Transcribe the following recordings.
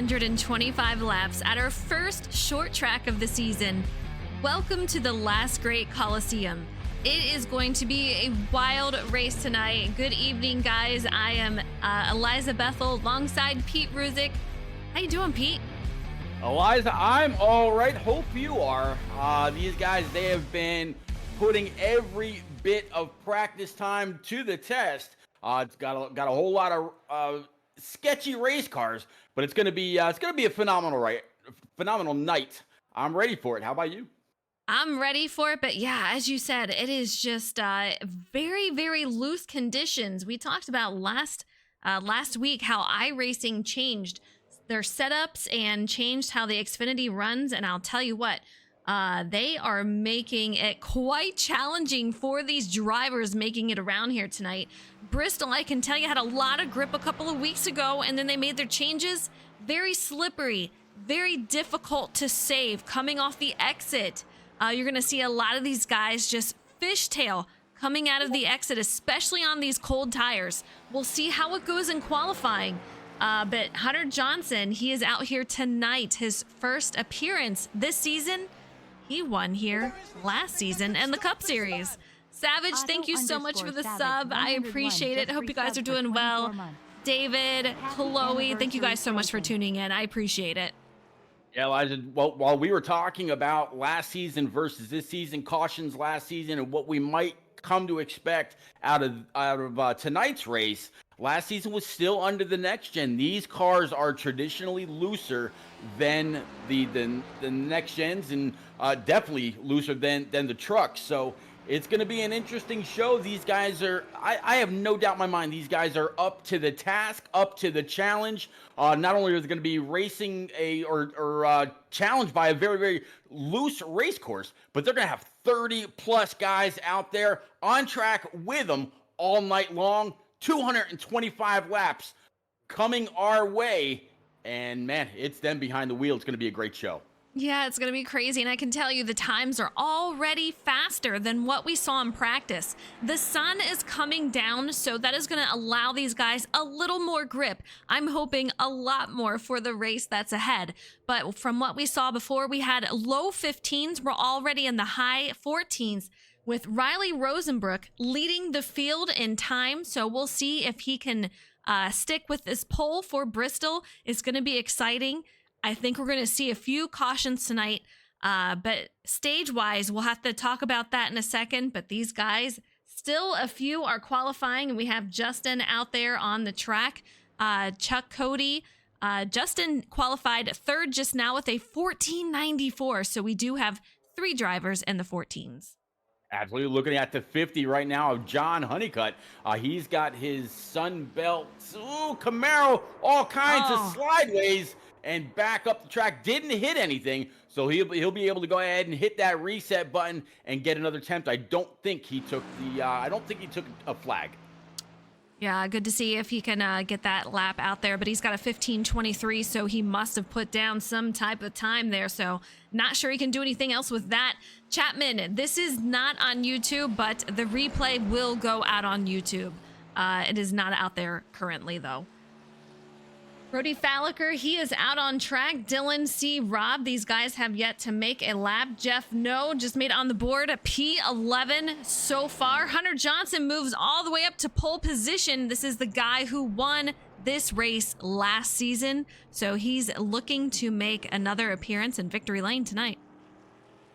225 laps at our first short track of the season. Welcome to the last great Coliseum. It is going to be a wild race tonight. Good evening, guys. I am Eliza Bethel alongside Pete Ruzick. How you doing, Pete? Eliza, I'm all right. Hope you are. These guys, they have been putting every bit of practice time to the test. It's got a whole lot of sketchy race cars, but it's gonna be a phenomenal night. I'm ready for it. How about you? I'm ready for it, but yeah, as you said, it is just very, very loose conditions. We talked about last week how iRacing changed their setups and changed how the Xfinity runs, and I'll tell you what, they are making it quite challenging for these drivers making it around here tonight. Bristol, I can tell you, had a lot of grip a couple of weeks ago, and then they made their changes. Very slippery, very difficult to save coming off the exit. You're going to see a lot of these guys just fishtail coming out of the exit, especially on these cold tires. We'll see how it goes in qualifying. But Hunter Johnson, he is out here tonight. His first appearance this season. He won here last season and the Cup Series. Savage, thank you so much for the sub. I appreciate it. Hope you guys are doing well. David, Chloe, thank you guys so much for tuning in. I appreciate it. Yeah, Elijah, well, while we were talking about last season versus this season, cautions last season, and what we might come to expect out of tonight's race, last season was still under the next gen. These cars are traditionally looser than the next gens, and definitely looser than the trucks. So it's going to be an interesting show. These guys are, I have no doubt in my mind, these guys are up to the task, up to the challenge. Not only are they going to be racing challenged by a very, very loose race course, but they're going to have 30 plus guys out there on track with them all night long. 225 laps coming our way. And man, it's them behind the wheel. It's going to be a great show. Yeah, it's going to be crazy, and I can tell you the times are already faster than what we saw in practice. The sun is coming down, so that is going to allow these guys a little more grip. I'm hoping a lot more for the race that's ahead. But from what we saw before, we had low 15s. We're already in the high 14s with Riley Rosenbrook leading the field in time. So we'll see if he can stick with this pole for Bristol. It's going to be exciting. I think we're going to see a few cautions tonight, but stage-wise, we'll have to talk about that in a second. But these guys, still a few are qualifying, and we have Justin out there on the track. Chuck Cody, Justin qualified third just now with a 1494, so we do have 3 drivers in the 14s. Absolutely. Looking at the 50 right now of John Honeycutt. He's got his Sunbelt Camaro, all kinds of slideways, and back up the track. Didn't hit anything, so he'll be able to go ahead and hit that reset button and get another attempt. I don't think he took a flag. Yeah, good to see if he can get that lap out there, but he's got a 15:23, so he must have put down some type of time there, so not sure he can do anything else with that. Chapman, this is not on YouTube, but the replay will go out on YouTube. It is not out there currently, though. Brody Falliker, he is out on track. Dylan C. Rob, these guys have yet to make a lap. Jeff No just made on the board a P11 so far. Hunter Johnson moves all the way up to pole position. This is the guy who won this race last season. So he's looking to make another appearance in victory lane tonight.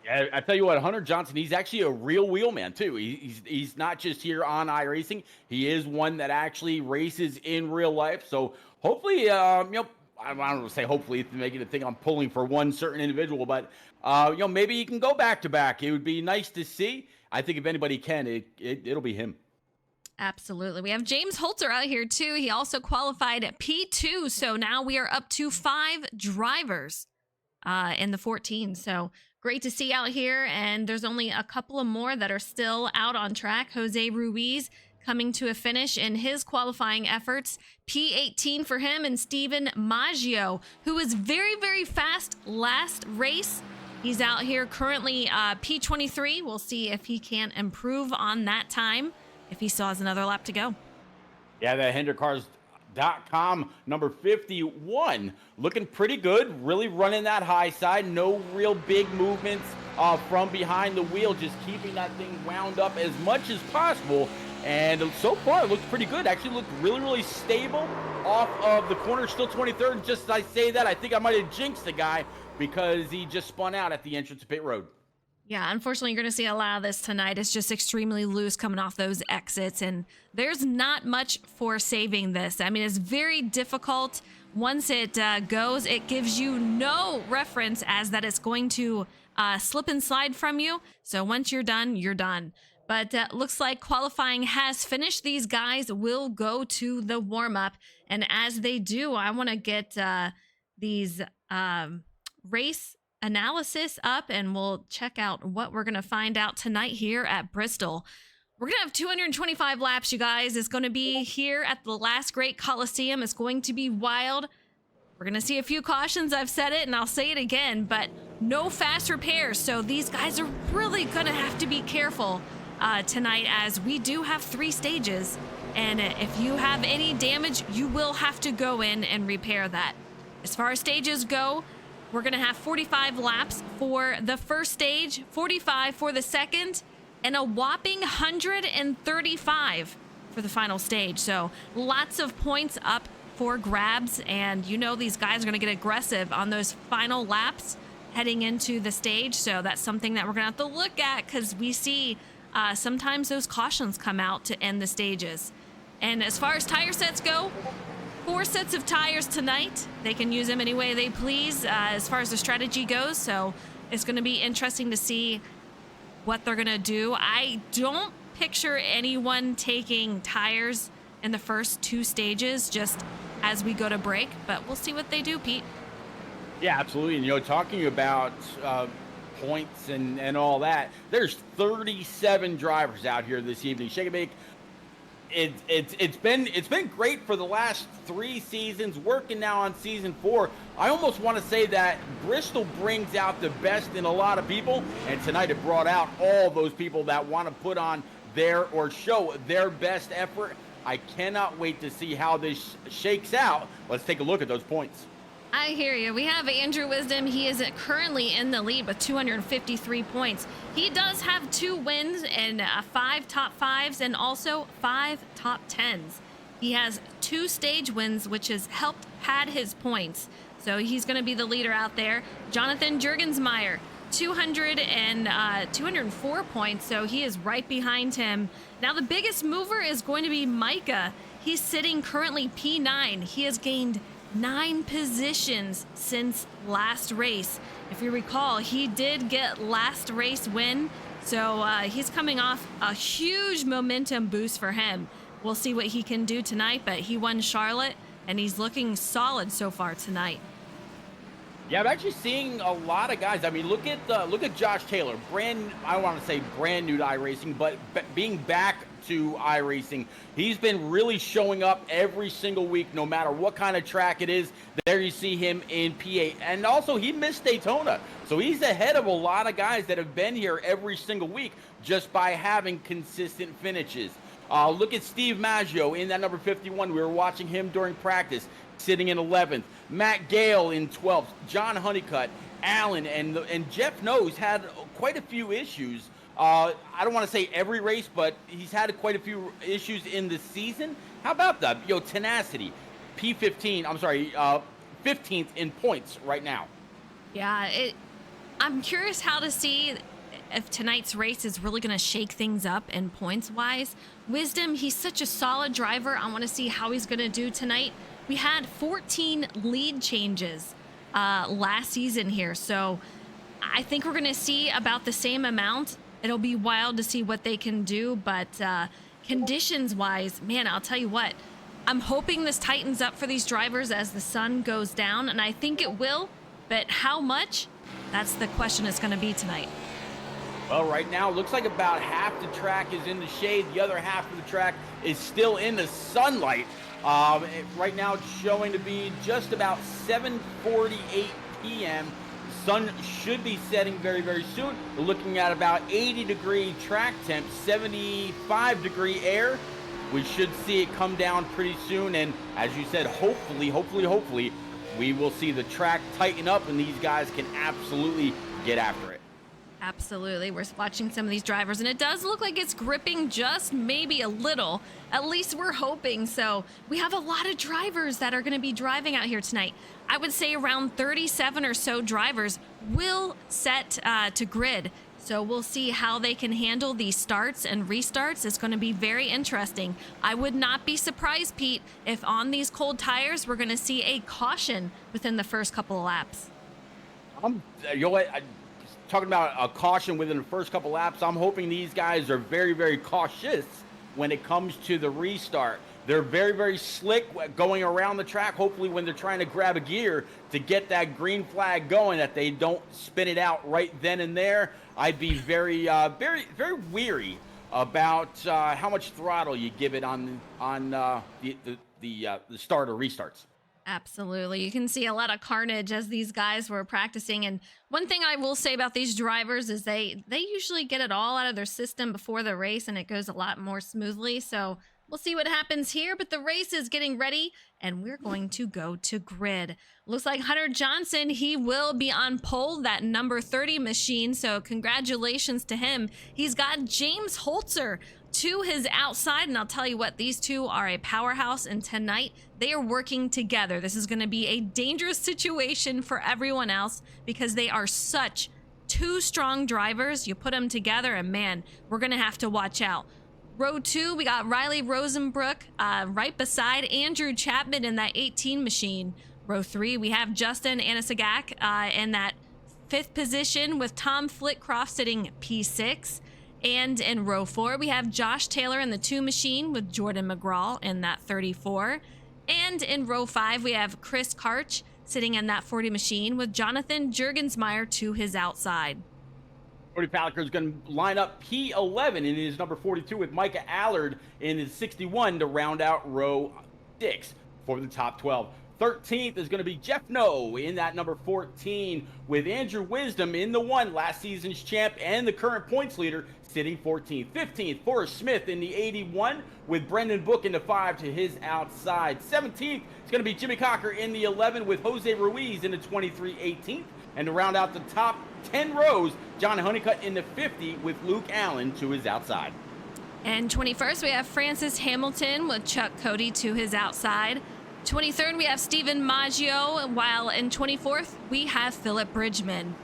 Yeah, I tell you what, Hunter Johnson, he's actually a real wheelman too. He's not just here on iRacing. He is one that actually races in real life. So hopefully, I don't want to say hopefully making it think I'm pulling for one certain individual, but maybe he can go back to back. It would be nice to see. I think if anybody can, it'll be him. Absolutely. We have James Holter out here too. He also qualified at P2. So now we are up to 5 drivers in the 14. So great to see out here. And there's only a couple of more that are still out on track. Jose Ruiz coming to a finish in his qualifying efforts. P18 for him, and Steven Maggio, who was very, very fast last race. He's out here currently P23. We'll see if he can improve on that time if he still has another lap to go. Yeah, the HenderCars.com number 51 looking pretty good, really running that high side. No real big movements from behind the wheel, just keeping that thing wound up as much as possible. And so far, it looks pretty good. Actually looked really, really stable off of the corner. Still 23rd. And just as I say that, I think I might have jinxed the guy because he just spun out at the entrance to pit road. Yeah, unfortunately, you're going to see a lot of this tonight. It's just extremely loose coming off those exits, and there's not much for saving this. I mean, it's very difficult. Once it goes, it gives you no reference as that it's going to slip and slide from you. So once you're done, you're done. But looks like qualifying has finished. These guys will go to the warm-up, and as they do, I want to get these race analysis up, and we'll check out what we're going to find out tonight here at Bristol. We're going to have 225 laps, you guys. It's going to be here at the last great Coliseum. It's going to be wild. We're going to see a few cautions. I've said it and I'll say it again, but no fast repairs. So these guys are really going to have to be careful tonight, as we do have 3 stages. And if you have any damage, you will have to go in and repair that. As far as stages go, we're going to have 45 laps for the first stage, 45 for the second, and a whopping 135 for the final stage. So lots of points up for grabs, and these guys are going to get aggressive on those final laps heading into the stage. So that's something that we're going to have to look at, because we see sometimes those cautions come out to end the stages. And as far as tire sets go, 4 sets of tires tonight. They can use them any way they please as far as the strategy goes. So it's going to be interesting to see what they're going to do. I don't picture anyone taking tires in the first 2 stages just as we go to break, but we'll see what they do, Pete. Yeah, absolutely. And, talking about points and all that, there's 37 drivers out here this evening. Shake and Bake. It's been great for the last 3 seasons, working now on season 4. I almost want to say that Bristol brings out the best in a lot of people, and tonight it brought out all those people that want to put on or show their best effort. I cannot wait to see how this shakes out. Let's take a look at those points. I hear you. We have Andrew Wisdom. He is currently in the lead with 253 points. He does have 2 wins and 5 top 5s and also 5 top 10s. He has 2 stage wins, which has helped pad his points. So he's going to be the leader out there. Jonathan Jurgensmeyer, 204 points, so he is right behind him. Now the biggest mover is going to be Micah. He's sitting currently P9. He has gained 9 positions since last race. If you recall, he did get last race win, so he's coming off a huge momentum boost for him. We'll see what he can do tonight, but he won Charlotte, and he's looking solid so far tonight. Yeah, I'm actually seeing a lot of guys. I mean, look at Josh Taylor, I don't want to say brand new to iRacing, but being back to iRacing. He's been really showing up every single week, no matter what kind of track it is. There you see him in P8. And also, he missed Daytona. So he's ahead of a lot of guys that have been here every single week just by having consistent finishes. Look at Steve Maggio in that number 51. We were watching him during practice, sitting in 11th. Matt Gale in 12th. John Honeycutt, Allen, and Jeff Nose had quite a few issues. I don't want to say every race, but he's had quite a few issues in the season. How about that? Tenacity, P15. I'm sorry, 15th in points right now. Yeah, I'm curious how to see if tonight's race is really going to shake things up in points wise. Wisdom, he's such a solid driver. I want to see how he's going to do tonight. We had 14 lead changes last season here. So I think we're going to see about the same amount. It'll be wild to see what they can do. But conditions wise, man, I'll tell you what, I'm hoping this tightens up for these drivers as the sun goes down. And I think it will. But how much? That's the question it's going to be tonight. Well, right now, it looks like about half the track is in the shade. The other half of the track is still in the sunlight. Right now, it's showing to be just about 7:48 p.m. The sun should be setting very, very soon. We're looking at about 80-degree track temp, 75-degree air. We should see it come down pretty soon. And as you said, hopefully, we will see the track tighten up and these guys can absolutely get after it. Absolutely. We're watching some of these drivers, and it does look like it's gripping just maybe a little. At least we're hoping. So we have a lot of drivers that are going to be driving out here tonight. I would say around 37 or so drivers will set to grid. So we'll see how they can handle these starts and restarts. It's going to be very interesting. I would not be surprised, Pete, if on these cold tires, we're going to see a caution within the first couple of laps. You know what? Talking about a caution within the first couple laps, I'm hoping these guys are very, very cautious when it comes to the restart. They're very, very slick going around the track, hopefully when they're trying to grab a gear to get that green flag going, that they don't spin it out right then and there. I'd be very, very weary about how much throttle you give it on the start or restarts. Absolutely. You can see a lot of carnage as these guys were practicing. And one thing I will say about these drivers is they usually get it all out of their system before the race, and it goes a lot more smoothly. So we'll see what happens here. But the race is getting ready, and we're going to go to grid. Looks like Hunter Johnson, he will be on pole, that number 30 machine. So congratulations to him. He's got James Holzer to his outside, and I'll tell you what, these two are a powerhouse, and tonight they are working together. This is going to be a dangerous situation for everyone else because they are such two strong drivers. You put them together, and man, we're going to have to watch out. Row 2, we got Riley Rosenbrook right beside Andrew Chapman in that 18 machine. Row 3, we have Justin Anasagak in that 5th position with Tom Flitcroft sitting P6. And in row 4, we have Josh Taylor in the 2 machine with Jordan McGraw in that 34. And in row 5, we have Chris Karch sitting in that 40 machine with Jonathan Jurgensmeyer to his outside. Cody Paliker is going to line up P11 in his number 42 with Micah Allard in his 61 to round out row 6 for the top 12. 13th is going to be Jeff No in that number 14 with Andrew Wisdom in the 1, last season's champ and the current points leader, sitting 14th. 15th, Forrest Smith in the 81 with Brendan Book in the 5 to his outside. 17th is going to be Jimmy Cocker in the 11 with Jose Ruiz in the 23 18th. And to round out the top 10 rows, John Honeycutt in the 50 with Luke Allen to his outside. And 21st, we have Francis Hamilton with Chuck Cody to his outside. 23rd, we have Stephen Maggio, while in 24th, we have Philip Bridgman.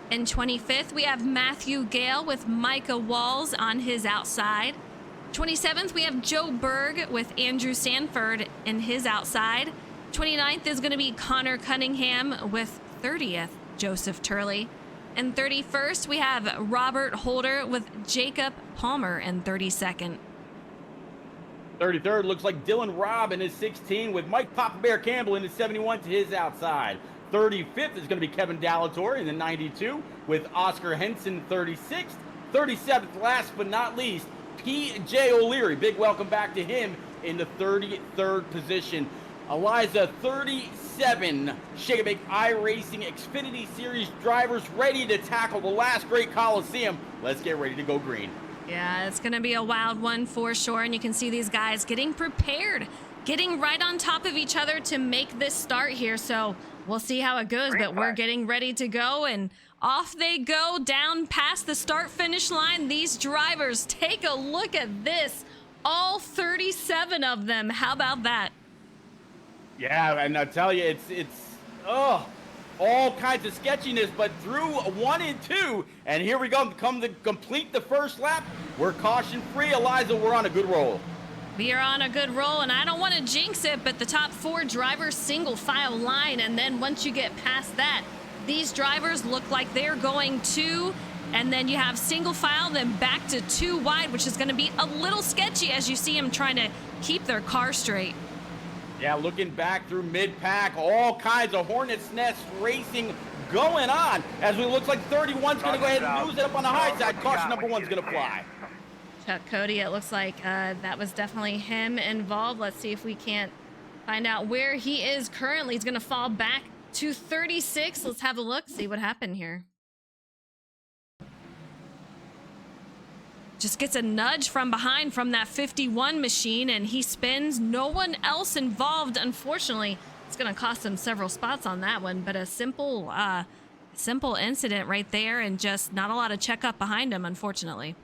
In 25th, we have Matthew Gale with Micah Walls on his outside. 27th, we have Joe Berg with Andrew Sanford in his outside. 29th is going to be Connor Cunningham with 30th, Joseph Turley. And 31st, we have Robert Holder with Jacob Palmer in 32nd. 33rd looks like Dylan Robb in his 16 with Mike Papa Bear Campbell in his 71 to his outside. 35th is going to be Kevin Dallatorre in the 92 with Oscar Henson 36th. 37th, last but not least, P.J. O'Leary. Big welcome back to him in the 33rd position. Eliza, 37 Shake and Bake iRacing Xfinity Series drivers ready to tackle the last great Coliseum. Let's get ready to go green. Yeah, it's going to be a wild one for sure. And you can see these guys getting prepared, getting right on top of each other to make this start here. So we'll see how it goes, but we're getting ready to go. And off they go down past the start-finish line. These drivers, take a look at this. All 37 of them. How about that? Yeah, and I tell you, it's all kinds of sketchiness, but through 1 and 2, and here we go, come to complete the first lap. We're caution free. Eliza, we're on a good roll. We are on a good roll, and I don't want to jinx it, but the top 4 drivers single file line, and then once you get past that, these drivers look like they're going 2, and then you have single file, then back to 2 wide, which is going to be a little sketchy as you see them trying to keep their car straight. Yeah, looking back through mid-pack, all kinds of hornet's nest racing going on as we look like 31's going to go ahead and lose it up on the high side. Caution number 1's going to fly. Chuck Cody, it looks like that was definitely him involved. Let's see if we can't find out where he is currently. He's going to fall back to 36. Let's have a look, see what happened here. Just gets a nudge from behind from that 51 machine, and he spins. No one else involved, unfortunately. It's going to cost him several spots on that one, but a simple incident right there, and just not a lot of checkup behind him, unfortunately.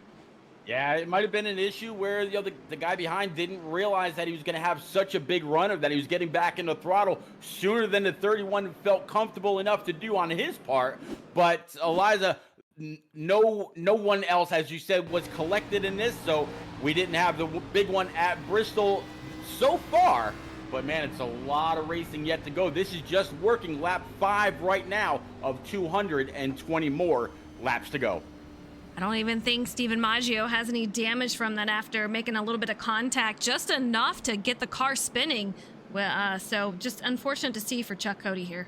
Yeah, it might have been an issue where the guy behind didn't realize that he was going to have such a big run, of that he was getting back in the throttle sooner than the 31 felt comfortable enough to do on his part. But Eliza, no one else, as you said, was collected in this, so we didn't have the big one at Bristol so far. But man, it's a lot of racing yet to go. This is just working lap 5 right now of 220 more laps to go. I don't even think Steven Maggio has any damage from that after making a little bit of contact, just enough to get the car spinning. So just unfortunate to see for Chuck Cody here.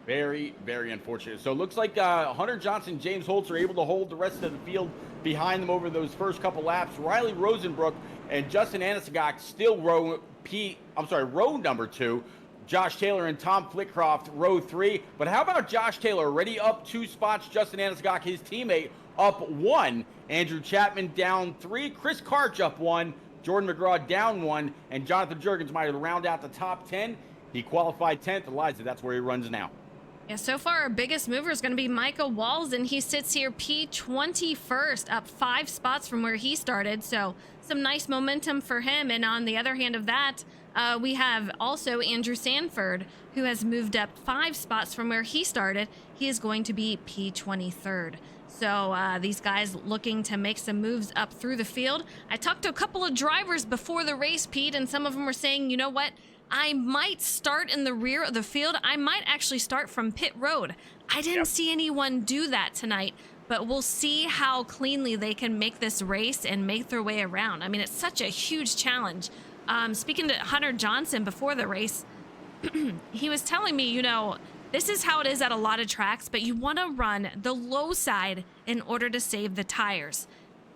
Very, very unfortunate. So it looks like Hunter Johnson, James Holtz are able to hold the rest of the field behind them over those first couple laps. Riley Rosenbrook and Justin Anisagak still row number 2. Josh Taylor and Tom Flitcroft row 3. But how about Josh Taylor already up 2 spots? Justin Anisagak, his teammate, up 1. Andrew Chapman down 3. Chris Karch up 1. Jordan McGraw down 1. And Jonathan Jurgens might round out the top 10. He qualified 10th. Eliza, that's where he runs now. Yeah, so far our biggest mover is going to be Micah Walls, and he sits here P21st, up 5 spots from where he started. So some nice momentum for him. And on the other hand of that, we have also Andrew Sanford, who has moved up 5 spots from where he started. He is going to be P23rd. So these guys looking to make some moves up through the field. I talked to a couple of drivers before the race, Pete, and some of them were saying, you know what? I might start in the rear of the field. I might actually start from pit road. I didn't see anyone do that tonight, but we'll see how cleanly they can make this race and make their way around. I mean, it's such a huge challenge. Speaking to Hunter Johnson before the race, he was telling me, you know, this is how it is at a lot of tracks, but you want to run the low side in order to save the tires.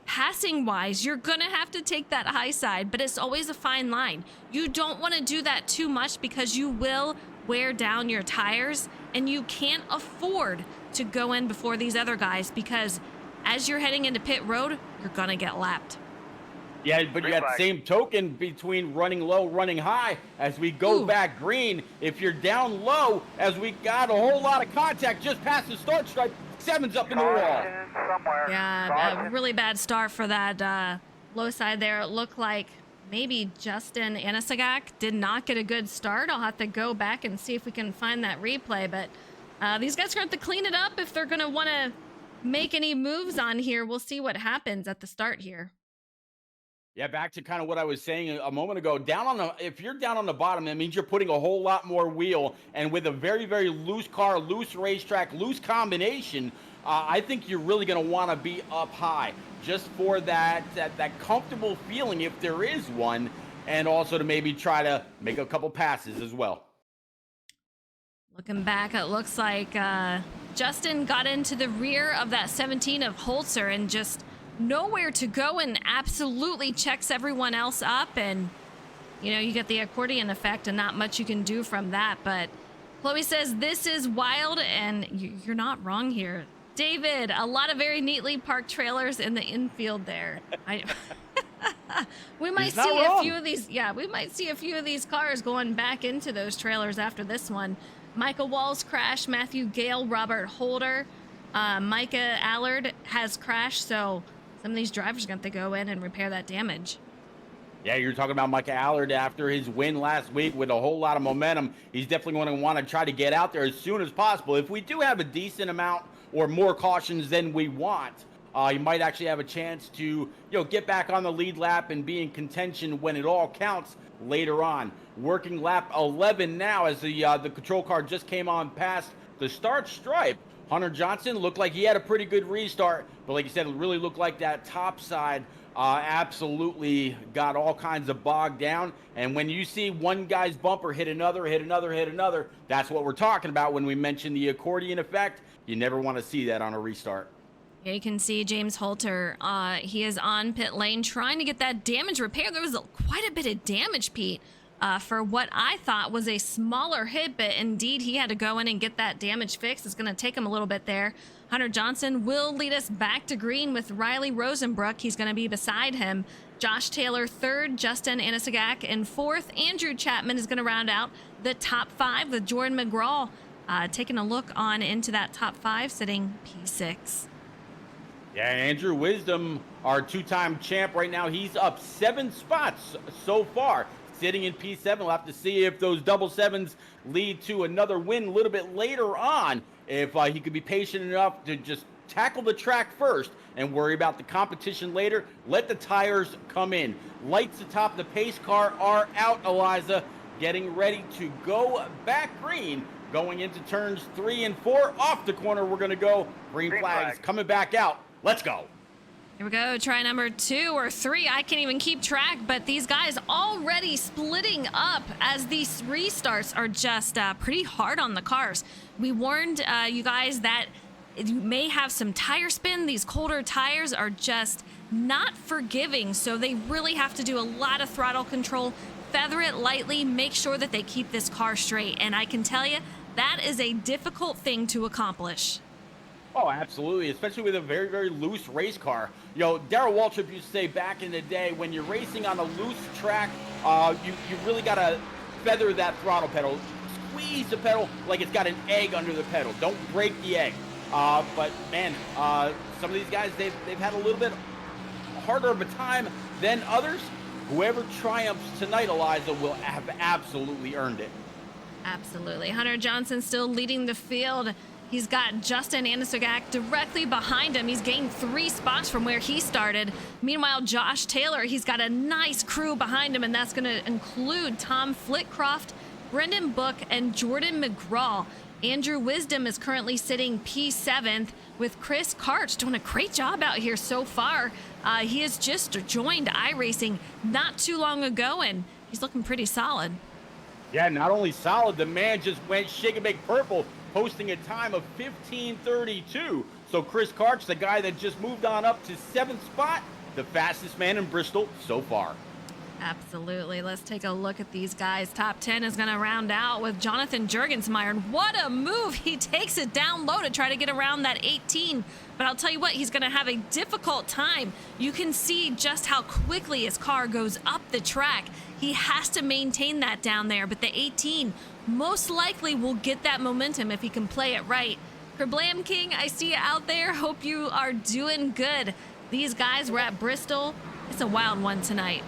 Passing wise, you're going to have to take that high side, but it's always a fine line. You don't want to do that too much because you will wear down your tires, and you can't afford to go in before these other guys, because as you're heading into pit road, you're going to get lapped. Yeah, but you got the same token between running low, running high. As we go back green, if you're down low, as we got a whole lot of contact just past the start stripe, 7's up in the wall. Yeah, a really bad start for that low side there. It looked like maybe Justin Anisagak did not get a good start. I'll have to go back and see if we can find that replay. But these guys are going to have to clean it up if they're going to want to make any moves on here. We'll see what happens at the start here. Yeah, back to kind of what I was saying a moment ago. If you're down on the bottom, that means you're putting a whole lot more wheel. And with a very, very loose car, loose racetrack, loose combination, I think you're really going to want to be up high just for that comfortable feeling, if there is one, and also to maybe try to make a couple passes as well. Looking back, it looks like Justin got into the rear of that 17 of Holzer and just nowhere to go, and absolutely checks everyone else up. And you know, you get the accordion effect and not much you can do from that. But Chloe says this is wild, and you're not wrong here, David. A lot of very neatly parked trailers in the infield there. We might see a few of these. Yeah, we might see a few of these cars going back into those trailers after this one. Michael Walls crashed, Matthew Gale, Robert Holder, Micah Allard has crashed. So some of these drivers are going to have to go in and repair that damage. Yeah, you're talking about Micah Allard after his win last week with a whole lot of momentum. He's definitely going to want to try to get out there as soon as possible. If we do have a decent amount or more cautions than we want You might actually have a chance to, get back on the lead lap and be in contention when it all counts later on. Working lap 11 now as the control car just came on past the start stripe. Hunter Johnson looked like he had a pretty good restart, but like you said, it really looked like that top side absolutely got all kinds of bogged down. And when you see one guy's bumper hit another, that's what we're talking about when we mention the accordion effect. You never want to see that on a restart. Here you can see James Holter. He is on pit lane trying to get that damage repaired. There was quite a bit of damage, Pete, for what I thought was a smaller hit, but indeed he had to go in and get that damage fixed. It's going to take him a little bit there. Hunter Johnson will lead us back to green with Riley Rosenbrook. He's going to be beside him. Josh Taylor third, Justin Anisagak in fourth. Andrew Chapman is going to round out the top five with Jordan McGraw taking a look on into that top five, sitting P6. Yeah, Andrew Wisdom, our two-time champ right now, he's up 7 spots so far, sitting in P7. We'll have to see if those double sevens lead to another win a little bit later on. If he could be patient enough to just tackle the track first and worry about the competition later, let the tires come in. Lights atop the pace car are out, Eliza, getting ready to go back green. Going into turns 3 and 4. Off the corner, we're going to go. Green flags coming back out. Let's go. Here we go. Try number 2 or 3. I can't even keep track, but these guys already splitting up as these restarts are just pretty hard on the cars. We warned you guys that you may have some tire spin. These colder tires are just not forgiving, so they really have to do a lot of throttle control, feather it lightly, make sure that they keep this car straight. And I can tell you, that is a difficult thing to accomplish. Oh, absolutely, especially with a very, very loose race car. Darrell Waltrip used to say back in the day, when you're racing on a loose track, you really got to feather that throttle pedal. Squeeze the pedal like it's got an egg under the pedal. Don't break the egg. But, man, some of these guys, they've had a little bit harder of a time than others. Whoever triumphs tonight, Eliza, will have absolutely earned it. Absolutely. Hunter Johnson still leading the field. He's got Justin Anisagak directly behind him. He's gained 3 spots from where he started. Meanwhile, Josh Taylor, he's got a nice crew behind him, and that's going to include Tom Flitcroft, Brendan Book, and Jordan McGraw. Andrew Wisdom is currently sitting P7th with Chris Karch doing a great job out here so far. He has just joined iRacing not too long ago, and he's looking pretty solid. Yeah, not only solid, the man just went shake and bake purple, posting a time of 15:32. So Chris Karch, the guy that just moved on up to 7th spot, the fastest man in Bristol so far. Absolutely. Let's take a look at these guys. Top 10 is going to round out with Jonathan Jurgensmeyer. And what a move. He takes it down low to try to get around that 18. But I'll tell you what, he's going to have a difficult time. You can see just how quickly his car goes up the track. He has to maintain that down there. But the 18 most likely will get that momentum if he can play it right. Kerblam King, I see you out there. Hope you are doing good. These guys were at Bristol. It's a wild one tonight.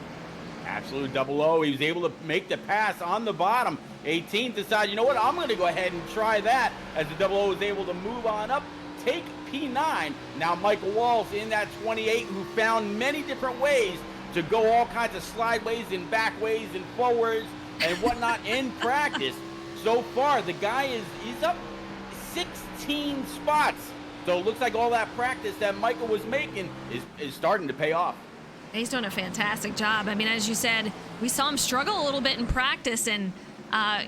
Absolute double O. He was able to make the pass on the bottom. 18th decided, you know what, I'm going to go ahead and try that, as the double O was able to move on up, take P9. Now Michael Walls in that 28, who found many different ways to go all kinds of slideways and backways and forwards and whatnot in practice. So far, the guy he's up 16 spots. So it looks like all that practice that Michael was making is starting to pay off. He's doing a fantastic job. I mean, as you said, we saw him struggle a little bit in practice, and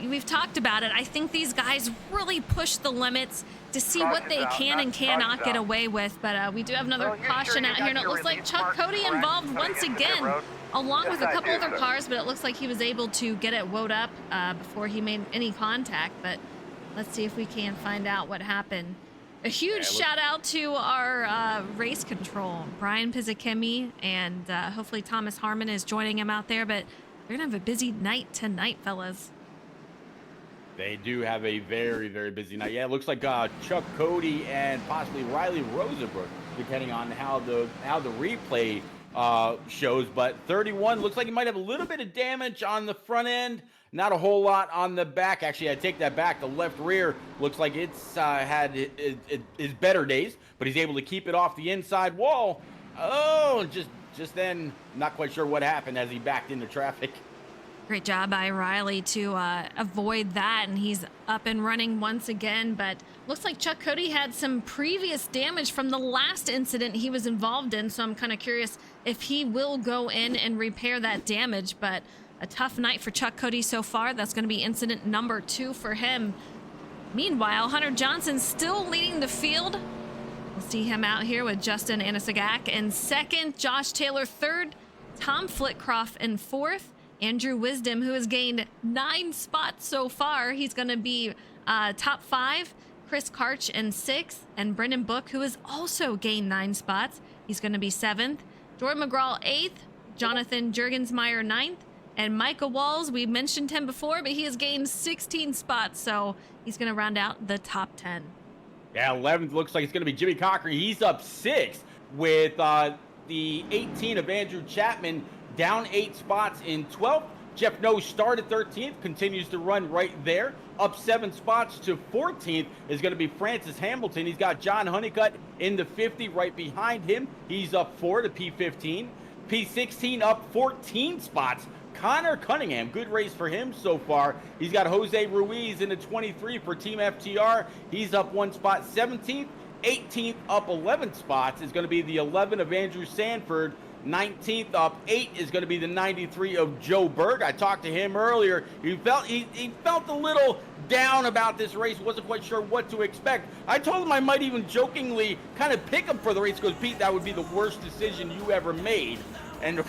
we've talked about it. I think these guys really push the limits to see what they can and cannot get away with. But we do have another caution out here, and it looks like Chuck Cody involved once again, along with a couple other cars, but it looks like he was able to get it woed up before he made any contact. But let's see if we can find out what happened. A huge shout out to our race control, Brian Pizzakemi, and hopefully Thomas Harmon is joining him out there. But they're going to have a busy night tonight, fellas. They do have a very, very busy night. Yeah, it looks like Chuck Cody and possibly Riley Rosenbrook, depending on how the replay shows. But 31 looks like he might have a little bit of damage on the front end. Not a whole lot on the back. Actually, I take that back. The left rear looks like it's had his better days, but he's able to keep it off the inside wall. Oh, just then, not quite sure what happened as he backed into traffic. Great job by Riley to avoid that, and he's up and running once again. But looks like Chuck Cody had some previous damage from the last incident he was involved in, so I'm kind of curious if he will go in and repair that damage. But a tough night for Chuck Cody so far. That's going to be incident number 2 for him. Meanwhile, Hunter Johnson still leading the field. We'll see him out here with Justin Anasagak in second, Josh Taylor third, Tom Flitcroft in fourth, Andrew Wisdom, who has gained 9 spots so far. He's going to be top 5. Chris Karch in 6th, and Brendan Book, who has also gained 9 spots. He's going to be 7th. Jordan McGraw 8th, Jonathan Jurgensmeyer 9th, and Micah Walls, we mentioned him before, but he has gained 16 spots, so he's going to round out the top 10. Yeah, 11th looks like it's going to be Jimmy Cochran. He's up 6th with the 18 of Andrew Chapman, down 8 spots in 12th. Jeff No started 13th, continues to run right there. Up 7 spots to 14th is going to be Francis Hamilton. He's got John Honeycutt in the 50 right behind him. He's up 4 to P15. P16 up 14 spots. Connor Cunningham, good race for him so far. He's got Jose Ruiz in the 23 for Team FTR. He's up 1 spot, 17th. 18th up 11 spots is going to be the 11 of Andrew Sanford. 19th up 8 is going to be the 93 of Joe Berg. I talked to him earlier. He felt a little down about this race, wasn't quite sure what to expect. I told him I might even jokingly kind of pick him for the race because, Pete, that would be the worst decision you ever made. And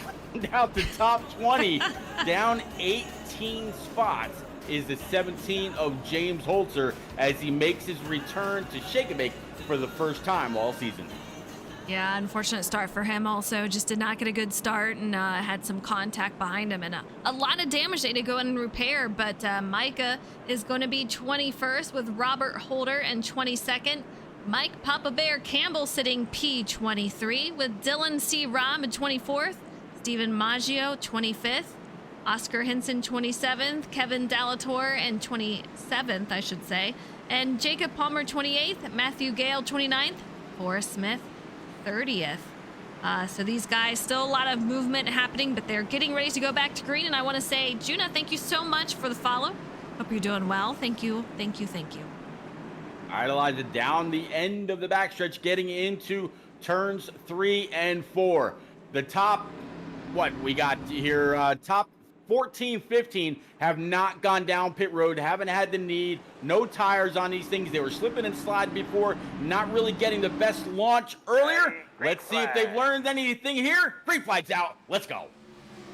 down to top 20, down 18 spots, is the 17 of James Holzer as he makes his return to Shake and Bake for the first time all season. Yeah, unfortunate start for him also. Just did not get a good start and had some contact behind him and a lot of damage they had to go in and repair. But Micah is going to be 21st with Robert Holder and 22nd. Mike Papa Bear Campbell sitting P23 with Dylan C. Rom at 24th. Stephen Maggio 25th. Oscar Hinson 27th. Kevin Dallator and 27th, I should say. And Jacob Palmer 28th. Matthew Gale 29th. Forrest Smith 30th. So these guys, still a lot of movement happening, but they're getting ready to go back to green. And I want to say, Juna, thank you so much for the follow. Hope you're doing well. Thank you, thank you, thank you. All right, Elijah, down the end of the backstretch, getting into turns 3 and 4. The top, what we got here, top 14, 15 have not gone down pit road, haven't had the need, no tires on these things. They were slipping and sliding before, not really getting the best launch earlier. Let's see if they've learned anything here. Green flag's out. Let's go.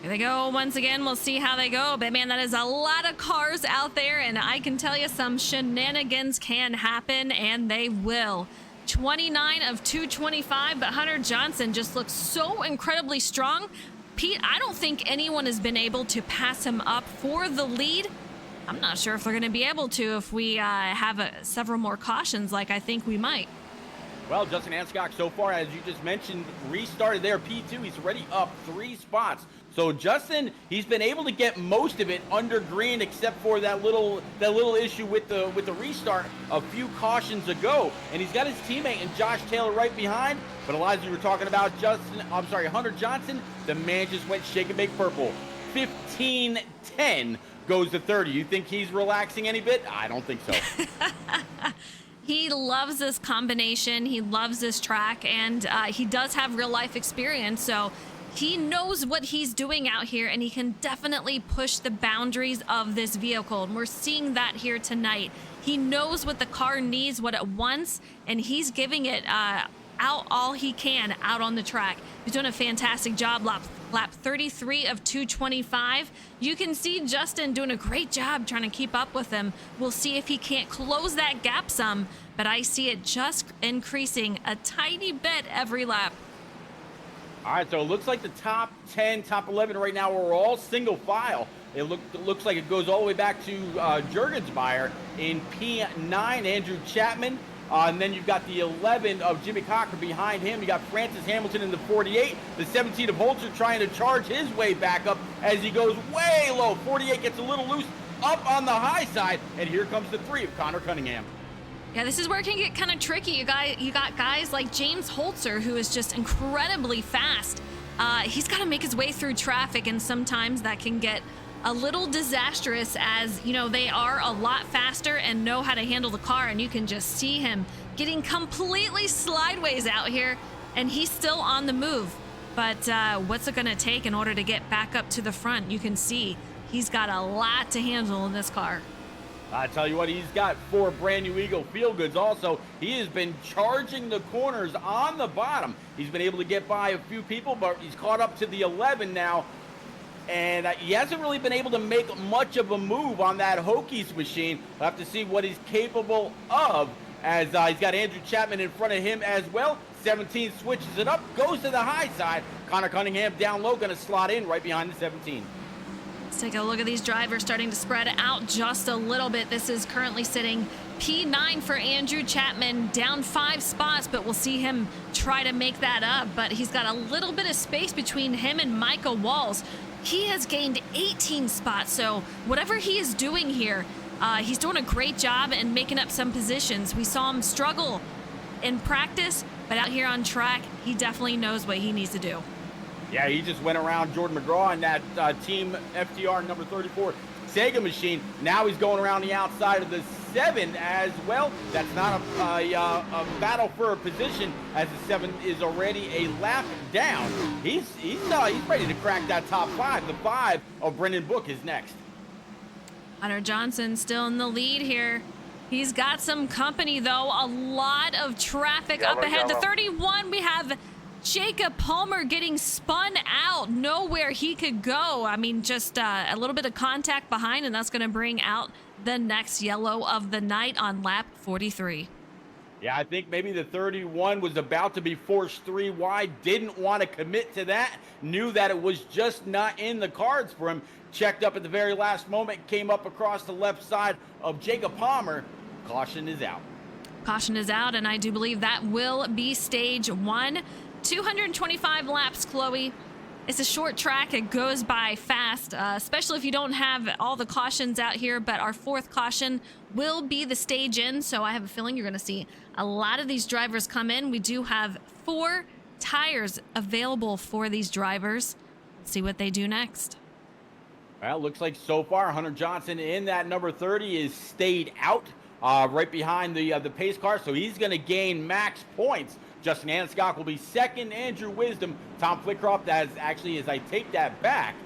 Here they go once again. We'll see how they go. But man, that is a lot of cars out there, and I can tell you some shenanigans can happen, and they will. 29 of 225, but Hunter Johnson just looks so incredibly strong. Pete, I don't think anyone has been able to pass him up for the lead. I'm not sure if they're going to be able to if we have several more cautions like I think we might. Well, Justin Anscock, so far, as you just mentioned, restarted there, P2. He's already up 3 spots. So Justin, he's been able to get most of it under green, except for that little issue with the restart a few cautions ago. And he's got his teammate and Josh Taylor right behind. But Elijah, you were talking about Hunter Johnson. The man just went shake and bake purple. 15-10 goes to 30. You think he's relaxing any bit? I don't think so. He loves this combination. He loves this track, and he does have real life experience. So he knows what he's doing out here, and he can definitely push the boundaries of this vehicle. And we're seeing that here tonight. He knows what the car needs, what it wants, and he's giving it out all he can out on the track. He's doing a fantastic job. Lap 33 of 225. You can see Justin doing a great job trying to keep up with him. We'll see if he can't close that gap some, but I see it just increasing a tiny bit every lap. All right, so it looks like the top 10, top 11 right now are all single file. It looks like it goes all the way back to Jurgensmeyer in P9. Andrew Chapman And then you've got the 11 of Jimmy Cocker behind him. You got Francis Hamilton in the 48. The 17 of Holzer trying to charge his way back up as he goes way low. 48 gets a little loose up on the high side. And here comes the 3 of Connor Cunningham. Yeah, this is where it can get kind of tricky. You got guys like James Holzer, who is just incredibly fast. He's got to make his way through traffic, and sometimes that can get a little disastrous, as you know, they are a lot faster and know how to handle the car, and you can just see him getting completely sideways out here, and he's still on the move. But what's it going to take in order to get back up to the front? You can see he's got a lot to handle in this car. I tell you what, he's got 4 brand new Eagle Feel Goods also. He has been charging the corners on the bottom. He's been able to get by a few people, but he's caught up to the 11 now. And he hasn't really been able to make much of a move on that Hokies machine. We'll have to see what he's capable of, as he's got Andrew Chapman in front of him as well. 17 switches it up, goes to the high side. Connor Cunningham down low, going to slot in right behind the 17. Let's take a look at these drivers starting to spread out just a little bit. This is currently sitting P9 for Andrew Chapman, down 5 spots, but we'll see him try to make that up. But he's got a little bit of space between him and Micah Walls. He has gained 18 spots, so whatever he is doing here, he's doing a great job and making up some positions. We saw him struggle in practice, but out here on track, he definitely knows what he needs to do. Yeah, he just went around Jordan McGraw in that Team FTR number 34 Sega machine. Now he's going around the outside of the 7 as well. That's not a battle for a position, as the 7 is already a lap down. He's ready to crack that top 5. The 5 of Brendan Book is next. Hunter Johnson still in the lead here. He's got some company, though. A lot of traffic up ahead. The 31, we have Jacob Palmer getting spun out, nowhere he could go. I mean, just a little bit of contact behind, and that's going to bring out the next yellow of the night on lap 43. Yeah, I think maybe the 31 was about to be forced 3 wide, didn't want to commit to that, knew that it was just not in the cards for him. Checked up at the very last moment, came up across the left side of Jacob Palmer. Caution is out. Caution is out, and I do believe that will be stage 1. 225 laps, Chloe. It's a short track. It goes by fast, especially if you don't have all the cautions out here. But our 4th caution will be the stage in, so I have a feeling you're going to see a lot of these drivers come in. We do have 4 tires available for these drivers. Let's see what they do next. Well, looks like so far Hunter Johnson in that number 30 is stayed out right behind the pace car, so he's going to gain max points. Justin Anscock will be 2nd. Andrew Wisdom, Tom Flickroft, as I take that back,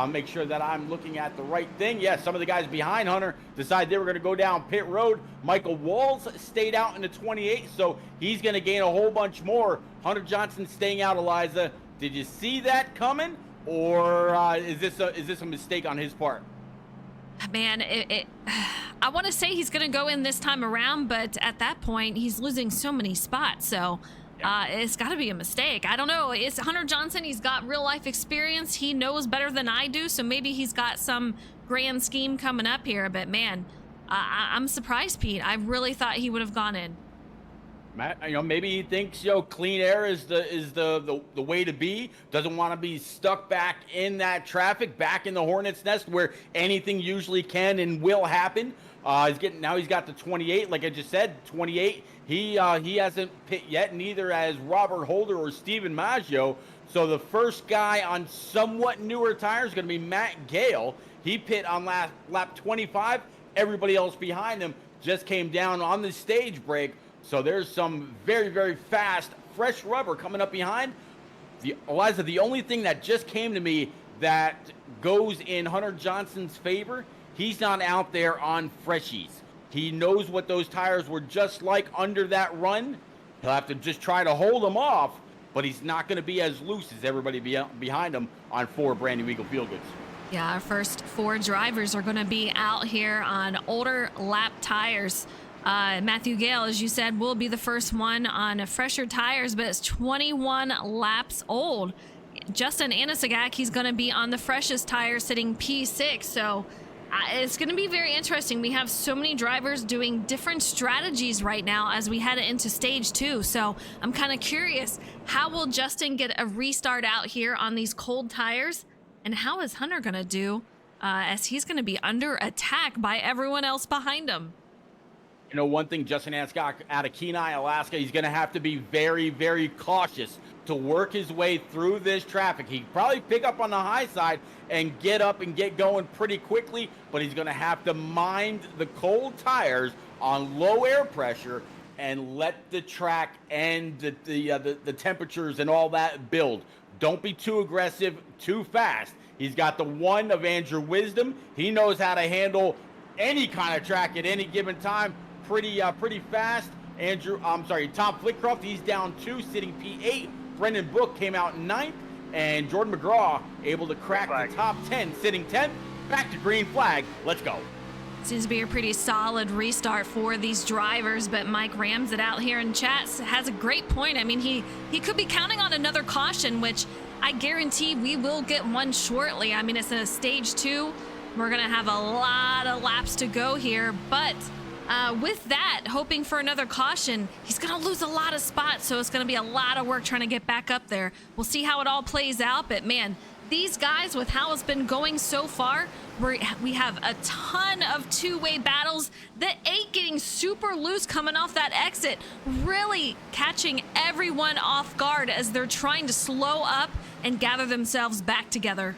make sure that I'm looking at the right thing. Yes, some of the guys behind Hunter decided they were going to go down pit road. Michael Walls stayed out in the 28, so he's going to gain a whole bunch more. Hunter Johnson staying out, Eliza. Did you see that coming, or is this a mistake on his part? Man, I want to say he's going to go in this time around, but at that point, he's losing so many spots, so it's got to be a mistake. I don't know. It's Hunter Johnson. He's got real life experience. He knows better than I do, so maybe he's got some grand scheme coming up here. But man, I'm surprised, Pete. I really thought he would have gone in. Matt, maybe he thinks clean air is the way to be. Doesn't want to be stuck back in that traffic, back in the hornet's nest where anything usually can and will happen. He's got the 28, like I just said, 28. He hasn't pit yet, neither has Robert Holder or Steven Maggio. So the first guy on somewhat newer tires is going to be Matt Gale. He pit on lap 25. Everybody else behind him just came down on the stage break. So there's some very, very fast, fresh rubber coming up behind. Eliza, the only thing that just came to me that goes in Hunter Johnson's favor, he's not out there on freshies. He knows what those tires were just like under that run. He'll have to just try to hold them off, but he's not going to be as loose as everybody behind him on 4 brand new Eagle Feel Goods. Yeah, our first 4 drivers are going to be out here on older lap tires. Matthew Gale, as you said, will be the first one on fresher tires, but it's 21 laps old. Justin Anasagak, he's going to be on the freshest tire, sitting P6. So It's going to be very interesting. We have so many drivers doing different strategies right now as we head into stage 2. So I'm kind of curious, how will Justin get a restart out here on these cold tires? And how is Hunter going to do as he's going to be under attack by everyone else behind him? You know, one thing, Justin Anscott out of Kenai, Alaska, he's going to have to be very, very cautious to work his way through this traffic. He probably pick up on the high side and get up and get going pretty quickly, but he's going to have to mind the cold tires on low air pressure and let the track and the temperatures and all that build. Don't be too aggressive, too fast. He's got the one of Andrew Wisdom. He knows how to handle any kind of track at any given time pretty fast. Tom Flitcroft, he's down 2, sitting P8. Brendan Book came out 9th, and Jordan McGraw able to crack the top 10, sitting 10th. Back to green flag. Let's go. Seems to be a pretty solid restart for these drivers, but Mike rams it out here in chat. Has a great point. I mean, he could be counting on another caution, which I guarantee we will get one shortly. I mean, it's in a stage 2. We're going to have a lot of laps to go here, but with that, hoping for another caution, he's going to lose a lot of spots, so it's going to be a lot of work trying to get back up there. We'll see how it all plays out, but man, these guys, with how it's been going so far, we have a ton of two-way battles. The 8 getting super loose coming off that exit, really catching everyone off guard as they're trying to slow up and gather themselves back together.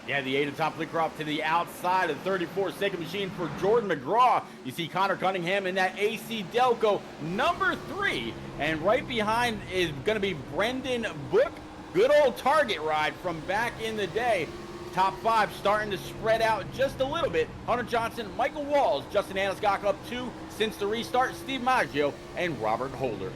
Yeah, the 8 of Tom Flitcroft to the outside of 34 second machine for Jordan McGraw. You see Connor Cunningham in that AC Delco number 3. And right behind is going to be Brendan Book. Good old Target ride from back in the day. Top 5 starting to spread out just a little bit. Hunter Johnson, Michael Walls, Justin Anscott up 2 since the restart. Steve Maggio and Robert Holder.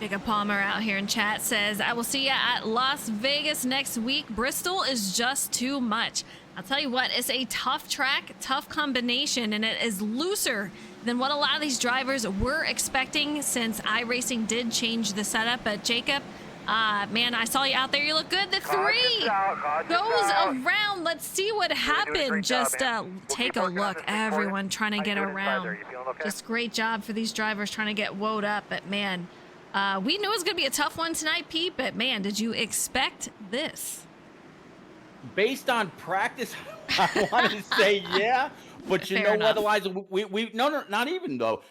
Jacob Palmer out here in chat says, I will see you at Las Vegas next week. Bristol is just too much. I'll tell you what, it's a tough track, tough combination, and it is looser than what a lot of these drivers were expecting since iRacing did change the setup. But Jacob, man, I saw you out there. You look good. The 3 goes around. Let's see what happened. Just take a look. Everyone trying to get around. Just great job for these drivers trying to get woed up. But man, we knew it was going to be a tough one tonight, Pete, but man, did you expect this? Based on practice, I want to say yeah, but you know what, Eliza? We no, not even though.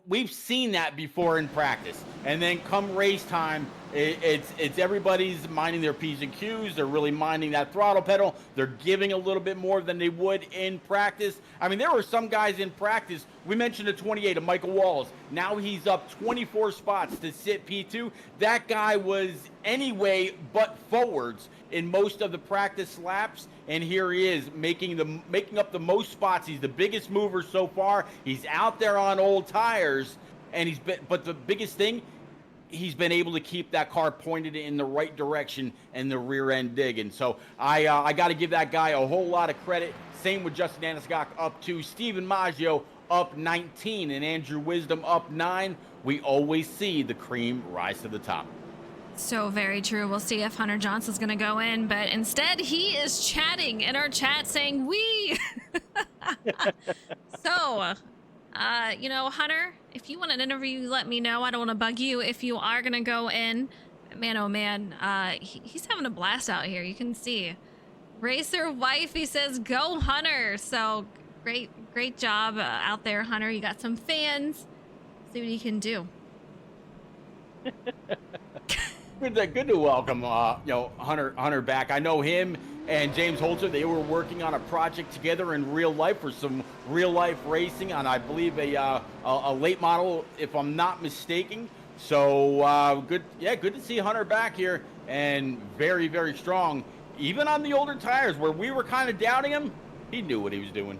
We've seen that before in practice, and then come race time, it's everybody's minding their P's and Q's. They're really minding that throttle pedal. They're giving a little bit more than they would in practice. I mean, there were some guys in practice. We mentioned the 28 of Michael Walls. Now he's up 24 spots to sit P2. That guy was anyway but forwards in most of the practice laps, and here he is making up the most spots. He's the biggest mover so far. He's out there on old tires, and but the biggest thing, he's been able to keep that car pointed in the right direction and the rear end digging. So I got to give that guy a whole lot of credit. Same with Justin Anscott up 2, Stephen Maggio up 19, and Andrew Wisdom up 9. We always see the cream rise to the top. So very true. We'll see if Hunter Johnson's going to go in, but instead he is chatting in our chat saying we. So, you know, Hunter, if you want an interview, let me know. I don't want to bug you if you are going to go in. Man, oh man, he's having a blast out here. You can see. Racer wife, he says, go Hunter. So great job out there, Hunter. You got some fans. See what you can do. Good to welcome Hunter back. I know him and James Holzer, they were working on a project together in real life for some real life racing on, I believe, a late model, if I'm not mistaken. So good to see Hunter back here, and very, very strong. Even on the older tires where we were kind of doubting him, he knew what he was doing.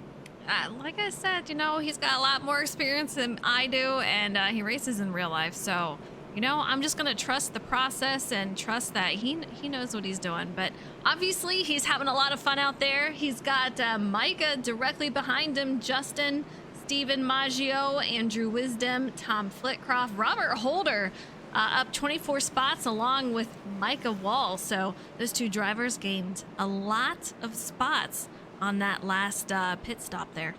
Like I said, you know, he's got a lot more experience than I do, and he races in real life. So, you know, I'm just going to trust the process and trust that he knows what he's doing. But obviously, he's having a lot of fun out there. He's got Micah directly behind him, Justin, Stephen Maggio, Andrew Wisdom, Tom Flitcroft, Robert Holder up 24 spots along with Micah Wall. So those two drivers gained a lot of spots on that last pit stop there.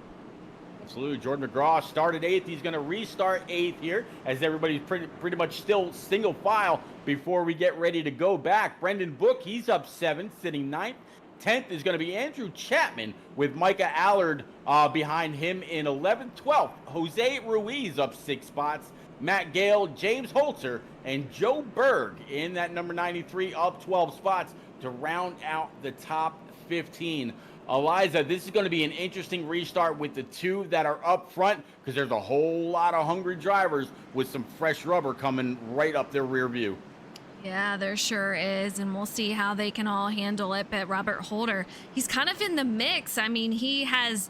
Absolutely. Jordan McGraw started 8th. He's going to restart 8th here as everybody's pretty much still single file before we get ready to go back. Brendan Book, he's up 7th, sitting 9th. 10th is going to be Andrew Chapman with Micah Allard behind him in 11th. 12th, Jose Ruiz up 6 spots. Matt Gale, James Holzer, and Joe Berg in that number 93 up 12 spots to round out the top 15. Eliza, this is going to be an interesting restart with the 2 that are up front because there's a whole lot of hungry drivers with some fresh rubber coming right up their rear view. Yeah, there sure is, and we'll see how they can all handle it. But Robert Holder, he's kind of in the mix. I mean, he has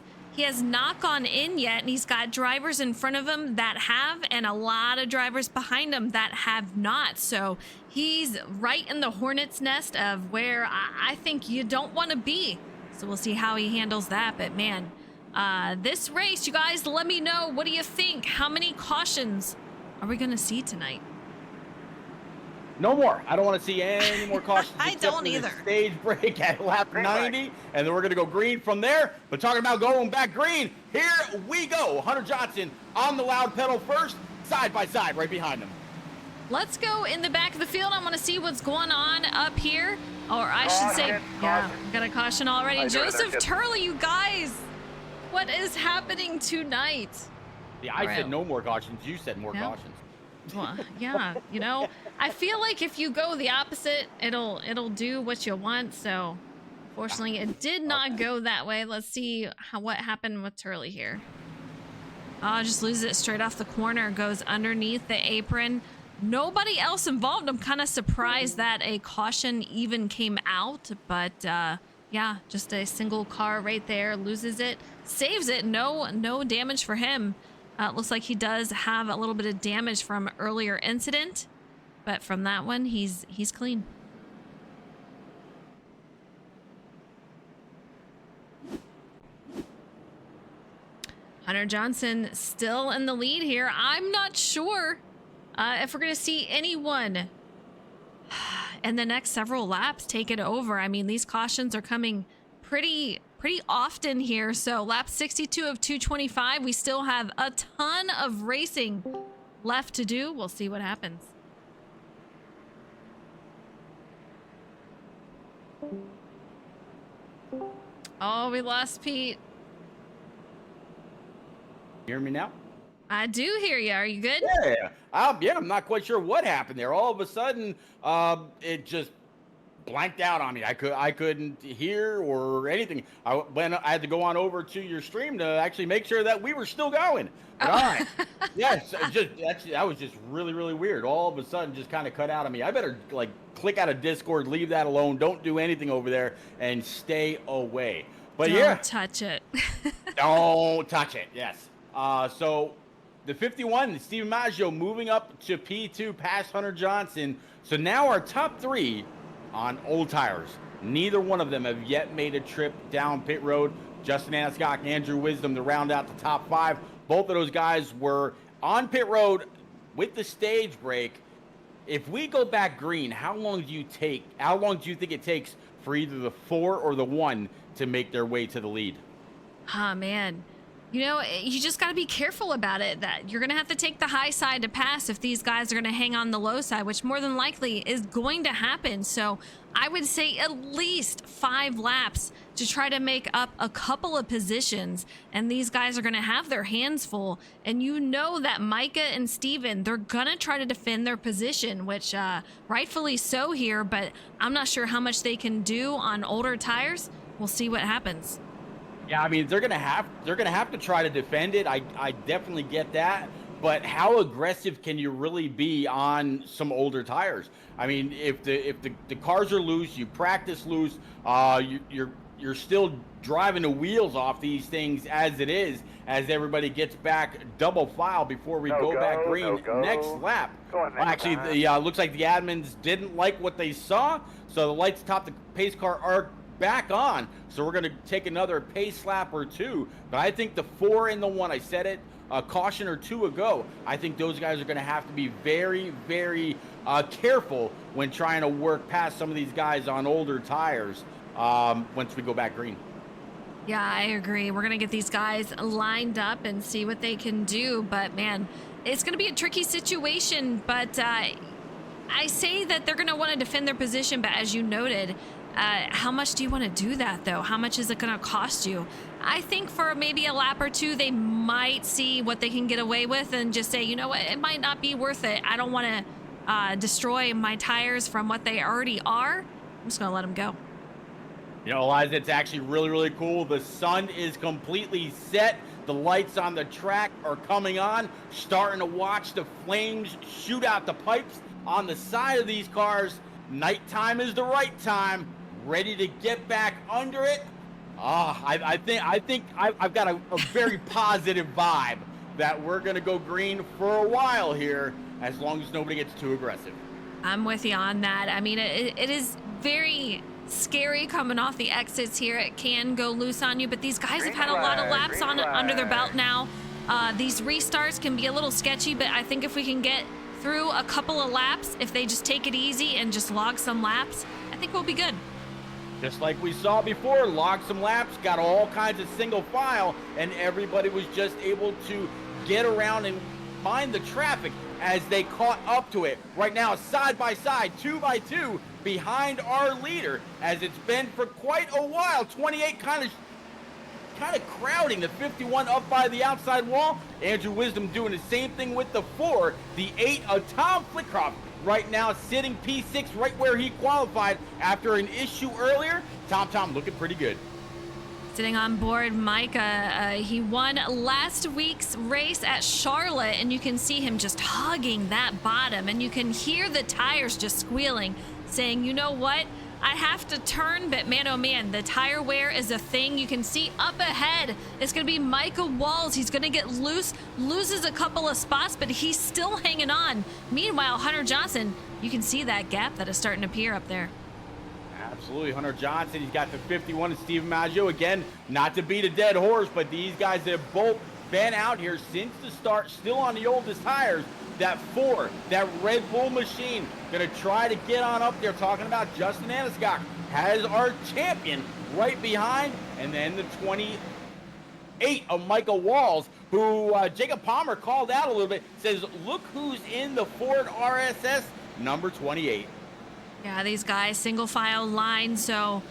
not gone in yet, and he's got drivers in front of him that have, and a lot of drivers behind him that have not. So he's right in the hornet's nest of where I think you don't want to be. So we'll see how he handles that. But man, this race, you guys, let me know. What do you think? How many cautions are we going to see tonight? No more. I don't want to see any more cautions. I don't either. Stage break at lap 90, and then we're going to go green from there. But talking about going back green, here we go. Hunter Johnson on the loud pedal first, side by side, right behind him. Let's go in the back of the field. I want to see what's going on up here. Or I should say, yeah, got a caution already. Joseph Turley, you guys, what is happening tonight? Yeah, I said no more cautions. You said more cautions. Well, yeah, you know, I feel like if you go the opposite, it'll do what you want. So, fortunately, it did not go that way. Let's see what happened with Turley here. Oh, just loses it straight off the corner. Goes underneath the apron. Nobody else involved. I'm kind of surprised that a caution even came out, but yeah, just a single car right there. Loses it, saves it. No damage for him. Looks like he does have a little bit of damage from earlier incident, but from that one, he's clean. Hunter Johnson still in the lead here. I'm not sure if we're going to see anyone in the next several laps take it over. I mean, these cautions are coming pretty often here. So lap 62 of 225, we still have a ton of racing left to do. We'll see what happens. Oh, we lost Pete. Hear me now? I do hear you. Are you good? Yeah. I'm not quite sure what happened there. All of a sudden, it just blanked out on me. I couldn't hear or anything. I had to go on over to your stream to actually make sure that we were still going. But, all right. Yes, that was just really, really weird. All of a sudden, just kind of cut out on me. I better click out of Discord, leave that alone. Don't do anything over there, and stay away. But Don't touch it. Don't touch it. Yes. So the 51, Steven Maggio moving up to P2 past Hunter Johnson. So now our top 3 on old tires. Neither one of them have yet made a trip down pit road. Justin Ascock, Andrew Wisdom to round out the top 5. Both of those guys were on pit road with the stage break. If we go back green, how long do you think it takes for either the 4 or the 1 to make their way to the lead? Oh, man. You know, you just got to be careful about it. That you're going to have to take the high side to pass if these guys are going to hang on the low side, which more than likely is going to happen. So I would say at least 5 laps to try to make up a couple of positions. And these guys are going to have their hands full. And you know that Micah and Steven, they're going to try to defend their position, which rightfully so here. But I'm not sure how much they can do on older tires. We'll see what happens. Yeah, I mean, they're gonna have to try to defend it. I definitely get that, but how aggressive can you really be on some older tires? I mean, if the cars are loose, you practice loose, you're still driving the wheels off these things as it is, as everybody gets back double file before we go back green next lap. Actually, looks like the admins didn't like what they saw, so the lights atop the pace car are back on, so we're going to take another pace lap or 2. But I think the 4 and the 1, I said it a caution or 2 ago, I think those guys are going to have to be very, very careful when trying to work past some of these guys on older tires once we go back green. Yeah, I agree. We're going to get these guys lined up and see what they can do. But man, it's going to be a tricky situation. But I say that they're going to want to defend their position. But as you noted, how much do you want to do that, though? How much is it going to cost you? I think for maybe a lap or two, they might see what they can get away with and just say, you know what, it might not be worth it. I don't want to destroy my tires from what they already are. I'm just going to let them go. You know, Eliza, it's actually really, really cool. The sun is completely set. The lights on the track are coming on. Starting to watch the flames shoot out the pipes on the side of these cars. Nighttime is the right time. Ready to get back under it. I think I've got a very positive vibe that we're going to go green for a while here, as long as nobody gets too aggressive. I'm with you on that. I mean, it is very scary coming off the exits here. It can go loose on you, but these guys have had a lot of laps under their belt now. These restarts can be a little sketchy, but I think if we can get through a couple of laps, if they just take it easy and just log some laps, I think we'll be good. Just like we saw before, logged some laps, got all kinds of single file, and everybody was just able to get around and mind the traffic as they caught up to it. Right now, side by side, 2 by 2, behind our leader, as it's been for quite a while. 28 kind of crowding the 51 up by the outside wall. Andrew Wisdom doing the same thing with the 4. The 8 of Tom Flitcroft right now sitting P6 right where he qualified after an issue earlier. Tom looking pretty good. Sitting on board, Micah, he won last week's race at Charlotte, and you can see him just hugging that bottom, and you can hear the tires just squealing, saying, you know what? I have to turn, but man, oh man, the tire wear is a thing. You can see up ahead, it's going to be Micah Walls. He's going to get loose, loses a couple of spots, but he's still hanging on. Meanwhile, Hunter Johnson, you can see that gap that is starting to appear up there. Absolutely, Hunter Johnson, he's got the 51, and Steven Maggio, again, not to beat a dead horse, but these guys have both been out here since the start, still on the oldest tires. That 4, that Red Bull machine, gonna try to get on up there. Talking about Justin Aniscock has our champion right behind, and then the 28 of Michael Walls, who Jacob Palmer called out a little bit, says, look who's in the Ford RSS, number 28. Yeah, these guys, single file line, so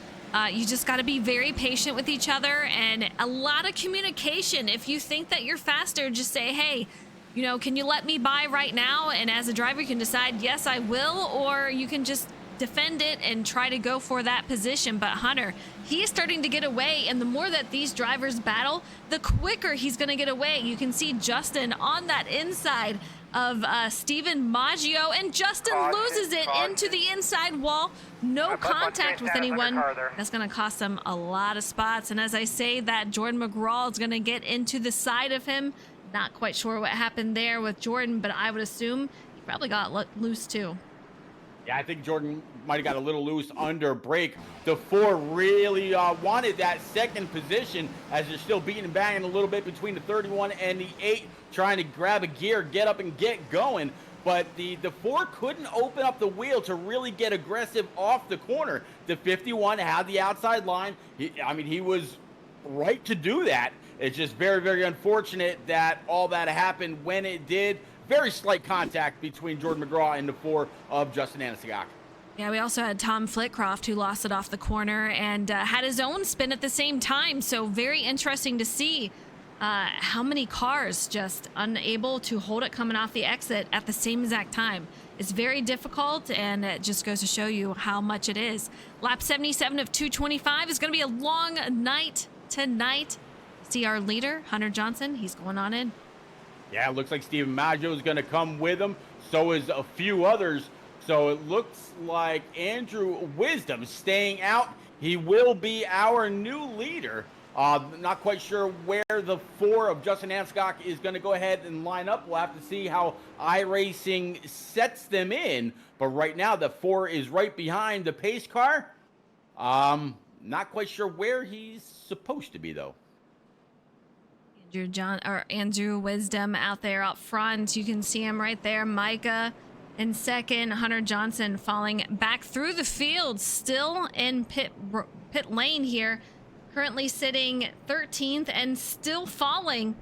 you just got to be very patient with each other and a lot of communication. If you think that you're faster, just say, hey, you know, can you let me by right now? And as a driver, you can decide, yes, I will, or you can just defend it and try to go for that position. But Hunter, he is starting to get away, and the more that these drivers battle, the quicker he's going to get away. You can see Justin on that inside of Steven Maggio, and Justin loses it into the inside wall. No contact with anyone. That's going to cost him a lot of spots. And as I say that, Jordan McGraw is going to get into the side of him. Not quite sure what happened there with Jordan, but I would assume he probably got loose too. Yeah, I think Jordan might have got a little loose under brake. The 4 really wanted that second position, as they're still beating and banging a little bit between the 31 and the 8, trying to grab a gear, get up and get going. But the 4 couldn't open up the wheel to really get aggressive off the corner. The 51 had the outside line. He was right to do that. It's just very, very unfortunate that all that happened when it did. Very slight contact between Jordan McGraw and the 4 of Justin Aniscock. Yeah, we also had Tom Flitcroft, who lost it off the corner and had his own spin at the same time. So very interesting to see how many cars just unable to hold it coming off the exit at the same exact time. It's very difficult, and it just goes to show you how much it is. Lap 77 of 225 is going to be a long night tonight. See our leader, Hunter Johnson, he's going on in. Yeah, it looks like Steven Maggio is going to come with him. So is a few others. So it looks like Andrew Wisdom staying out. He will be our new leader. Not quite sure where the 4 of Justin Aniscock is going to go ahead and line up. We'll have to see how iRacing sets them in. But right now, the 4 is right behind the pace car. Not quite sure where he's supposed to be, though. Andrew Wisdom out there out front. You can see him right there. Micah in second. Hunter Johnson falling back through the field, still in pit lane here. currently sitting 13th and still falling.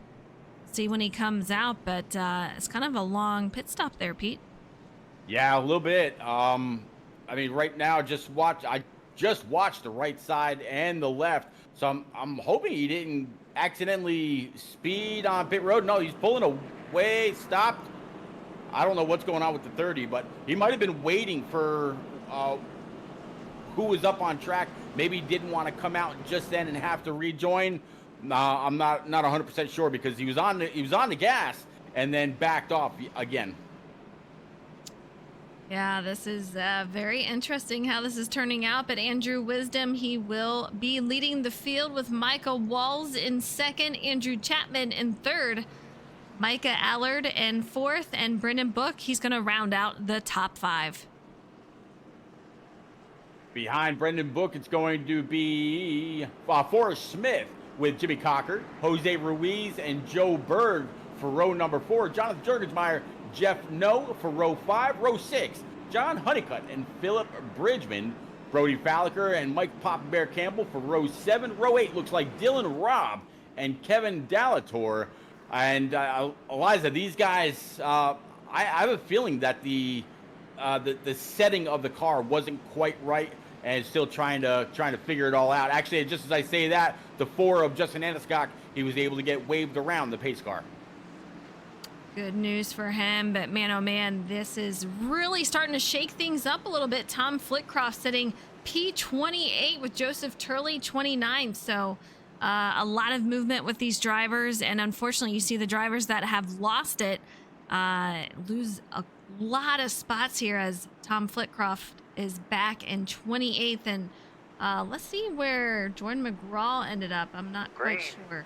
See when he comes out, but it's kind of a long pit stop there, Pete. Yeah, a little bit. I mean, right now, I just watched the right side and the left, so I'm hoping he didn't accidentally speed on pit road. No, he's pulling away, stopped. I don't know what's going on with the 30, but he might have been waiting for who was up on track. Maybe didn't want to come out just then and have to rejoin. I'm not 100% sure because he was on the gas and then backed off again. Yeah, this is very interesting how this is turning out. But Andrew Wisdom, he will be leading the field with Micah Walls in second, Andrew Chapman in third, Micah Allard in fourth, and Brendan Book, he's going to round out the top 5. Behind Brendan Book, it's going to be Forrest Smith with Jimmy Cocker, Jose Ruiz, and Joe Berg for row number 4. Jonathan Jurgensmeyer, Jeff No for row 5. Row 6, John Honeycutt and Philip Bridgman. Brody Falliker and Mike Papa Bear Campbell for row 7. Row 8 looks like Dylan Robb and Kevin Dallator. And Eliza, these guys, I have a feeling that the setting of the car wasn't quite right, and still trying to figure it all out. Actually, just as I say that, the 4 of Justin Aniscock, he was able to get waved around the pace car. Good news for him, but man, oh man, this is really starting to shake things up a little bit. Tom Flitcroft sitting P28 with Joseph Turley 29. So a lot of movement with these drivers, and unfortunately, you see the drivers that have lost it lose a lot of spots here as Tom Flitcroft is back in 28th. And let's see where Jordan McGraw ended up. I'm not quite sure.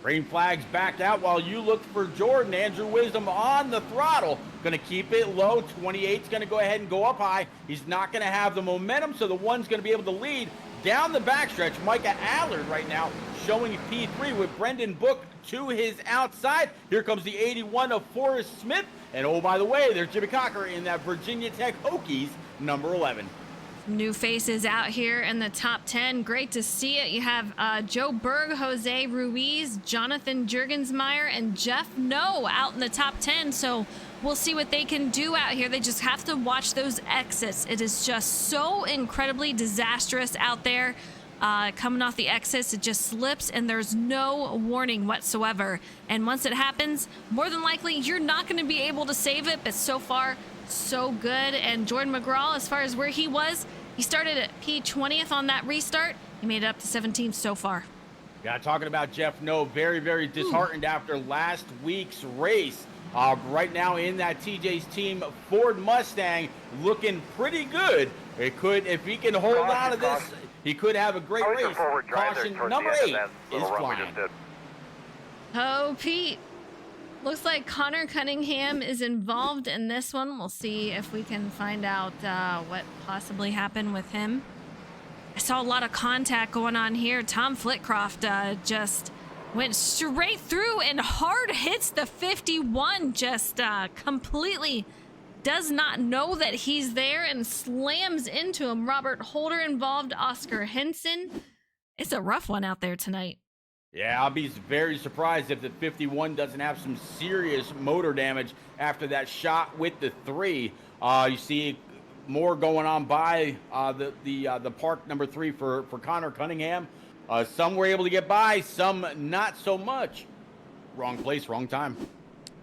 Green flag's backed out while you look for Jordan. Andrew Wisdom on the throttle. Going to keep it low. 28's going to go ahead and go up high. He's not going to have the momentum, so the one's going to be able to lead down the backstretch. Micah Allard right now showing P3 with Brendan Book to his outside. Here comes the 81 of Forrest Smith. And oh, by the way, there's Jimmy Cocker in that Virginia Tech Hokies, number 11. New faces out here in the top 10. Great to see it. You have Joe Berg, Jose Ruiz, Jonathan Jurgensmeyer, and Jeff No out in the top 10. So we'll see what they can do out here. They just have to watch those exits. It is just so incredibly disastrous out there. Coming off the exits, it just slips and there's no warning whatsoever. And once it happens, more than likely, you're not going to be able to save it. But so far, so good. And Jordan McGraw, as far as where he was, he started at P20th on that restart. He made it up to 17th so far. Yeah, talking about Jeff No, very, very disheartened after last week's race. Right now in that TJ's team Ford Mustang, looking pretty good. It could, if he can hold on to this, he could have a great race. Caution number 8 is flying. Oh, Pete. Looks like Connor Cunningham is involved in this one. We'll see if we can find out what possibly happened with him. I saw a lot of contact going on here. Tom Flitcroft just went straight through and hard hits the 51. Just completely does not know that he's there and slams into him. Robert Holder involved, Oscar Henson. It's a rough one out there tonight. Yeah, I'll be very surprised if the 51 doesn't have some serious motor damage after that shot with the 3. You see more going on by the park number 3 for Connor Cunningham. Some were able to get by, some not so much. Wrong place, wrong time.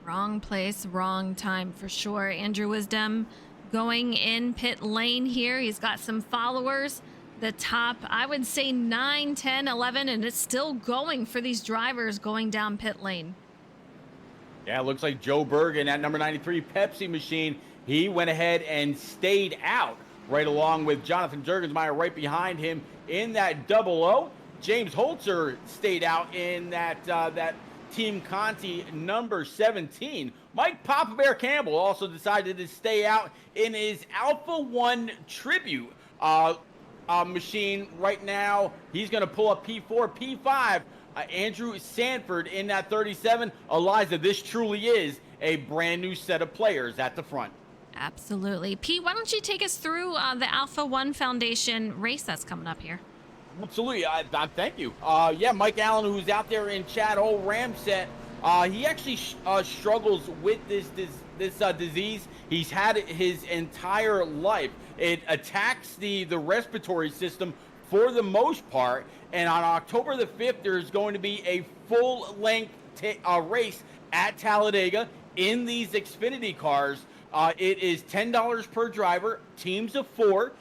Wrong place, wrong time for sure. Andrew Wisdom going in pit lane here. He's got some followers. The top, I would say 9, 10, 11, and it's still going for these drivers going down pit lane. Yeah, it looks like Joe Berg in that number 93 Pepsi machine. He went ahead and stayed out right along with Jonathan Jurgensmeyer right behind him in that 00. James Holzer stayed out in that Team Conti number 17. Mike Papa Bear Campbell also decided to stay out in his Alpha 1 Tribute machine right now. He's going to pull up P4, P5. Andrew Sanford in that 37. Eliza, this truly is a brand new set of players at the front. Absolutely. Pete, why don't you take us through the Alpha 1 Foundation race that's coming up here? Absolutely. I thank you. Yeah, Mike Allen, who's out there in Chad Hole Ramset, he actually struggles with this disease. He's had it his entire life. It attacks the respiratory system for the most part. And on October the 5th, there's going to be a full length race at Talladega in these Xfinity cars. It is $10 per driver, teams of 4.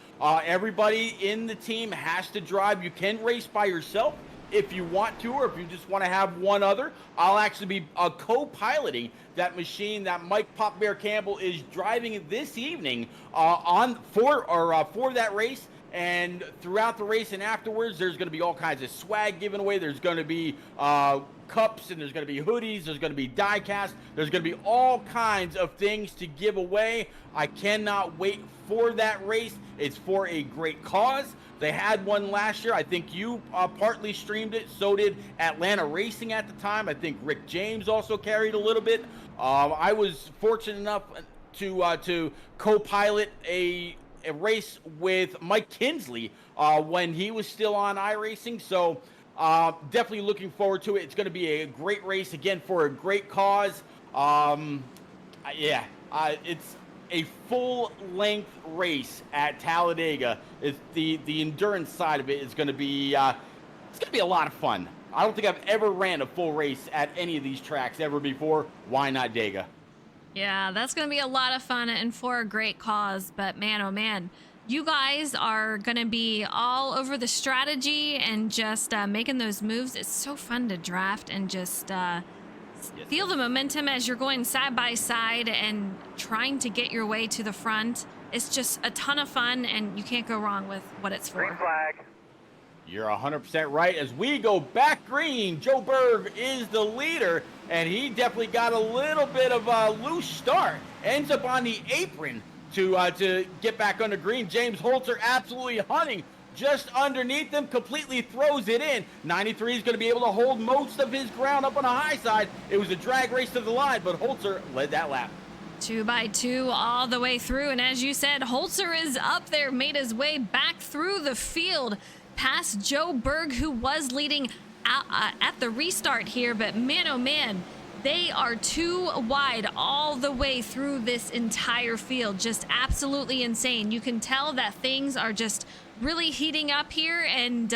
Everybody in the team has to drive. You can race by yourself if you want to, or if you just want to have one other. I'll actually be co-piloting that machine that Mike Pop Bear Campbell is driving this evening for that race. And throughout the race and afterwards, there's going to be all kinds of swag given away. There's going to be cups, and there's going to be hoodies. There's going to be die cast. There's going to be all kinds of things to give away. I cannot wait for that race. It's for a great cause. They had one last year. I think you partly streamed it. So did Atlanta Racing at the time. I think Rick James also carried a little bit. I was fortunate enough to co-pilot a race with Mike Kinsley when he was still on iRacing. So definitely looking forward to it. It's going to be a great race, again, for a great cause. It's a full-length race at Talladega. It's the endurance side of it is going to be it's going to be a lot of fun. I don't think I've ever ran a full race at any of these tracks ever before. Why not Dega? Yeah, that's going to be a lot of fun and for a great cause. But man, oh man, you guys are going to be all over the strategy and just making those moves. It's so fun to draft and just feel the momentum as you're going side by side and trying to get your way to the front. It's just a ton of fun, and you can't go wrong with what it's for. Green flag. You're 100% right. As we go back green, Joe Berg is the leader, and he definitely got a little bit of a loose start. Ends up on the apron to get back under green. James Holzer absolutely hunting just underneath them, completely throws it in. 93 is going to be able to hold most of his ground up on the high side. It was a drag race to the line, but Holzer led that lap. 2 by 2 all the way through, and as you said, Holzer is up there, made his way back through the field past Joe Berg, who was leading at the restart here, but man, oh man, they are too wide all the way through this entire field. Just absolutely insane. You can tell that things are just really heating up here, and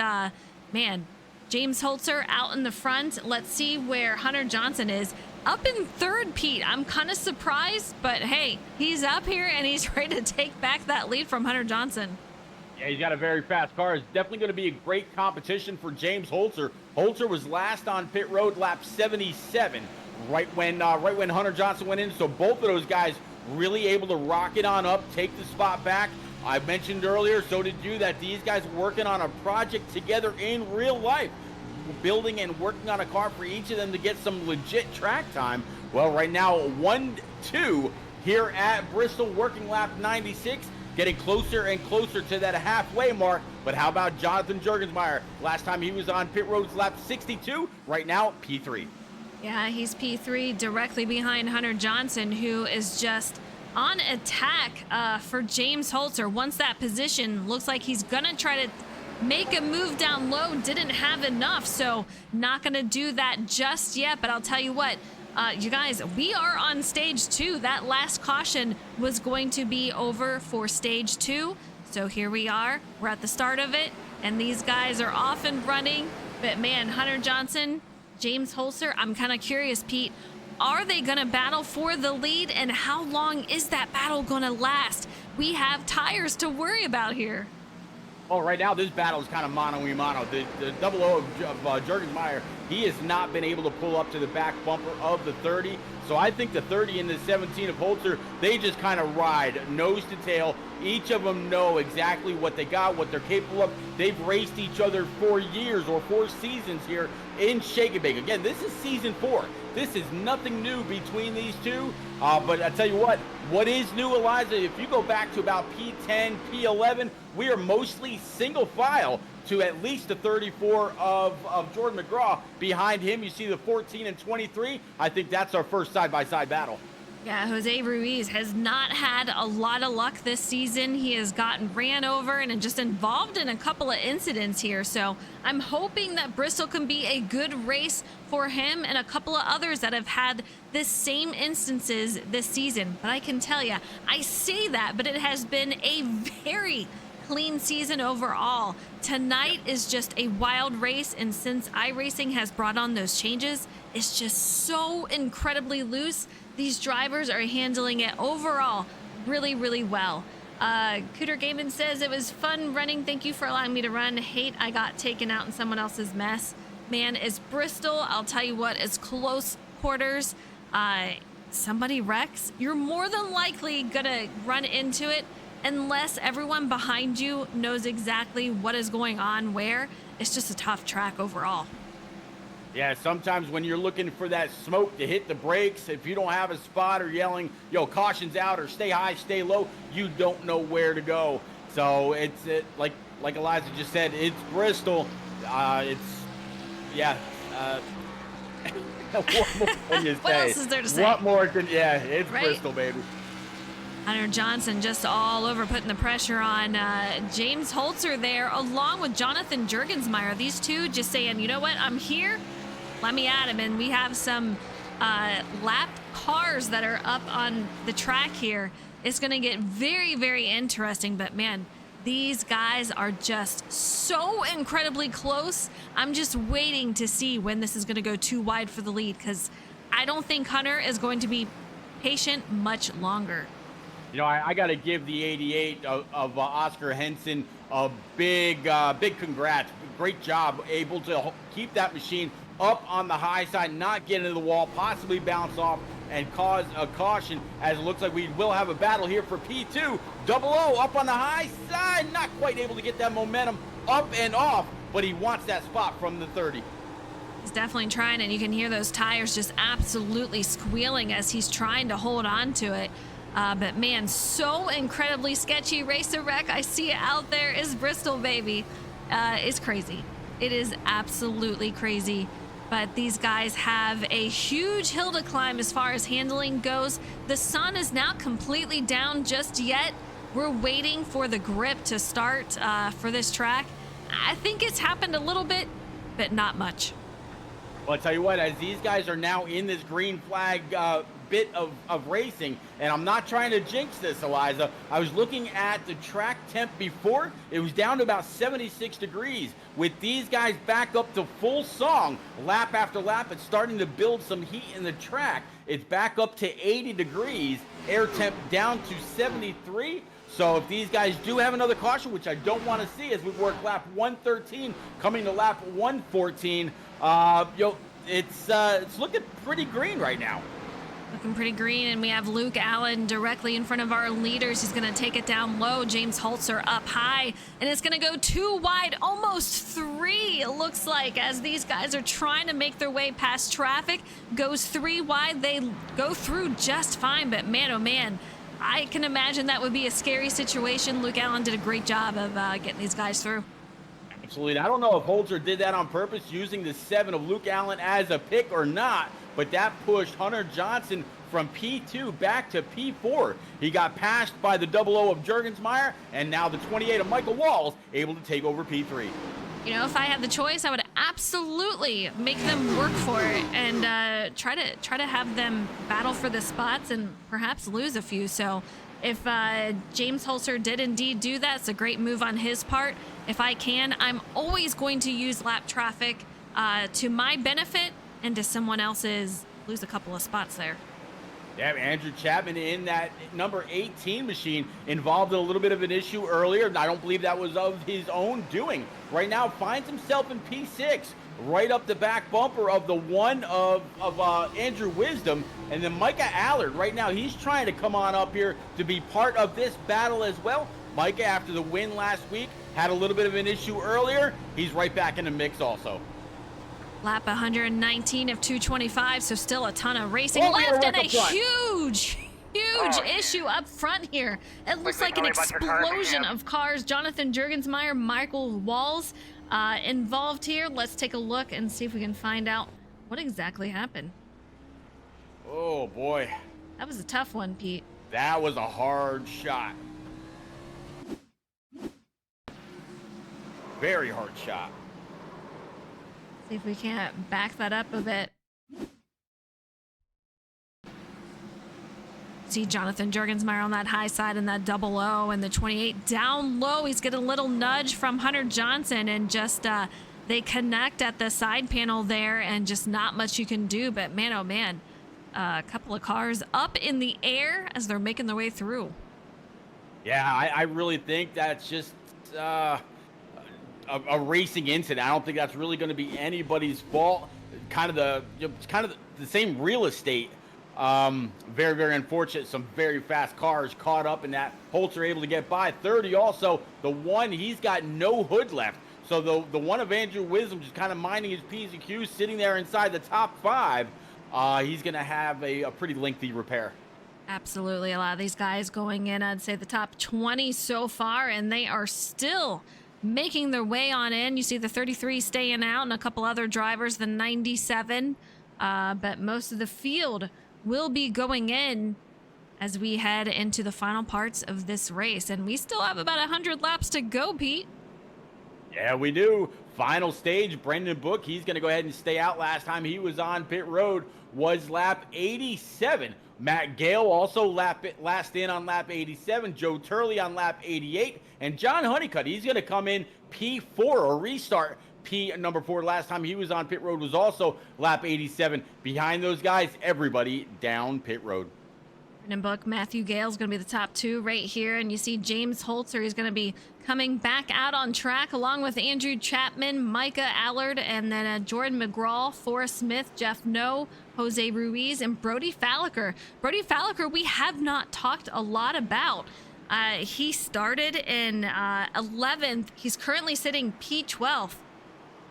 man, James Holzer out in the front. Let's see where Hunter Johnson is. Up in third, Pete. I'm kind of surprised, but hey, he's up here and he's ready to take back that lead from Hunter Johnson. Yeah, he's got a very fast car. It's definitely going to be a great competition for James Holzer. Holzer was last on pit road, lap 77, right when Hunter Johnson went in. So both of those guys really able to rock it on up, take the spot back. I mentioned earlier, so did you, that these guys are working on a project together in real life, building and working on a car for each of them to get some legit track time. Well, right now, 1-2 here at Bristol, working lap 96, getting closer and closer to that halfway mark. But how about Jonathan Jurgensmeyer? Last time he was on pit road's lap 62, right now, P3. Yeah, he's P3 directly behind Hunter Johnson, who is just on attack for James Holzer. Once that position, looks like he's gonna try to make a move down low. Didn't have enough, so not gonna do that just yet. But I'll tell you what, you guys, we are on stage 2. That last caution was going to be over for stage 2. So here we are. We're at the start of it, and these guys are off and running. But man, Hunter Johnson, James Holzer, I'm kind of curious, Pete. Are they going to battle for the lead, and how long is that battle going to last? We have tires to worry about here. Oh, right now this battle is kind of mano-a-mano. The double O of Jurgensmeyer, he has not been able to pull up to the back bumper of the 30. So I think the 30 and the 17 of Holzer, they just kind of ride nose to tail. Each of them know exactly what they got, what they're capable of. They've raced each other for years or 4 seasons here in Shake and Bake. Again, this is season 4. This is nothing new between these two. But I tell you what is new, Eliza, if you go back to about P10, P11, we are mostly single file to at least the 34 of Jordan McGraw. Behind him, you see the 14 and 23. I think that's our first side-by-side battle. Yeah, Jose Ruiz has not had a lot of luck this season. He has gotten ran over and just involved in a couple of incidents here. So I'm hoping that Bristol can be a good race for him and a couple of others that have had this same instances this season. But I can tell you, I say that, but it has been a very clean season overall. Tonight is just a wild race, and since iRacing has brought on those changes, it's just so incredibly loose. These drivers are handling it overall really, really well. Cooter Gaiman says it was fun running. Thank you for allowing me to run. Hate I got taken out in someone else's mess. Man, is Bristol, I'll tell you what, is close quarters. Somebody wrecks, you're more than likely gonna run into it unless everyone behind you knows exactly what is going on where. It's just a tough track overall. Yeah, sometimes when you're looking for that smoke to hit the brakes, if you don't have a spot or yelling, yo, caution's out or stay high, stay low, you don't know where to go. So it's like Eliza just said, it's Bristol. What more can you say? What else is there to say? What more can, yeah, it's right? Bristol, baby. Hunter Johnson just all over putting the pressure on James Holzer there, along with Jonathan Jurgensmeyer. These two just saying, you know what, I'm here. Let me at him. And we have some lapped cars that are up on the track here. It's going to get very, very interesting. But man, these guys are just so incredibly close. I'm just waiting to see when this is going to go too wide for the lead, because I don't think Hunter is going to be patient much longer. You know, I got to give the 88 of Oscar Henson a big congrats. Great job, able to keep that machine up on the high side, not get into the wall, possibly bounce off and cause a caution, as it looks like we will have a battle here for P2. Double O up on the high side, not quite able to get that momentum up and off, but he wants that spot from the 30. He's definitely trying, and you can hear those tires just absolutely squealing as he's trying to hold on to it. But man, so incredibly sketchy. Racer Wreck, I see it out there, is Bristol, baby. It's crazy. It is absolutely crazy. But these guys have a huge hill to climb as far as handling goes. The sun is not completely down just yet. We're waiting for the grip to start for this track. I think it's happened a little bit, but not much. Well, I'll tell you what, as these guys are now in this green flag bit of racing, and I'm not trying to jinx this, Eliza. I was looking at the track temp before. It was down to about 76 degrees. With these guys back up to full song, lap after lap, it's starting to build some heat in the track. It's back up to 80 degrees, air temp down to 73. So if these guys do have another caution, which I don't want to see as we work lap 113, coming to lap 114, it's looking pretty green right now. Looking pretty green, and we have Luke Allen directly in front of our leaders. He's going to take it down low. James Holzer up high, and it's going to go too wide, almost 3, it looks like, as these guys are trying to make their way past traffic. Goes 3 wide. They go through just fine, but man, oh man, I can imagine that would be a scary situation. Luke Allen did a great job of getting these guys through. Absolutely. I don't know if Holzer did that on purpose, using the 7 of Luke Allen as a pick or not, but that pushed Hunter Johnson from P2 back to P4. He got passed by the 00 of Jurgensmeyer, and now the 28 of Michael Walls able to take over P3. You know, if I had the choice, I would absolutely make them work for it and try to have them battle for the spots and perhaps lose a few. So if James Holzer did indeed do that, it's a great move on his part. If I can, I'm always going to use lap traffic to my benefit and to someone else's, lose a couple of spots there. Yeah, Andrew Chapman in that number 18 machine involved in a little bit of an issue earlier. I don't believe that was of his own doing. Right now finds himself in P6, right up the back bumper of the 1 of Andrew Wisdom. And then Micah Allard, right now, he's trying to come on up here to be part of this battle as well. Micah, after the win last week, had a little bit of an issue earlier. He's right back in the mix also. Lap 119 of 225, so still a ton of racing left, and a huge issue up front here. It looks like an explosion of cars. Jonathan Jurgensmeyer, Michael Walls involved here. Let's take a look and see if we can find out what exactly happened. Oh boy. That was a tough one, Pete. That was a hard shot. Very hard shot. See if we can't back that up a bit. See Jonathan Jurgensmeyer on that high side in that double O, and the 28 down low. He's getting a little nudge from Hunter Johnson, and just they connect at the side panel there, and just not much you can do. But man, oh man, a couple of cars up in the air as they're making their way through. Yeah, I really think that's just a racing incident. I don't think that's really going to be anybody's fault. Kind of the same real estate. Very, very unfortunate. Some very fast cars caught up in that. Holzer able to get by. 30 also, the one, he's got no hood left. So the one of Andrew Wisdom just kind of minding his P's and Q's, sitting there inside the top 5. He's going to have a pretty lengthy repair. Absolutely. A lot of these guys going in, I'd say the top 20 so far, and they are still making their way on in. You see the 33 staying out and a couple other drivers, the 97. But most of the field will be going in as we head into the final parts of this race. And we still have about 100 laps to go, Pete. Yeah, we do. Final stage, Brendan Book, he's going to go ahead and stay out. Last time he was on pit road was lap 87. Matt Gale also last in on lap 87. Joe Turley on lap 88. And John Honeycutt, he's going to come in P4 or restart P number 4. Last time he was on pit road was also lap 87. Behind those guys, everybody down pit road. Brendan Book, Matthew Gale's going to be the top 2 right here. And you see James Holzer, he's going to be coming back out on track along with Andrew Chapman, Micah Allard, and then Jordan McGraw, Forrest Smith, Jeff No, Jose Ruiz, and Brody Falliker. Brody Falliker, we have not talked a lot about. He started in 11th. He's currently sitting P12th.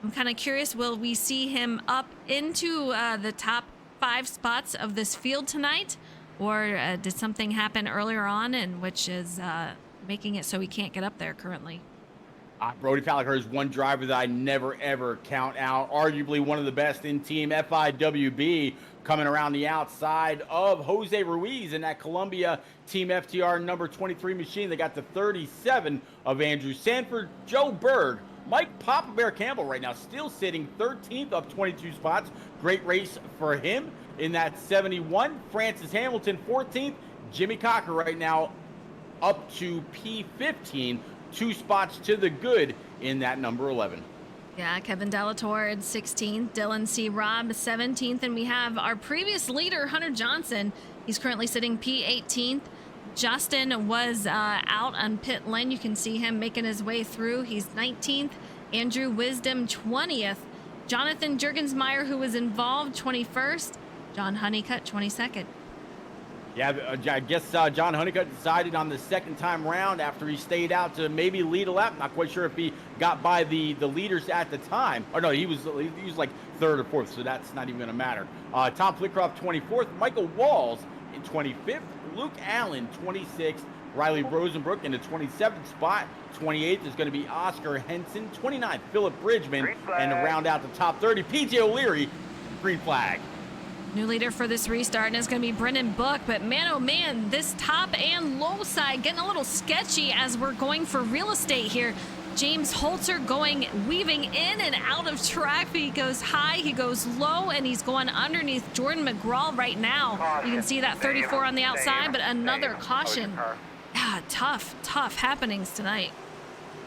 I'm kind of curious, will we see him up into the top 5 spots of this field tonight? Or did something happen earlier on, and which is making it so he can't get up there currently? Brody Falliker is one driver that I never, ever count out. Arguably one of the best in Team FIWB, coming around the outside of Jose Ruiz in that Columbia Team FTR number 23 machine. They got the 37 of Andrew Sanford, Joe Berg, Mike Papa Bear Campbell right now still sitting 13th of 22 spots. Great race for him in that 71. Francis Hamilton 14th. Jimmy Cocker right now up to P15. 2 spots to the good in that number 11. Yeah, Kevin Delatorre 16th, Dylan C. Robb 17th, and we have our previous leader, Hunter Johnson. He's currently sitting P18th. Justin was out on pit lane. You can see him making his way through. He's 19th. Andrew Wisdom 20th. Jonathan Jurgensmeyer, who was involved, 21st. John Honeycutt 22nd. Yeah, I guess John Honeycutt decided on the second time round after he stayed out to maybe lead a lap. Not quite sure if he got by the leaders at the time. Oh no, he was like 3rd or 4th, so that's not even going to matter. Tom Flitcroft 24th, Michael Walls in 25th, Luke Allen 26th, Riley Rosenbrook in the 27th spot. 28th is going to be Oscar Henson. 29th, Philip Bridgman, and to round out the top 30, PJ O'Leary, green flag. New leader for this restart, and it's going to be Brendan Book. But man, oh man, this top and low side getting a little sketchy as we're going for real estate here. James Holzer weaving in and out of track. He goes high, he goes low, and he's going underneath Jordan McGraw right now. Caution. You can see that 34 on the outside, but another caution. Yeah, tough happenings tonight.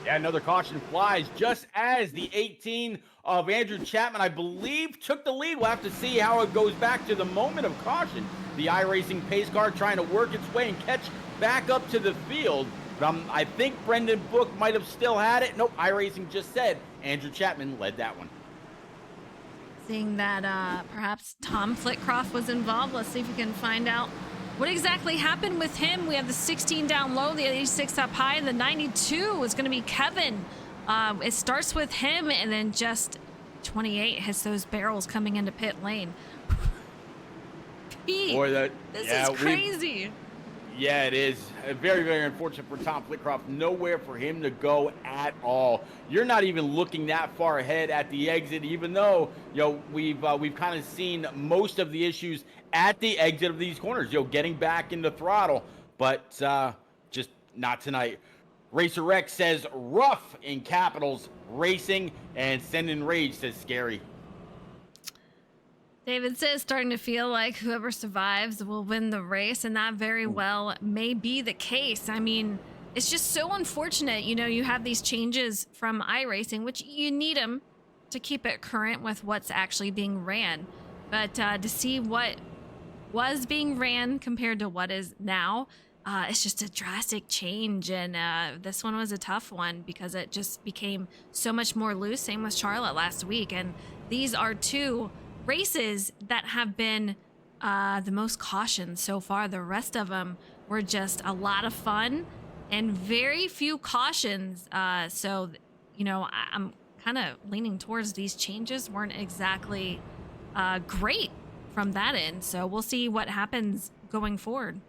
Yeah, another caution flies just as the 18 of Andrew Chapman, I believe, took the lead. We'll have to see how it goes back to the moment of caution. The iRacing pace car trying to work its way and catch back up to the field. But I think Brendan Book might have still had it. Nope, iRacing just said Andrew Chapman led that one. Seeing that perhaps Tom Flitcroft was involved. Let's see if we can find out what exactly happened with him. We have the 16 down low, the 86 up high, the 92 is going to be Kevin. It starts with him, and then just 28 hits those barrels coming into pit lane. Pete, Boy, this is crazy. Yeah, it is. Very, very unfortunate for Tom Flitcroft. Nowhere for him to go at all. You're not even looking that far ahead at the exit, even though we've kind of seen most of the issues at the exit of these corners. Getting back in the throttle, but just not tonight. Racer Rex says rough in capitals racing, and Send in Rage says scary. David says starting to feel like whoever survives will win the race, and that very well may be the case. I mean, it's just so unfortunate. You have these changes from iRacing, which you need them to keep it current with what's actually being ran. But to see what was being ran compared to what is now, it's just a drastic change. And this one was a tough one because it just became so much more loose. Same with Charlotte last week. And these are two races that have been the most cautioned so far. The rest of them were just a lot of fun and very few cautions. So, I'm kind of leaning towards these changes weren't exactly great from that end. So we'll see what happens going forward.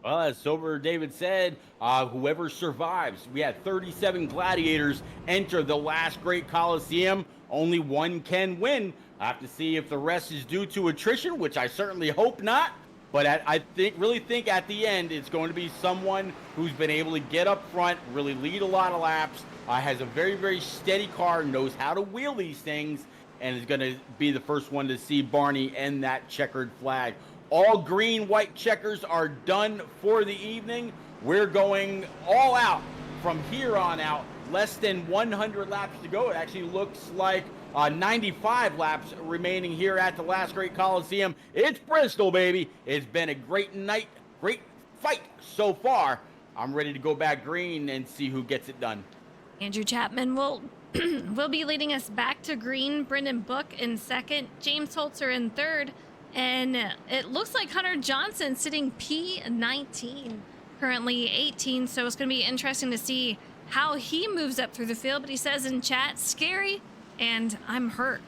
Well, as Silver David said, whoever survives. We had 37 gladiators enter the last great Coliseum. Only one can win. I have to see if the rest is due to attrition, which I certainly hope not. But I really think at the end, it's going to be someone who's been able to get up front, really lead a lot of laps, has a very, very steady car, knows how to wheel these things, and is going to be the first one to see Barney end that checkered flag. All green, white checkers are done for the evening. We're going all out from here on out. Less than 100 laps to go. It actually looks like 95 laps remaining here at the last great Coliseum. It's Bristol, baby. It's been a great night, great fight so far. I'm ready to go back green and see who gets it done. Andrew Chapman will be leading us back to green. Brendan Book in second. James Holzer in third. And it looks like Hunter Johnson sitting P19, currently 18. So it's going to be interesting to see how he moves up through the field. But he says in chat, scary, and I'm hurt.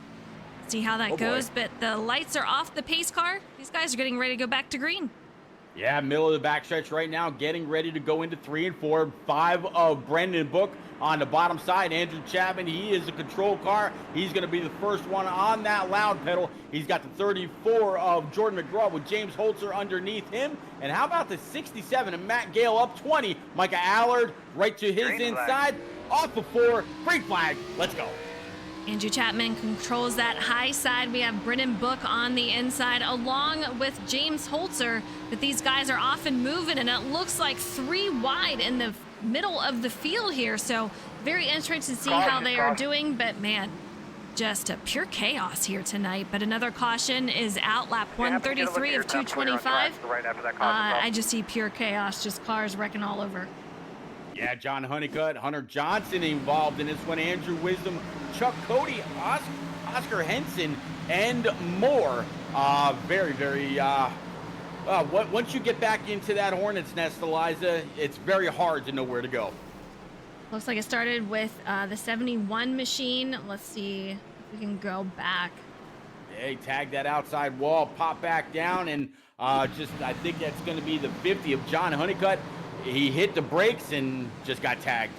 See how that goes. Boy. But the lights are off the pace car. These guys are getting ready to go back to green. Yeah, middle of the backstretch right now, getting ready to go into 3 and 4. 5 of Brendan Book on the bottom side. Andrew Chapman, he is a control car. He's going to be the first one on that loud pedal. He's got the 34 of Jordan McGraw with James Holzer underneath him. And how about the 67 and Matt Gale up 20. Micah Allard right to his green inside. Flag. Off of 4. Green flag. Let's go. Andrew Chapman controls that high side. We have Brendan Book on the inside along with James Holzer. But these guys are off and moving, and it looks like 3 wide in the middle of the field here. So very interested to see how they are doing. But man, just a pure chaos here tonight. But another caution is out, lap 133 of 225. I just see pure chaos, just cars wrecking all over. Yeah, John Honeycutt, Hunter Johnson involved in this one, Andrew Wisdom, Chuck Cody, Oscar Henson, and more. Very, very, once you get back into that hornet's nest, Eliza, it's very hard to know where to go. Looks like it started with the 71 machine. Let's see if we can go back. Hey, tag that outside wall, pop back down, and I think that's going to be the 50 of John Honeycutt. He hit the brakes and just got tagged.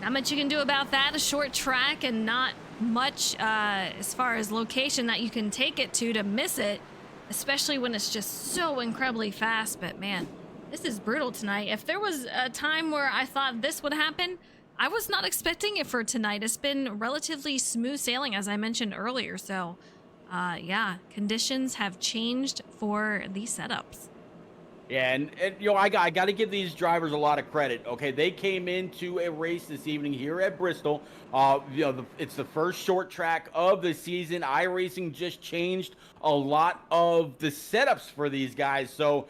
Not much you can do about that. A short track and not much as far as location that you can take it to miss it, especially when it's just so incredibly fast. But man, this is brutal tonight. If there was a time where I thought this would happen, I was not expecting it for tonight. It's been relatively smooth sailing, as I mentioned earlier. So yeah, conditions have changed for these setups. Yeah, and I got to give these drivers a lot of credit. Okay, they came into a race this evening here at Bristol. It's the first short track of the season. iRacing just changed a lot of the setups for these guys. So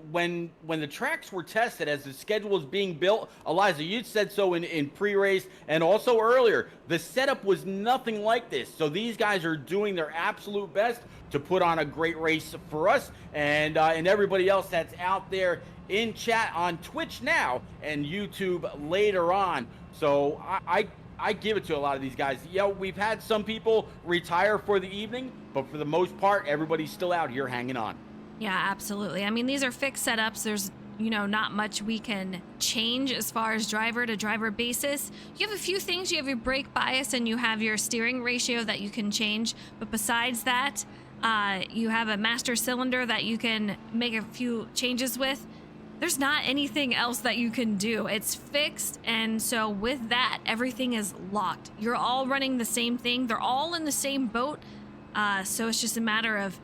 when the tracks were tested as the schedule was being built, Eliza, you said so in pre-race and also earlier, the setup was nothing like this. So these guys are doing their absolute best to put on a great race for us and everybody else that's out there in chat on Twitch now and YouTube later on. So I give it to a lot of these guys. We've had some people retire for the evening, but for the most part, everybody's still out here hanging on. Yeah, absolutely. I mean, these are fixed setups. There's, not much we can change as far as driver to driver basis. You have a few things. You have your brake bias and you have your steering ratio that you can change. But besides that, you have a master cylinder that you can make a few changes with. There's not anything else that you can do. It's fixed. And so with that, everything is locked. You're all running the same thing. They're all in the same boat. So it's just a matter of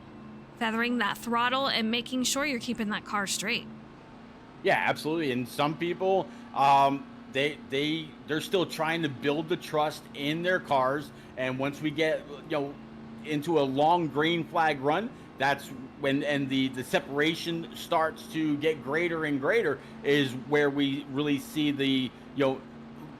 feathering that throttle and making sure you're keeping that car straight. Yeah, absolutely. And some people, they're still trying to build the trust in their cars. And once we get into a long green flag run, that's when the separation starts to get greater and greater, is where we really see the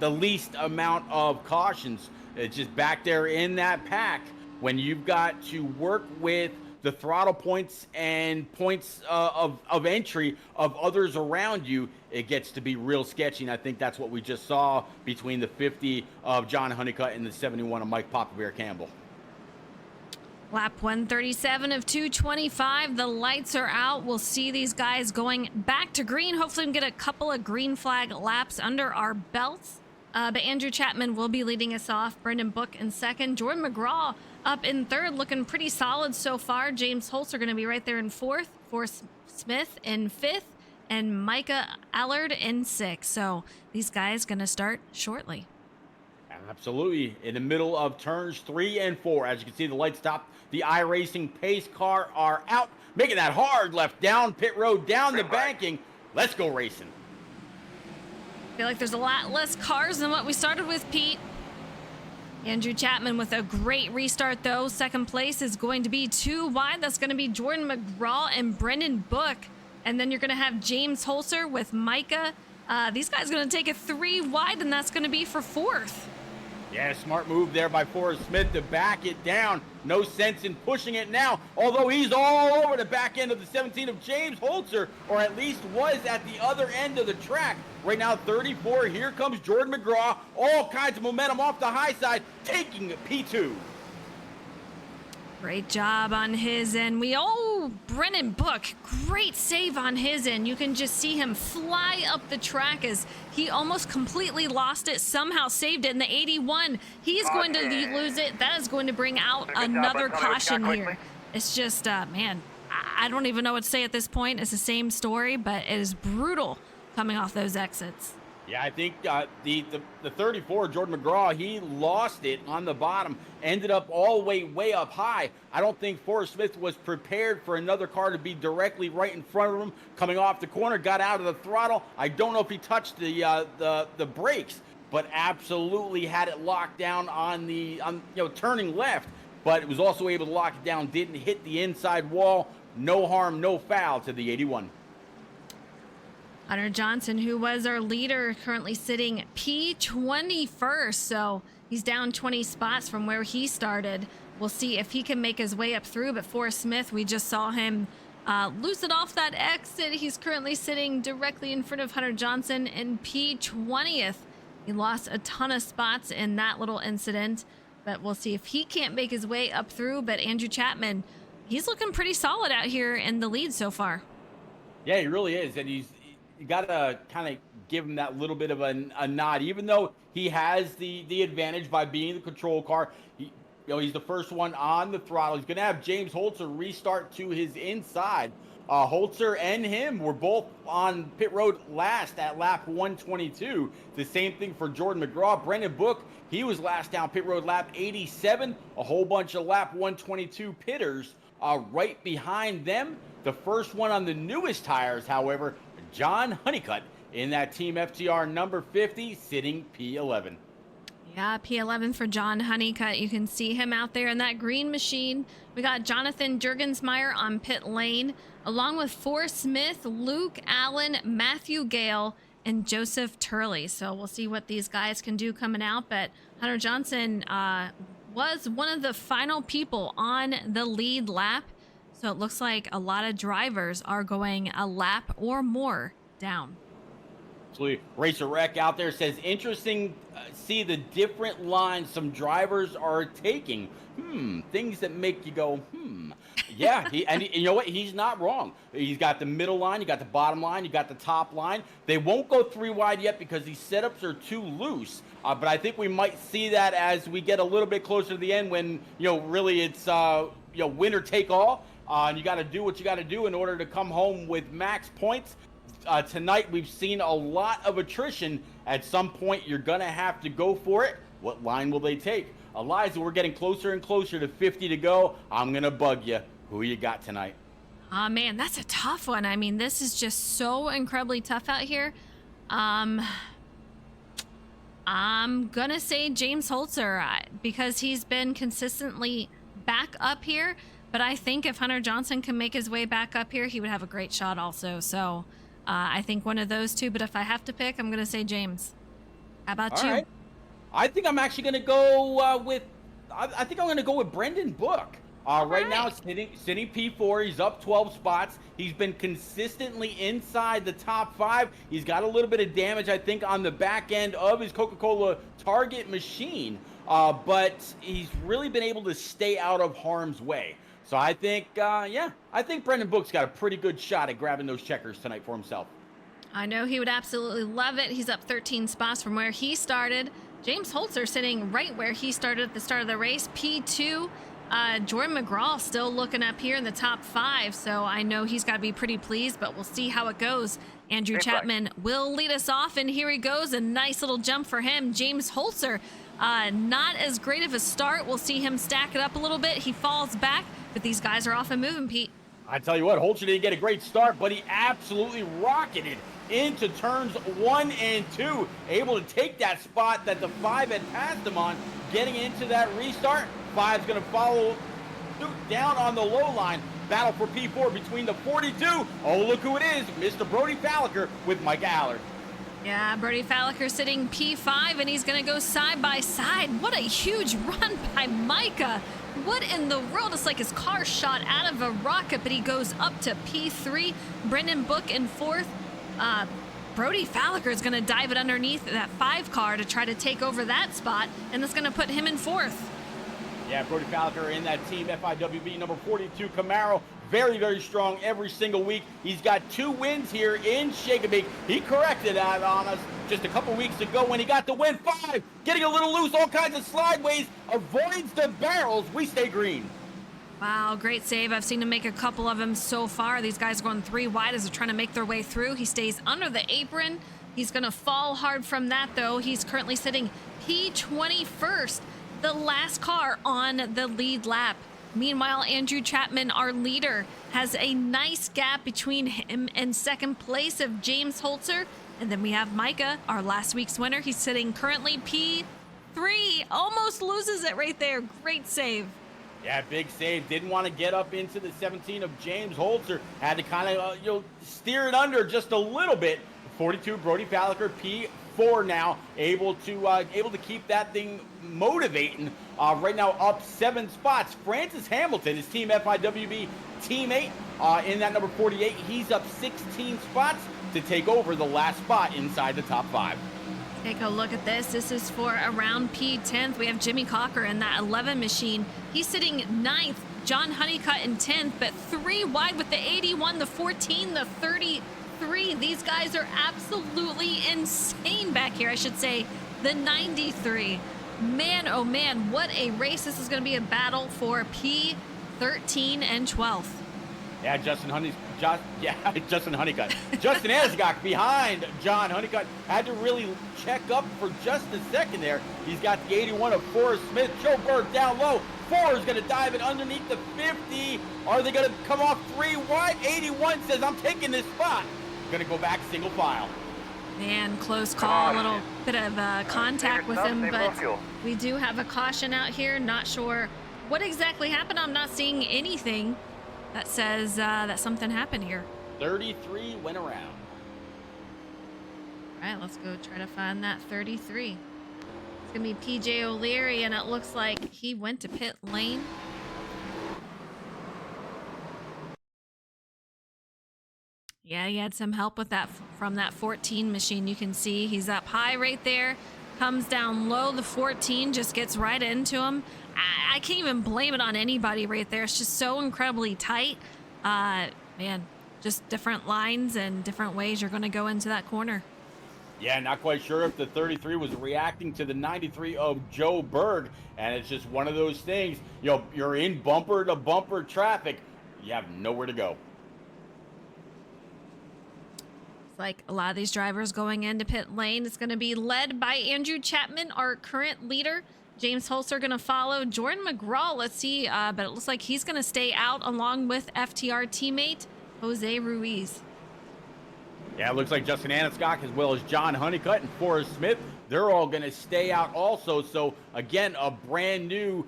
least amount of cautions. It's just back there in that pack when you've got to work with the throttle points and points of entry of others around you. It gets to be real sketchy, and I think that's what we just saw between the 50 of John Honeycutt and the 71 of Mike Papa Bear Campbell. Lap 137 of 225. The lights are out. We'll see these guys going back to green. Hopefully we can get a couple of green flag laps under our belts. But Andrew Chapman will be leading us off. Brendan Book in second. Jordan McGraw up in third, looking pretty solid so far. James Holtz are going to be right there in fourth. Forrest Smith in fifth. And Micah Allard in sixth. So these guys going to start shortly. Absolutely. In the middle of turns 3 and 4. As you can see, the lights stop. The iRacing pace car are out, making that hard left down pit road, down the banking. Let's go racing. I feel like there's a lot less cars than what we started with, Pete. Andrew Chapman with a great restart, though. Second place is going to be 2 wide. That's going to be Jordan McGraw and Brendan Book. And then you're going to have James Holzer with Micah. These guys are going to take it 3 wide, and that's going to be for 4th. Yeah, smart move there by Forrest Smith to back it down. No sense in pushing it now, although he's all over the back end of the 17 of James Holzer, or at least was at the other end of the track. Right now, 34. Here comes Jordan McGraw. All kinds of momentum off the high side, taking P2. Great job on his end. Brennan Book, great save on his end. You can just see him fly up the track as he almost completely lost it, somehow saved it in the 81. He's going to lose it. That is going to bring out another caution here. It's just, man, I don't even know what to say at this point. It's the same story, but it is brutal coming off those exits. Yeah, I think the 34, Jordan McGraw, he lost it on the bottom, ended up all the way up high. I don't think Forrest Smith was prepared for another car to be directly right in front of him, coming off the corner, got out of the throttle. I don't know if he touched the brakes, but absolutely had it locked down on turning left, but it was also able to lock it down, didn't hit the inside wall. No harm, no foul to the 81. Hunter Johnson, who was our leader, currently sitting P21st, so he's down 20 spots from where he started. We'll see if he can make his way up through, but Forrest Smith, we just saw him lose it off that exit. He's currently sitting directly in front of Hunter Johnson in P20th. He lost a ton of spots in that little incident, but we'll see if he can't make his way up through. But Andrew Chapman, he's looking pretty solid out here in the lead so far. Yeah, he really is, and you got to kind of give him that little bit of a nod, even though he has the advantage by being the control car. He's the first one on the throttle. He's going to have James Holzer restart to his inside. Holzer and him were both on pit road last at lap 122. The same thing for Jordan McGraw. Brendan Book, he was last down pit road lap 87. A whole bunch of lap 122 pitters right behind them. The first one on the newest tires, however, John Honeycutt in that Team FTR number 50, sitting P11. Yeah, P11 for John Honeycutt. You can see him out there in that green machine. We got Jonathan Jurgensmeyer on pit lane, along with Forrest Smith, Luke Allen, Matthew Gale, and Joseph Turley. So we'll see what these guys can do coming out. But Hunter Johnson was one of the final people on the lead lap. So it looks like a lot of drivers are going a lap or more down. Absolutely. Racer Rec out there says, interesting, see the different lines some drivers are taking. Things that make you go, Yeah, you know what? He's not wrong. He's got the middle line, you got the bottom line, you got the top line. They won't go 3 wide yet because these setups are too loose. But I think we might see that as we get a little bit closer to the end, when really it's winner take all. And you got to do what you got to do in order to come home with max points. Tonight we've seen a lot of attrition. At some point, you're gonna have to go for it. What line will they take? Eliza, we're getting closer and closer to 50 to go. I'm going to bug you. Who you got tonight? Oh, man, that's a tough one. I mean, this is just so incredibly tough out here. I'm going to say James Holzer because he's been consistently back up here. But I think if Hunter Johnson can make his way back up here, he would have a great shot also. So I think one of those two. But if I have to pick, I'm going to say James. How about you? Right. I think I'm actually going to go with. I think I'm going to go with Brendan Book. Right now, sitting P4. He's up 12 spots. He's been consistently inside the top 5. He's got a little bit of damage, I think, on the back end of his Coca-Cola target machine. But he's really been able to stay out of harm's way. So I think, I think Brendan Book's got a pretty good shot at grabbing those checkers tonight for himself. I know he would absolutely love it. He's up 13 spots from where he started. James Holzer sitting right where he started at the start of the race, P2. Jordan McGraw still looking up here in the top 5, so I know he's got to be pretty pleased, but we'll see how it goes. Andrew Chapman will lead us off, and here he goes. A nice little jump for him. James Holzer, not as great of a start. We'll see him stack it up a little bit. He falls back, but these guys are off and moving, Pete. I tell you what, Holzer didn't get a great start, but he absolutely rocketed into turns 1 and 2, able to take that spot that the 5 had passed him on, getting into that restart. 5's going to follow down on the low line. Battle for P4 between the 42. Oh, look who it is, Mr. Brody Falliker with Micah Allard. Yeah, Brody Falliker sitting P5, and he's going to go side by side. What a huge run by Micah. What in the world? It's like his car shot out of a rocket, but he goes up to P3. Brendan Book in 4th. Brody Falliker is going to dive it underneath that 5 car to try to take over that spot, and that's going to put him in 4th. Yeah, Brody Falliker in that Team FIWB number 42 Camaro. Very, very strong every single week. He's got 2 wins here in Shake and Bake. He corrected that on us just a couple weeks ago when he got the win. 5, getting a little loose, all kinds of slideways, avoids the barrels. We stay green. Wow, great save. I've seen him make a couple of them so far. These guys are going 3 wide as they're trying to make their way through. He stays under the apron. He's going to fall hard from that, though. He's currently sitting P21st, the last car on the lead lap. Meanwhile, Andrew Chapman, our leader, has a nice gap between him and second place of James Holzer. And then we have Micah, our last week's winner. He's sitting currently P3. Almost loses it right there. Great save. Yeah, big save. Didn't want to get up into the 17 of James Holzer. Had to kind of steer it under just a little bit. 42 Brody Falliker, P4 now, able to keep that thing motivating. Right now up 7 spots. Francis Hamilton, his Team FIWB teammate, in that number 48. He's up 16 spots to take over the last spot inside the top 5. Take a look at this. This is for around P10th. We have Jimmy Cocker in that 11 machine. He's sitting 9th. John Honeycutt in 10th, but 3 wide with the 81, the 14, the 33. These guys are absolutely insane back here. I should say the 93. Man, oh man, what a race. This is going to be a battle for P13 and 12th. Yeah, Justin Honeycutt. Justin Asgach behind John Honeycutt. Had to really check up for just a second there. He's got the 81 of Forrest Smith. Joe Berg down low. 4 is going to dive it underneath the 50. Are they going to come off 3 wide? 81 says, I'm taking this spot. Going to go back single file. Man, close call. A little bit of contact with him, but we do have a caution out here. Not sure what exactly happened. I'm not seeing anything that says that something happened here. 33 went around. All right, let's go try to find that 33. It's gonna be PJ O'Leary, and it looks like he went to pit lane. Yeah, he had some help with that from that 14 machine. You can see he's up high right there, comes down low. The 14 just gets right into him. I can't even blame it on anybody right there. It's just so incredibly tight. Man, just different lines and different ways you're going to go into that corner. Yeah, not quite sure if the 33 was reacting to the 93 of Joe Berg, and it's just one of those things. You know, you're in bumper to bumper traffic. You have nowhere to go. It's like a lot of these drivers going into pit lane. It's going to be led by Andrew Chapman, our current leader. James Holzer going to follow. Jordan McGraw, let's see, but it looks like he's going to stay out along with FTR teammate Jose Ruiz. Yeah, it looks like Justin Aniscock as well as John Honeycutt and Forrest Smith. They're all going to stay out also. So again, a brand new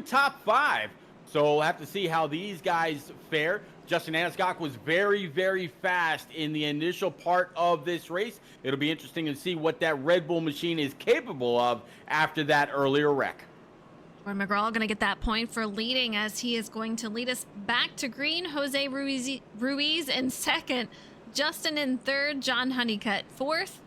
top 5. So we'll have to see how these guys fare. Justin Aniscock was very, very fast in the initial part of this race. It'll be interesting to see what that Red Bull machine is capable of after that earlier wreck. Jordan McGraw going to get that point for leading, as he is going to lead us back to green. Jose Ruiz in second. Justin in third, John Honeycutt fourth,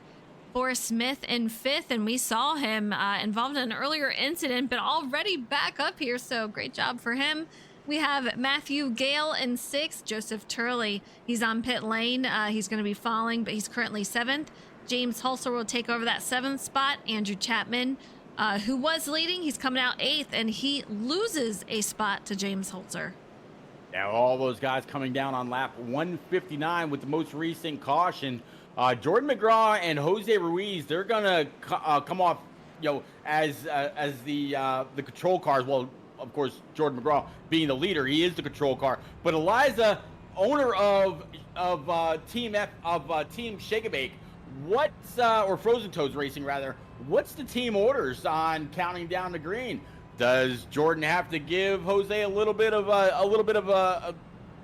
Forrest Smith in fifth, and we saw him involved in an earlier incident, but already back up here, so great job for him. We have Matthew Gale in sixth, Joseph Turley, he's on pit lane. He's going to be falling, but he's currently seventh. James Holzer will take over that seventh spot. Andrew Chapman, who was leading, he's coming out eighth, and he loses a spot to James Holzer. Now, all those guys coming down on lap 159 with the most recent caution. Jordan McGraw and Jose Ruiz, they're gonna come off, you know, as the control cars. Well, of course, Jordan McGraw being the leader, he is the control car. But Eliza, owner of Team Shake and Bake, or Frozen Toads Racing rather, what's the team orders on counting down the green? Does Jordan have to give Jose a little bit of a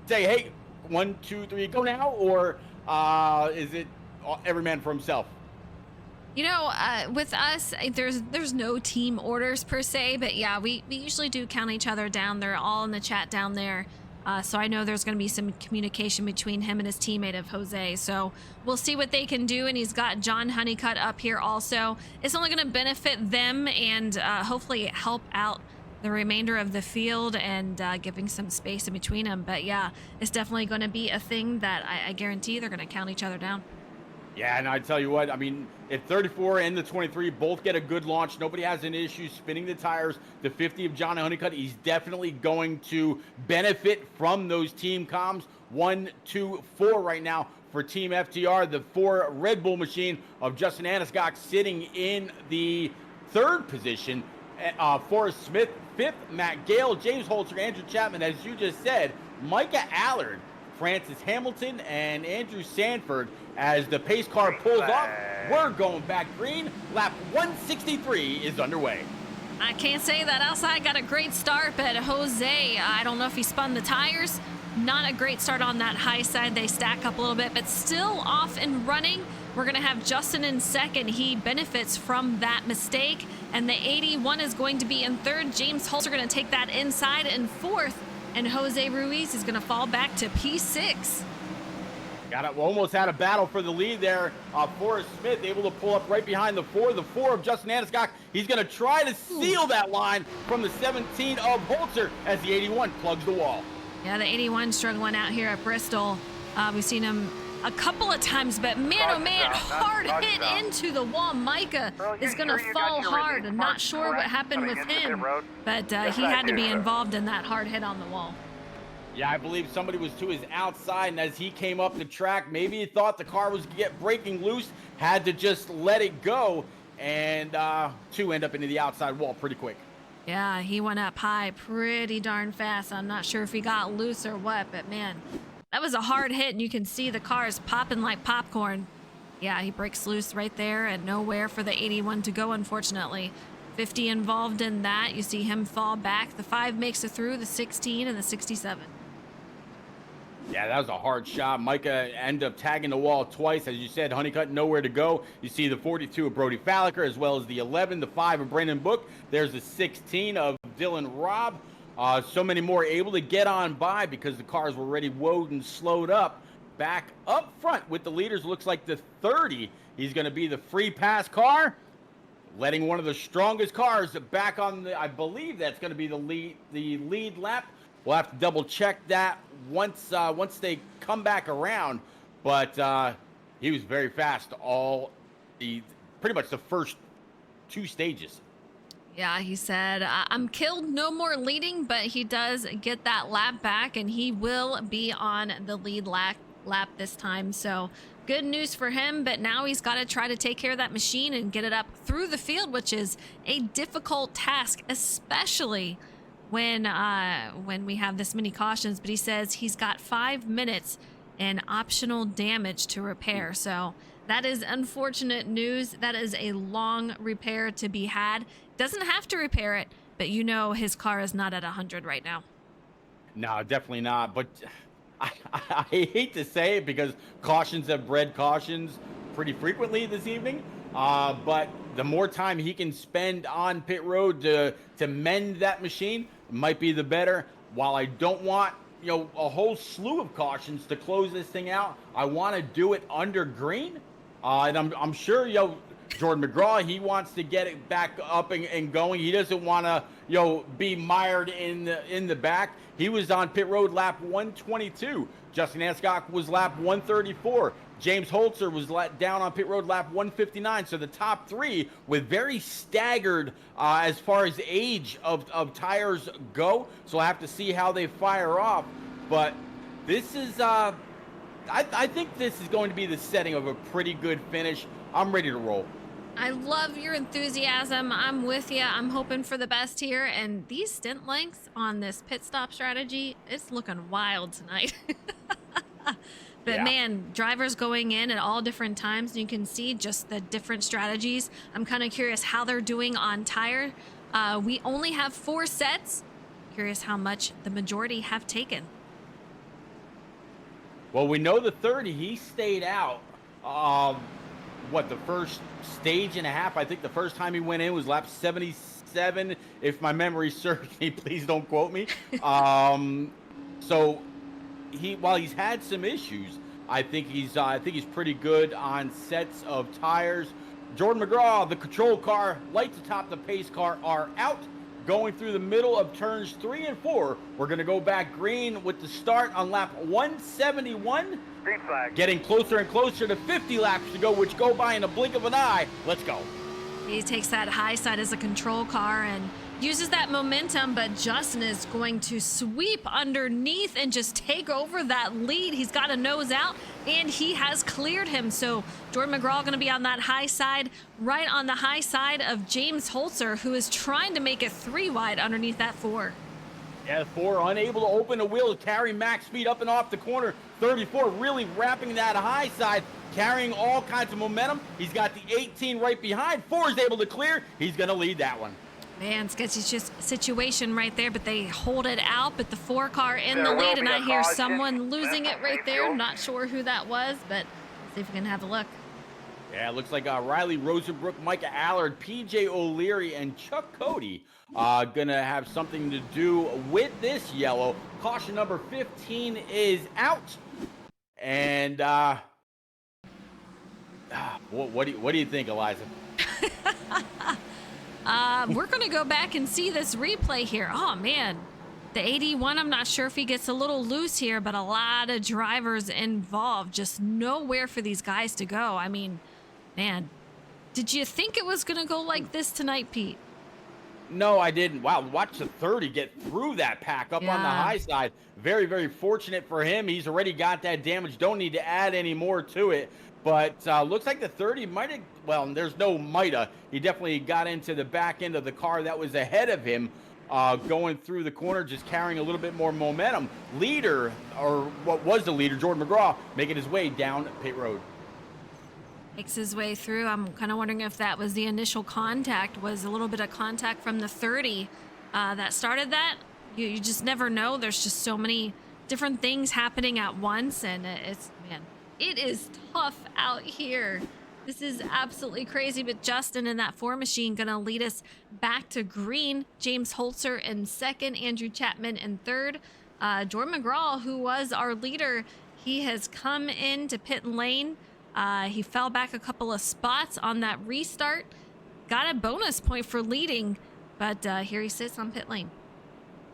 say, hey, 1, 2, 3, go now, or is it every man for himself? You know, with us, there's no team orders per se, but yeah, we usually do count each other down. They're all in the chat down there. So I know there's going to be some communication between him and his teammate of Jose. So we'll see what they can do. And he's got John Honeycutt up here also. It's only going to benefit them and hopefully help out the remainder of the field and giving some space in between them. But yeah, it's definitely going to be a thing that I guarantee they're going to count each other down. Yeah, and I tell you what, I mean, if 34 and the 23 both get a good launch, nobody has an issue spinning the tires. The 50 of John Honeycutt, he's definitely going to benefit from those team comms. 1, 2, 4 right now for Team FTR. The 4 Red Bull machine of Justin Aniscock sitting in the third position. Forrest Smith, fifth. Matt Gale, James Holzer, Andrew Chapman, as you just said, Micah Allard, Francis Hamilton, and Andrew Sanford. As the pace car pulls off, we're going back green. Lap 163 is underway. I can't say that outside got a great start, but Jose, I don't know if he spun the tires. Not a great start on that high side. They stack up a little bit, but still off and running. We're going to have Justin in second. He benefits from that mistake. And the 81 is going to be in third. James Holzer going to take that inside in fourth. And Jose Ruiz is going to fall back to P6. Almost had a battle for the lead there. Forrest Smith able to pull up right behind the 4. The 4 of Justin Aniscock. He's going to try to seal that line from the 17 of Holzer as the 81 plugs the wall. Yeah, the 81 struggling out here at Bristol. We've seen him a couple of times, but man, oh man, hard hit into the wall. Micah is going to fall hard. I'm not sure what happened with him, but he had to be involved in that hard hit on the wall. Yeah, I believe somebody was to his outside, and as he came up the track, maybe he thought the car was breaking loose, had to just let it go, and 2 end up into the outside wall pretty quick. Yeah, he went up high pretty darn fast. I'm not sure if he got loose or what, but man, that was a hard hit, and you can see the cars popping like popcorn. Yeah, he breaks loose right there, and nowhere for the 81 to go, unfortunately. 50 involved in that. You see him fall back. The 5 makes it through, the 16 and the 67. Yeah, that was a hard shot. Micah ended up tagging the wall twice. As you said, Honeycutt nowhere to go. You see the 42 of Brody Falliker, as well as the 11, the 5 of Brandon Book. There's the 16 of Dylan Robb. So many more able to get on by because the cars were already woed and slowed up. Back up front with the leaders, looks like the 30. He's going to be the free pass car. letting one of the strongest cars back on the, I believe that's going to be the lead lap. We'll have to double check that once they come back around. But he was very fast pretty much the first 2 stages. Yeah, he said, I'm killed, no more leading, but he does get that lap back, and he will be on the lead lap this time. So good news for him, but now he's got to try to take care of that machine and get it up through the field, which is a difficult task, especially when we have this many cautions. But he says he's got 5 minutes and optional damage to repair. So that is unfortunate news. That is a long repair to be had. Doesn't have to repair it, but you know his car is not at 100 right now. No, definitely not. But I hate to say it because cautions have bred cautions pretty frequently this evening. But the more time he can spend on pit road to mend that machine might be the better. While I don't want a whole slew of cautions to close this thing out, I want to do it under green. And I'm sure Jordan McGraw, he wants to get it back up and going. He doesn't want to be mired in the back. He was on pit road lap 122. Justin Anscock was lap 134. James Holzer was down on pit road lap 159. So the top 3 with very staggered as far as age of tires go. So I have to see how they fire off. But this is I think this is going to be the setting of a pretty good finish. I'm ready to roll. I love your enthusiasm. I'm with you. I'm hoping for the best here. And these stint lengths on this pit stop strategy, it's looking wild tonight. But yeah. Man, drivers going in at all different times. And you can see just the different strategies. I'm kind of curious how they're doing on tire. We only have 4 sets. Curious how much the majority have taken. Well, we know the 30, he stayed out. The first stage and a half? I think the first time he went in was lap 77, if my memory serves me. Please don't quote me. So while he's had some issues, I think he's pretty good on sets of tires. Jordan McGraw, the control car, lights atop the pace car are out. Going through the middle of turns 3 and 4. We're going to go back green with the start on lap 171. Green flag. Getting closer and closer to 50 laps to go, which go by in a blink of an eye. Let's go. He takes that high side as a control car and uses that momentum, but Justin is going to sweep underneath and just take over that lead. He's got a nose out, and he has cleared him. So Jordan McGraw going to be on that high side, right on the high side of James Holzer, who is trying to make it 3 wide underneath that 4. Yeah, 4 unable to open the wheel, carry max speed up and off the corner. 34 really wrapping that high side, carrying all kinds of momentum. He's got the 18 right behind. 4 is able to clear. He's going to lead that one. Man, sketchy situation right there, but they hold it out. But the 4 car in the lead, and I hear someone losing it right there. Not sure who that was, but let's see if we can have a look. Yeah, it looks like Riley Rosenbrook, Micah Allard, PJ O'Leary, and Chuck Cody gonna have something to do with this yellow. Caution number 15 is out. And what do you think, Eliza? We're going to go back and see this replay here. Oh, man. The 81, I'm not sure if he gets a little loose here, but a lot of drivers involved. Just nowhere for these guys to go. I mean, man, did you think it was going to go like this tonight, Pete? No, I didn't. Wow, watch the 30 get through that pack up on the high side. Very, very fortunate for him. He's already got that damage. Don't need to add any more to it. But looks like the 30 might have, well, there's no might-a. He definitely got into the back end of the car that was ahead of him, going through the corner, just carrying a little bit more momentum. Leader, or what was the leader, Jordan McGraw, making his way down pit road. Makes his way through. I'm kind of wondering if that was the initial contact, was a little bit of contact from the 30 that started that. You just never know. There's just so many different things happening at once, and it is tough out here. This is absolutely crazy, but Justin in that 4 machine gonna lead us back to green. James Holzer in 2nd, Andrew Chapman in 3rd. Jordan McGraw, who was our leader, he has come into pit lane. He fell back a couple of spots on that restart. got a bonus point for leading, but here he sits on pit lane.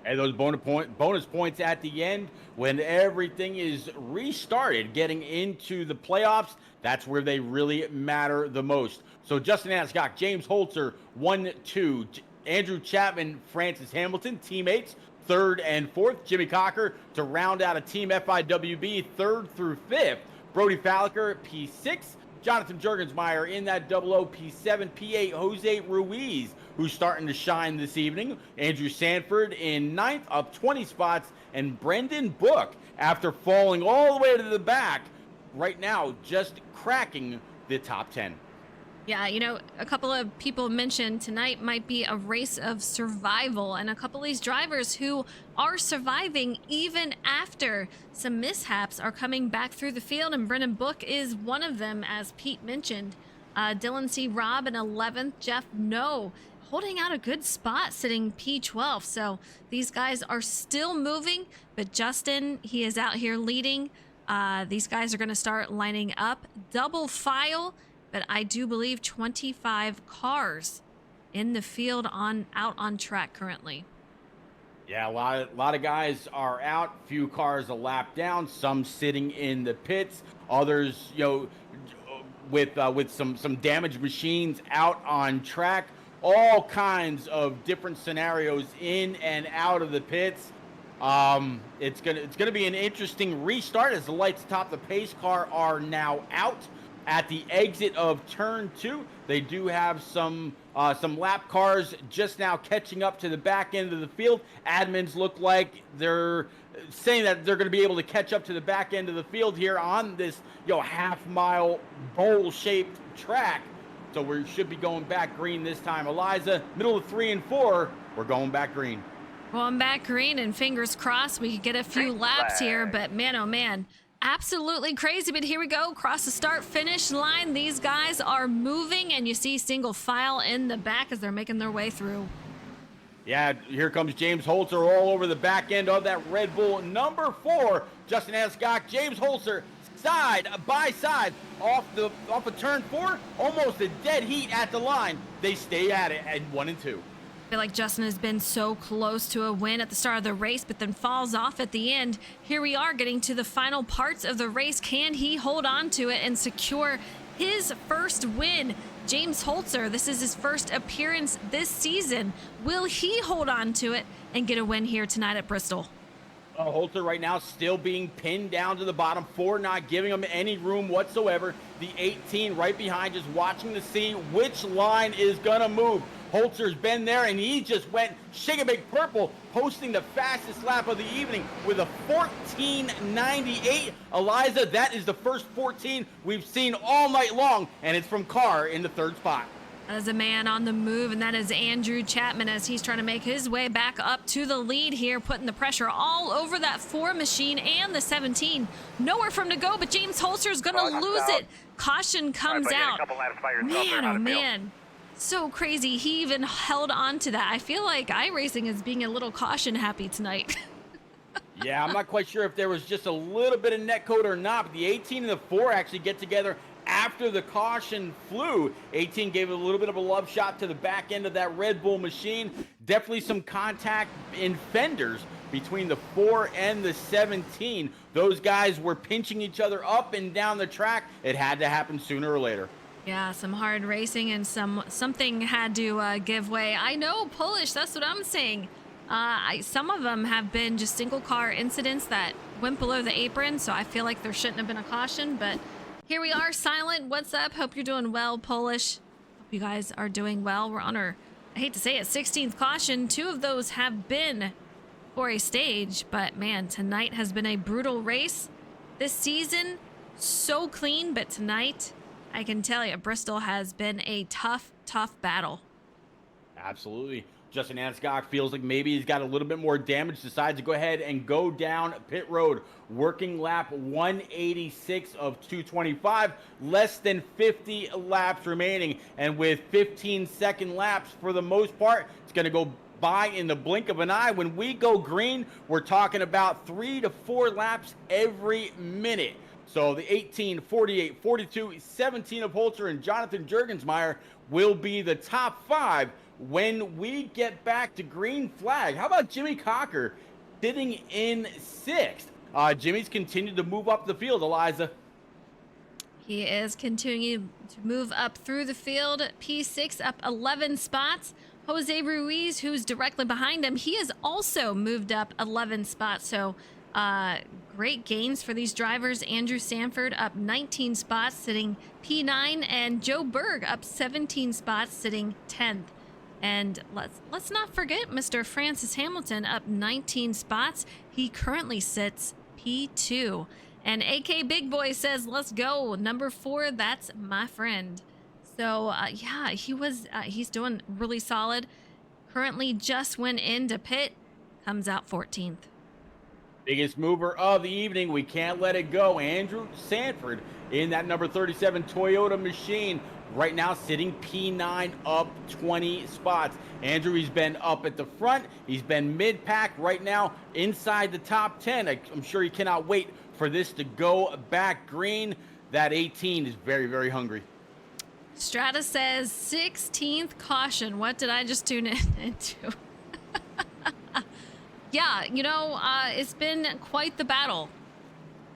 And those bonus points at the end when everything is restarted, getting into the playoffs, that's where they really matter the most. So Justin Ascot, James Holzer, 1-2. Andrew Chapman, Francis Hamilton, teammates, 3rd and 4th. Jimmy Cocker to round out a team FIWB, 3rd through 5th. Brody Falliker, P6. Jonathan Jurgensmeyer in that double O, P7. P8, Jose Ruiz, who's starting to shine this evening. Andrew Sanford in 9th, up 20 spots. And Brendan Book, after falling all the way to the back, right now just cracking the top 10. Yeah, you know, a couple of people mentioned tonight might be a race of survival, and a couple of these drivers who are surviving even after some mishaps are coming back through the field, and Brendan Book is one of them, as Pete mentioned. Dylan C. Robb in 11th, Jeff No holding out a good spot, sitting P12. So these guys are still moving, but Justin, he is out here leading. These guys are going to start lining up double file. But I do believe 25 cars in the field out on track currently. Yeah, a lot of guys are out. Few cars a lap down. Some sitting in the pits. Others, with some damaged machines out on track. All kinds of different scenarios in and out of the pits. It's gonna be an interesting restart as the lights atop the pace car are now out. At the exit of turn 2, they do have some lap cars just now catching up to the back end of the field. Admins look like they're saying that they're going to be able to catch up to the back end of the field here on this half-mile bowl-shaped track. So we should be going back green this time. Eliza, middle of 3 and 4, we're going back green. Going back green, and fingers crossed we could get a few laps here, but man, oh man. Absolutely crazy, but here we go. Across the start-finish line, these guys are moving, and you see single file in the back as they're making their way through. Yeah, here comes James Holzer all over the back end of that Red Bull. Number 4, Justin Ascot, James Holzer, side by side off of turn 4, almost a dead heat at the line. They stay at it at 1 and 2. I feel like Justin has been so close to a win at the start of the race, but then falls off at the end. Here we are getting to the final parts of the race. Can he hold on to it and secure his first win? James Holzer, this is his first appearance this season. Will he hold on to it and get a win here tonight at Bristol? Holzer right now still being pinned down to the bottom, 4 not giving him any room whatsoever. The 18 right behind, just watching to see which line is going to move. Holzer's been there, and he just went shake a big purple, posting the fastest lap of the evening with a 14.98. Eliza, that is the first 14 we've seen all night long, and it's from Carr in the 3rd spot. That is a man on the move, and that is Andrew Chapman as he's trying to make his way back up to the lead here, putting the pressure all over that 4 machine and the 17. Nowhere for him to go, but James Holzer is going to lose it. Caution comes out. Man, oh man. So crazy. He even held on to that. I feel like iRacing is being a little caution happy tonight. Yeah, I'm not quite sure if there was just a little bit of netcode or not, but the 18 and the 4 actually get together after the caution flew. 18 gave it a little bit of a love shot to the back end of that Red Bull machine. Definitely some contact in fenders between the 4 and the 17. Those guys were pinching each other up and down the track. It had to happen sooner or later. Yeah, some hard racing and something had to give way. I know, Polish, that's what I'm saying. Some of them have been just single car incidents that went below the apron, so I feel like there shouldn't have been a caution, but here we are. Silent, what's up? Hope you're doing well, Polish. Hope you guys are doing well. We're on our, I hate to say it, 16th caution. 2 of those have been for a stage, but man, tonight has been a brutal race. This season, so clean, but tonight, I can tell you, Bristol has been a tough battle. Absolutely. Justin Anscock feels like maybe he's got a little bit more damage, decides to go ahead and go down pit road. Working lap 186 of 225, less than 50 laps remaining. And with 15-second laps for the most part, it's going to go by in the blink of an eye. When we go green, we're talking about 3 to 4 laps every minute. So the 18, 48, 42, 17 of Holter and Jonathan Jurgensmeyer will be the top 5 when we get back to green flag. How about Jimmy Cocker sitting in 6th? Jimmy's continued to move up the field, Eliza. He is continuing to move up through the field. P6 up 11 spots. Jose Ruiz, who's directly behind him, he has also moved up 11 spots. So great gains for these drivers. Andrew Sanford up 19 spots, sitting P9, and Joe Berg up 17 spots, sitting 10th. And let's not forget Mr. Francis Hamilton up 19 spots. He currently sits P2. And AK Big Boy says, let's go. Number 4, that's my friend. So, yeah, he's doing really solid. Currently just went into pit, comes out 14th. Biggest mover of the evening. We can't let it go. Andrew Sanford in that number 37 Toyota machine. Right now sitting P9 up 20 spots. Andrew, he's been up at the front. He's been mid-pack right now inside the top 10. I'm sure he cannot wait for this to go back green. That 18 is very, very hungry. Strata says 16th caution. What did I just tune in into? Yeah, you know, it's been quite the battle.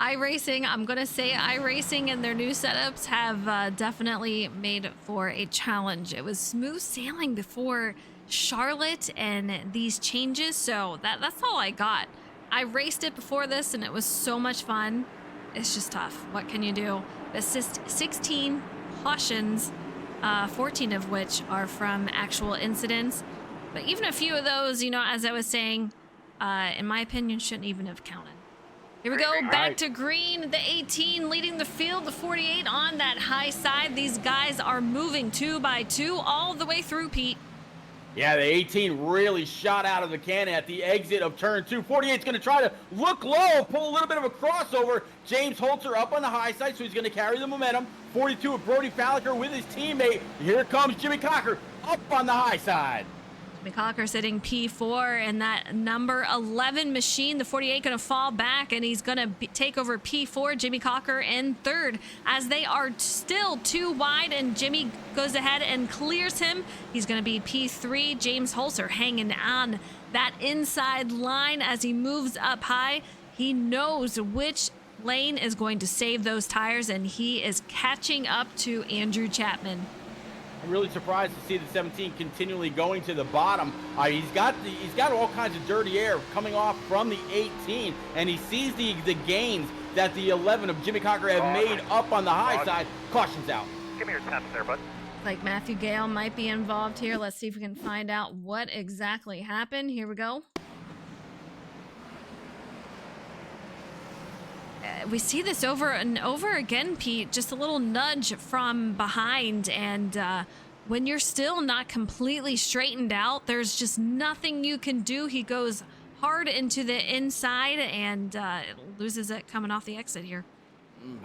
iRacing, I'm going to say iRacing and their new setups have definitely made for a challenge. It was smooth sailing before Charlotte and these changes, so that's all I got. I raced it before this and it was so much fun. It's just tough. What can you do? Assist 16 cautions, 14 of which are from actual incidents. But even a few of those, you know, as I was saying, in my opinion, shouldn't even have counted. Here we go, back to green, the 18 leading the field, the 48 on that high side. These guys are moving 2 by 2 all the way through, Pete. Yeah, the 18 really shot out of the cannon at the exit of turn 2. 48's going to try to look low, pull a little bit of a crossover. James Holter up on the high side, so he's going to carry the momentum. 42 of Brody Falliker with his teammate. Here comes Jimmy Cocker up on the high side. Jimmy Cocker sitting P4 in that number 11 machine. The 48 going to fall back, and he's going to take over P4. Jimmy Cocker in 3rd as they are still too wide, and Jimmy goes ahead and clears him. He's going to be P3. James Holzer hanging on that inside line as he moves up high. He knows which lane is going to save those tires, and he is catching up to Andrew Chapman. I'm really surprised to see the 17 continually going to the bottom. He's got all kinds of dirty air coming off from the 18, and he sees the gains that the 11 of Jimmy Cocker have made up on the high side. Caution's out. Give me your 10th there, bud. Like Matthew Gale might be involved here. Let's see if we can find out what exactly happened. Here we go. We see this over and over again, Pete. Just a little nudge from behind, and when you're still not completely straightened out, there's just nothing you can do. He goes hard into the inside and loses it coming off the exit here.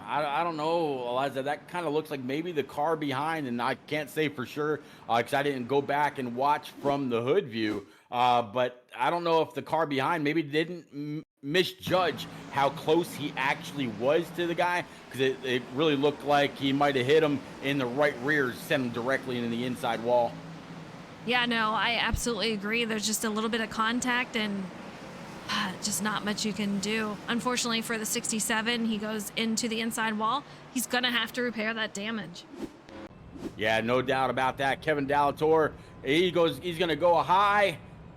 I don't know, Eliza. That kind of looks like maybe the car behind, and I can't say for sure because I didn't go back and watch from the hood view. But I don't know if the car behind maybe didn't misjudge how close he actually was to the guy, because it really looked like he might have hit him in the right rear, sent him directly into the inside wall. Yeah, no, I absolutely agree. There's just a little bit of contact and just not much you can do. Unfortunately for the 67, he goes into the inside wall. He's going to have to repair that damage. Yeah, no doubt about that. Kevin Dallatorre, he's going to go high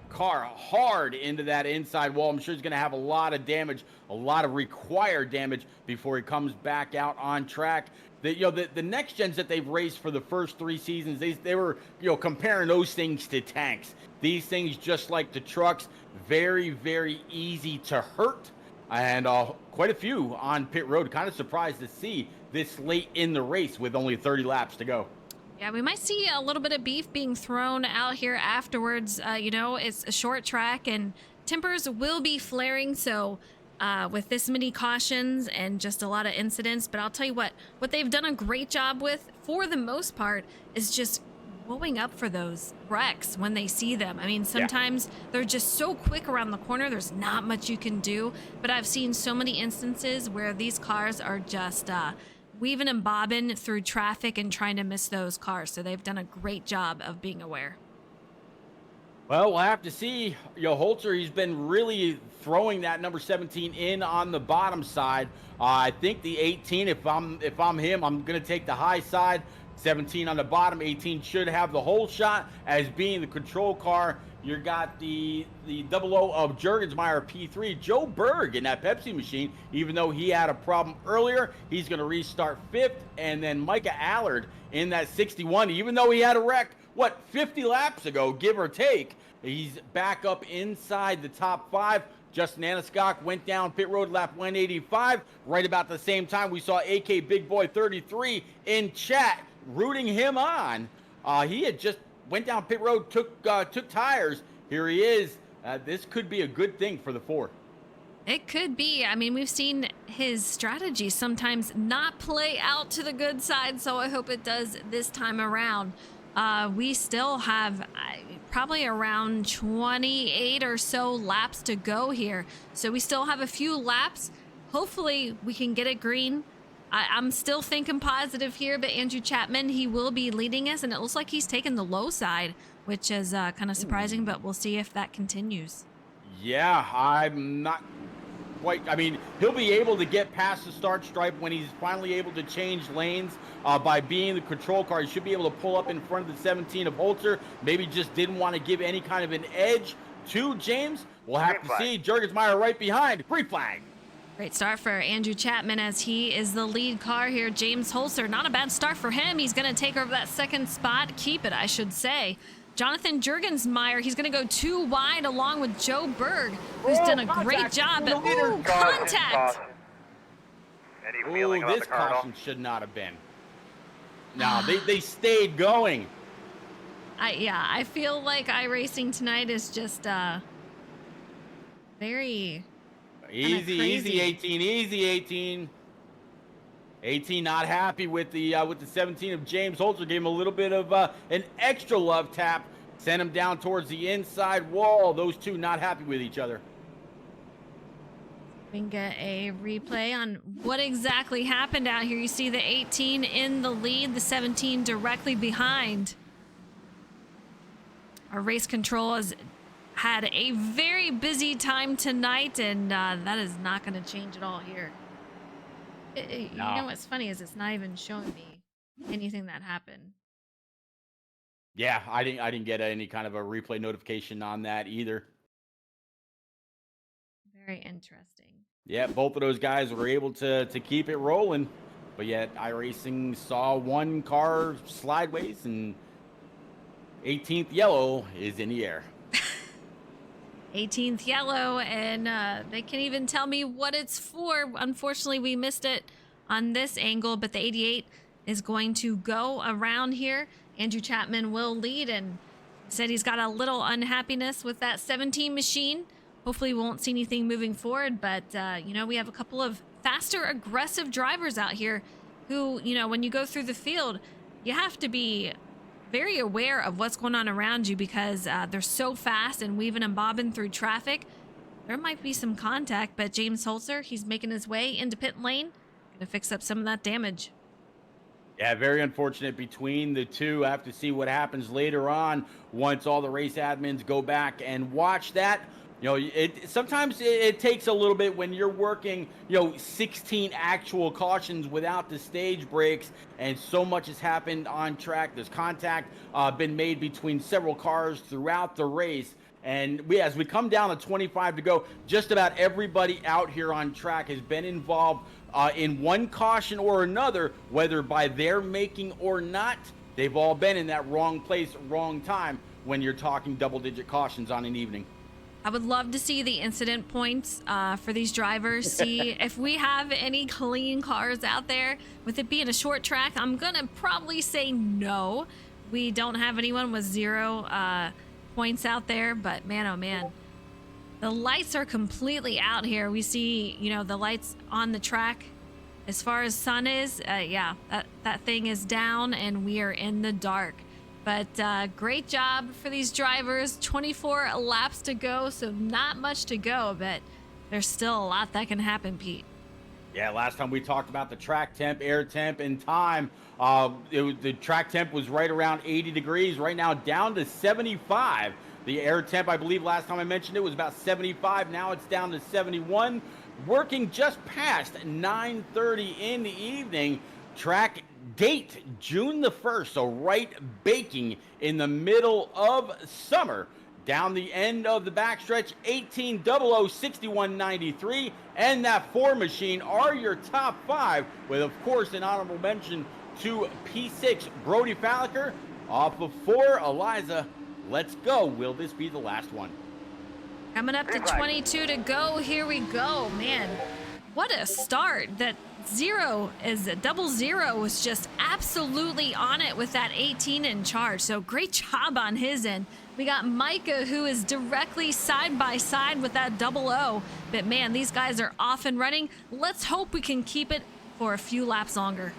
car hard into that inside wall. I'm sure he's going to have a lot of damage, a lot of required damage before he comes back out on track. The next gens that they've raced for the first 3 seasons, they were comparing those things to tanks. These things, just like the trucks, very, very easy to hurt, and quite a few on pit road. Kind of surprised to see this late in the race with only 30 laps to go. Yeah, we might see a little bit of beef being thrown out here afterwards. It's a short track and tempers will be flaring. So with this many cautions and just a lot of incidents, but I'll tell you what they've done a great job with for the most part is just blowing up for those wrecks when they see them. I mean, Yeah. sometimes they're just so quick around the corner, there's not much you can do. But I've seen so many instances where these cars are just weaving and bobbing through traffic and trying to miss those cars. So they've done a great job of being aware. Well, we'll have to see. Holter, he's been really throwing that number 17 in on the bottom side. I think the 18, if I'm him, I'm going to take the high side. 17 on the bottom, 18 should have the whole shot as being the control car. You got the 00 of Jurgensmeyer P3, Joe Berg in that Pepsi machine. Even though he had a problem earlier, he's going to restart 5th. And then Micah Allard in that 61, even though he had a wreck, 50 laps ago, give or take, he's back up inside the top 5. Justin Anaskok went down pit road lap 185. Right about the same time, we saw AK Big Boy 33 in chat rooting him on. He had just went down pit road, took tires. Here he is. This could be a good thing for the 4. It could be. I mean, we've seen his strategy sometimes not play out to the good side, so I hope it does this time around. We still have probably around 28 or so laps to go here. So we still have a few laps. Hopefully we can get it green. I'm still thinking positive here, but Andrew Chapman, he will be leading us, and it looks like he's taken the low side, which is kind of surprising, but we'll see if that continues. Yeah, I'm not quite. I mean, he'll be able to get past the start stripe when he's finally able to change lanes by being the control car. He should be able to pull up in front of the 17 of Holter. Maybe just didn't want to give any kind of an edge to James. We'll have to see. Jurgensmeyer right behind. Green flag. Great start for Andrew Chapman as he is the lead car here. James Holzer, not a bad start for him. He's going to take over that second spot. Keep it, I should say. Jonathan Jurgensmeyer, he's going to go 2 wide along with Joe Berg, who's done a great job. But contact! This caution should not have been. No, they stayed going. I feel like iRacing tonight is just very easy 18, easy 18. 18 not happy with the 17 of James Holzer. Gave him a little bit of an extra love tap. Sent him down towards the inside wall. Those two not happy with each other. We can get a replay on what exactly happened out here. You see the 18 in the lead, the 17 directly behind. Our race control has had a very busy time tonight, and that is not going to change at all here. You know what's funny is it's not even showing me anything that happened. Yeah, I didn't get any kind of a replay notification on that either. Very interesting. Yeah, both of those guys were able to keep it rolling, but yet iRacing saw one car slideways, and 18th yellow is in the air. 18th yellow, and they can't even tell me what it's for. Unfortunately, we missed it on this angle, but the 88 is going to go around here. Andrew Chapman will lead, and said he's got a little unhappiness with that 17 machine. Hopefully we won't see anything moving forward, but we have a couple of faster, aggressive drivers out here who, when you go through the field, you have to be very aware of what's going on around you because they're so fast and weaving and bobbing through traffic. There might be some contact, but James Holzer, he's making his way into pit lane, gonna fix up some of that damage. Yeah, very unfortunate between the two. I have to see what happens later on once all the race admins go back and watch that. Sometimes it takes a little bit when you're working, 16 actual cautions without the stage breaks, and so much has happened on track. There's contact been made between several cars throughout the race. And as we come down to 25 to go, just about everybody out here on track has been involved in one caution or another, whether by their making or not. They've all been in that wrong place, wrong time when you're talking double-digit cautions on an evening. I would love to see the incident points for these drivers, see if we have any clean cars out there. With it being a short track, I'm going to probably say no. We don't have anyone with 0 points out there, but man, oh man. The lights are completely out here. We see, the lights on the track. As far as sun is, that thing is down and we are in the dark. But great job for these drivers. 24 laps to go, so not much to go, but there's still a lot that can happen, Pete. Yeah, last time we talked about the track temp, air temp, and time. The track temp was right around 80 degrees. Right now, down to 75. The air temp, I believe, last time I mentioned it was about 75. Now it's down to 71. Working just past 9:30 in the evening. Track date June the 1st, so right baking in the middle of summer. Down the end of the backstretch, 18006193 and that 4 machine are your top 5, with of course an honorable mention to P6 Brody Falliker. Off of 4, Eliza, let's go. Will this be the last one? Coming up to 22 to go. Here we go, man. What a start. That double zero was just absolutely on it with that 18 in charge. So great job on his end. We got Micah, who is directly side by side with that double O. But man, these guys are off and running. Let's hope we can keep it for a few laps longer.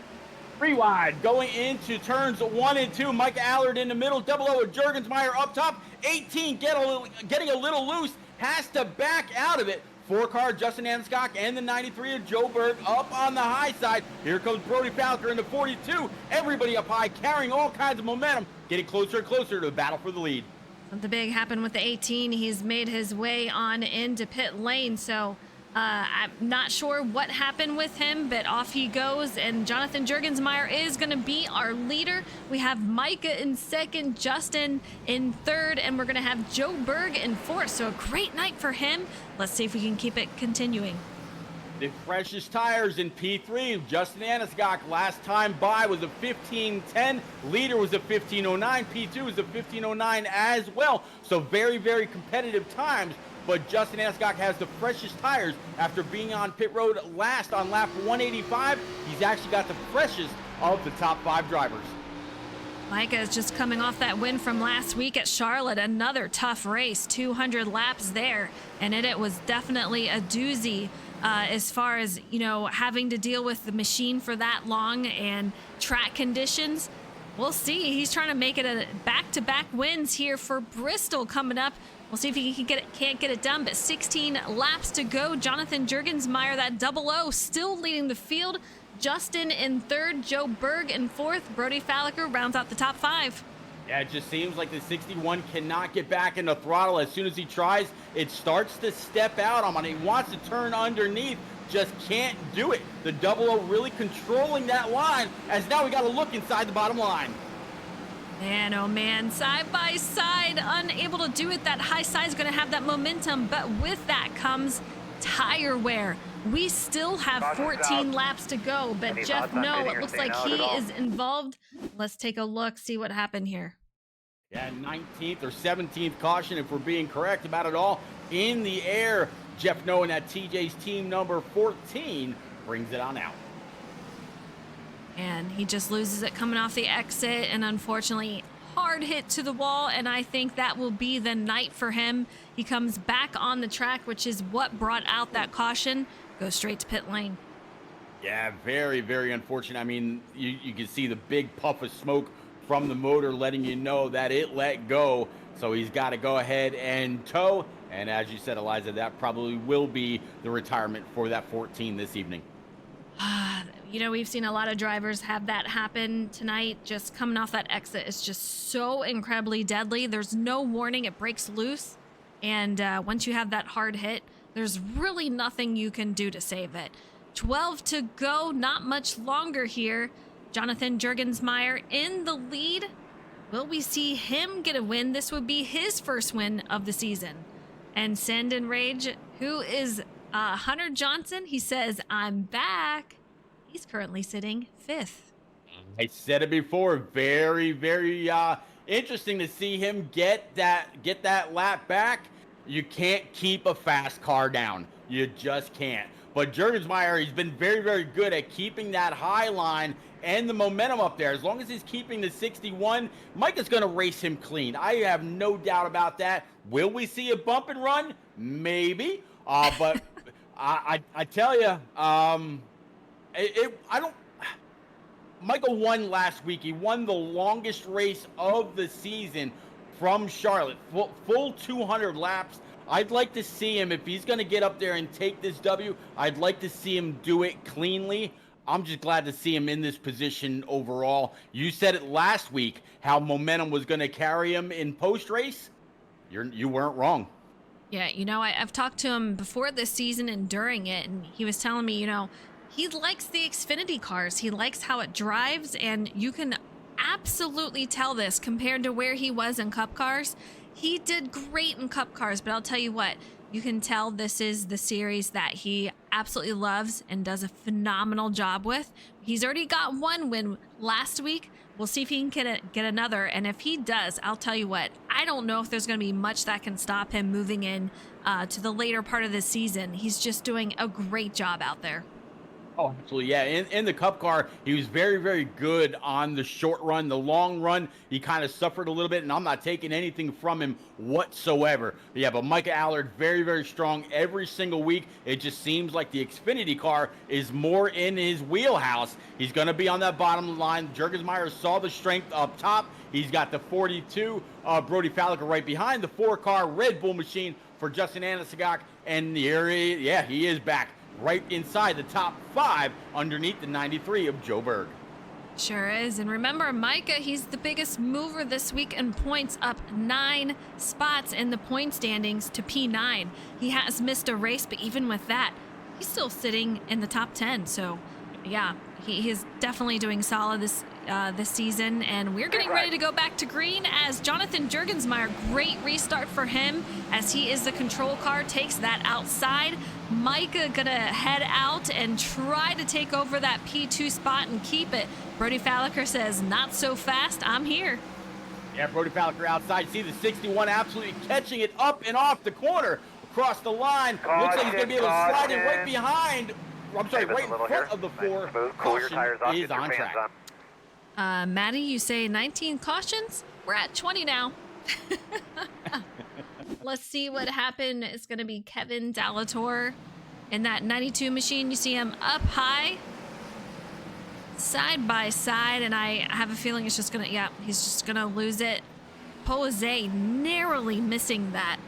Three wide going into turns 1 and 2. Mike Allard in the middle. Double O with Jurgensmeyer up top. 18 getting a little loose. Has to back out of it. 4-car Justin Anscock and the 93 of Joe Berg up on the high side. Here comes Brody Falliker in the 42. Everybody up high, carrying all kinds of momentum, getting closer and closer to the battle for the lead. Something big happened with the 18. He's made his way on into pit lane, so I'm not sure what happened with him, but off he goes, and Jonathan Jurgensmeyer is going to be our leader. We have Micah in second, Justin in third, and we're going to have Joe Berg in fourth, so a great night for him. Let's see if we can keep it continuing. The freshest tires in P3. Justin Aniscock last time by was a 15:10. Leader was a 15:09. P2 was a 15:09 as well. So very, very competitive times. But Justin Aniscock has the freshest tires after being on pit road last on lap 185. He's actually got the freshest of the top 5 drivers. Micah is just coming off that win from last week at Charlotte. Another tough race, 200 laps there. And it was definitely a doozy. As far as, having to deal with the machine for that long and track conditions. We'll see. He's trying to make it a back-to-back wins here for Bristol coming up. We'll see if he can't get it done, but 16 laps to go. Jonathan Jurgensmeyer, that double O, still leading the field. Justin in third, Joe Berg in fourth. Brody Falliker rounds out the top 5. Yeah, it just seems like the 61 cannot get back in the throttle. As soon as he tries, it starts to step out on him. He wants to turn underneath, just can't do it. The double O really controlling that line, as now we got to look inside the bottom line. Man, oh man, side by side, unable to do it. That high side is going to have that momentum, but with that comes tire wear. We still have 14 laps to go, but Jeff, no, it looks like he is involved. Let's take a look, see what happened here. Yeah, 19th or 17th caution, if we're being correct about it all, in the air. Jeff knowing that TJ's team number 14 brings it on out. And he just loses it coming off the exit, and unfortunately, hard hit to the wall, and I think that will be the night for him. He comes back on the track, which is what brought out that caution. Goes straight to pit lane. Yeah, very, very unfortunate. I mean, you can see the big puff of smoke from the motor letting you know that it let go. So he's got to go ahead and tow. And as you said, Eliza, that probably will be the retirement for that 14 this evening. We've seen a lot of drivers have that happen tonight. Just coming off that exit is just so incredibly deadly. There's no warning. It breaks loose. And once you have that hard hit, there's really nothing you can do to save it. 12 to go, not much longer here. Jonathan Jurgensmeyer in the lead. Will we see him get a win? This would be his first win of the season. And Send and Rage, who is Hunter Johnson, he says, I'm back. He's currently sitting 5th. I said it before, very, very interesting to see him get that lap back. You can't keep a fast car down. You just can't. But Jurgensmeyer, he's been very, very good at keeping that high line and the momentum up there. As long as he's keeping the 61, Mike is going to race him clean. I have no doubt about that. Will we see a bump and run? Maybe. But I tell you, Michael won last week. He won the longest race of the season from Charlotte, full 200 laps. I'd like to see him, if he's going to get up there and take this W, I'd like to see him do it cleanly. I'm just glad to see him in this position overall. You said it last week, how momentum was going to carry him in post-race. You weren't wrong. Yeah, I've talked to him before this season and during it, and he was telling me, he likes the Xfinity cars. He likes how it drives, and you can absolutely tell this compared to where he was in Cup cars. He did great in Cup cars, but I'll tell you what, you can tell this is the series that he absolutely loves and does a phenomenal job with. He's already got one win last week. We'll see if he can get another. And if he does, I'll tell you what, I don't know if there's going to be much that can stop him moving in to the later part of the season. He's just doing a great job out there. Oh, absolutely. Yeah. In the Cup car, he was very, very good on the short run. The long run, he kind of suffered a little bit, and I'm not taking anything from him whatsoever. Yeah, but Micah Allard, very, very strong every single week. It just seems like the Xfinity car is more in his wheelhouse. He's going to be on that bottom line. Jurgensmeyer saw the strength up top. He's got the 42 Brody Falliker right behind, the 4-car Red Bull machine for Justin Anasagak, and here he is back, right inside the top 5 underneath the 93 of Joe Berg. Sure is. And remember, Micah, he's the biggest mover this week in points, up 9 spots in the point standings to P9. He has missed a race, but even with that, he's still sitting in the top 10. So, yeah, he is definitely doing solid this season. And we're getting ready to go back to green as Jonathan Jurgensmeyer, great restart for him as he is the control car, takes that outside. Micah gonna head out and try to take over that P2 spot and keep it. Brody Falliker says, not so fast, I'm here. Yeah, Brody Falliker outside. You see the 61 absolutely catching it up and off the corner, across the line. Looks like he's gonna be able to slide it right behind. I'm sorry, right in front of the 4. Cool your tires off, is on track. Maddie, you say 19 cautions? We're at 20 now. Let's see what happened. It's going to be Kevin Dalator in that 92 machine. You see him up high, side by side, and I have a feeling it's just going to, he's just going to lose it. Jose narrowly missing that.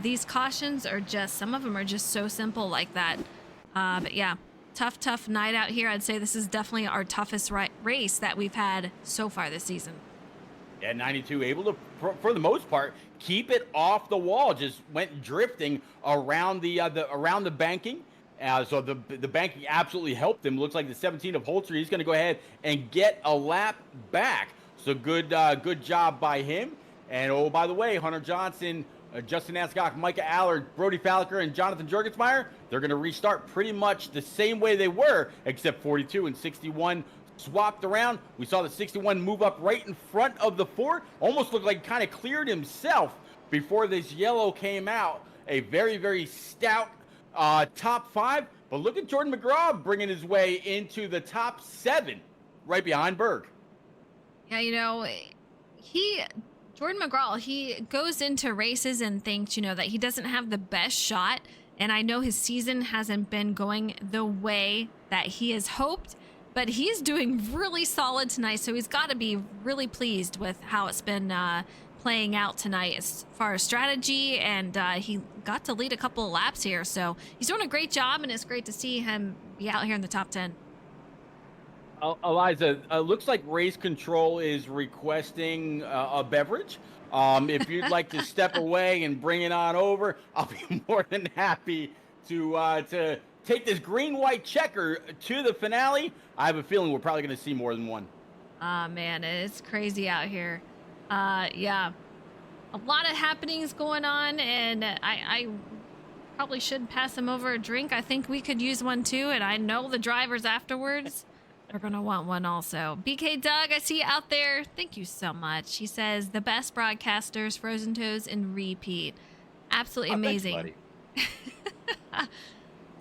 These cautions are just, some of them are just so simple like that. But yeah, tough night out here. I'd say this is definitely our toughest race that we've had so far this season. Yeah, 92 able to, for the most part, keep it off the wall. Just went drifting around the banking. So the banking absolutely helped him. Looks like the 17 of Holzer, he's going to go ahead and get a lap back. So good job by him. And oh, by the way, Hunter Johnson, Justin Anasagak, Micah Allard, Brody Falliker, and Jonathan Jurgensmeyer, they're going to restart pretty much the same way they were, except 42 and 61 swapped around. We saw the 61 move up right in front of the 4. Almost looked like kind of cleared himself before this yellow came out. A very, very stout top 5. But look at Jordan McGraw bringing his way into the top 7 right behind Berg. Yeah, Jordan McGraw, he goes into races and thinks, that he doesn't have the best shot. And I know his season hasn't been going the way that he has hoped, but he's doing really solid tonight. So he's got to be really pleased with how it's been playing out tonight as far as strategy. And he got to lead a couple of laps here. So he's doing a great job, and it's great to see him be out here in the top 10. Eliza, looks like Race Control is requesting a beverage. If you'd like to step away and bring it on over, I'll be more than happy to take this green-white checker to the finale. I have a feeling we're probably going to see more than one. Man, it's crazy out here. Yeah, a lot of happenings going on, and I probably should pass him over a drink. I think we could use one too, and I know the drivers afterwards are going to want one also. BK Doug, I see you out there. Thank you so much. He says, the best broadcasters, Frozen Toes, and repeat. Absolutely amazing. Thanks,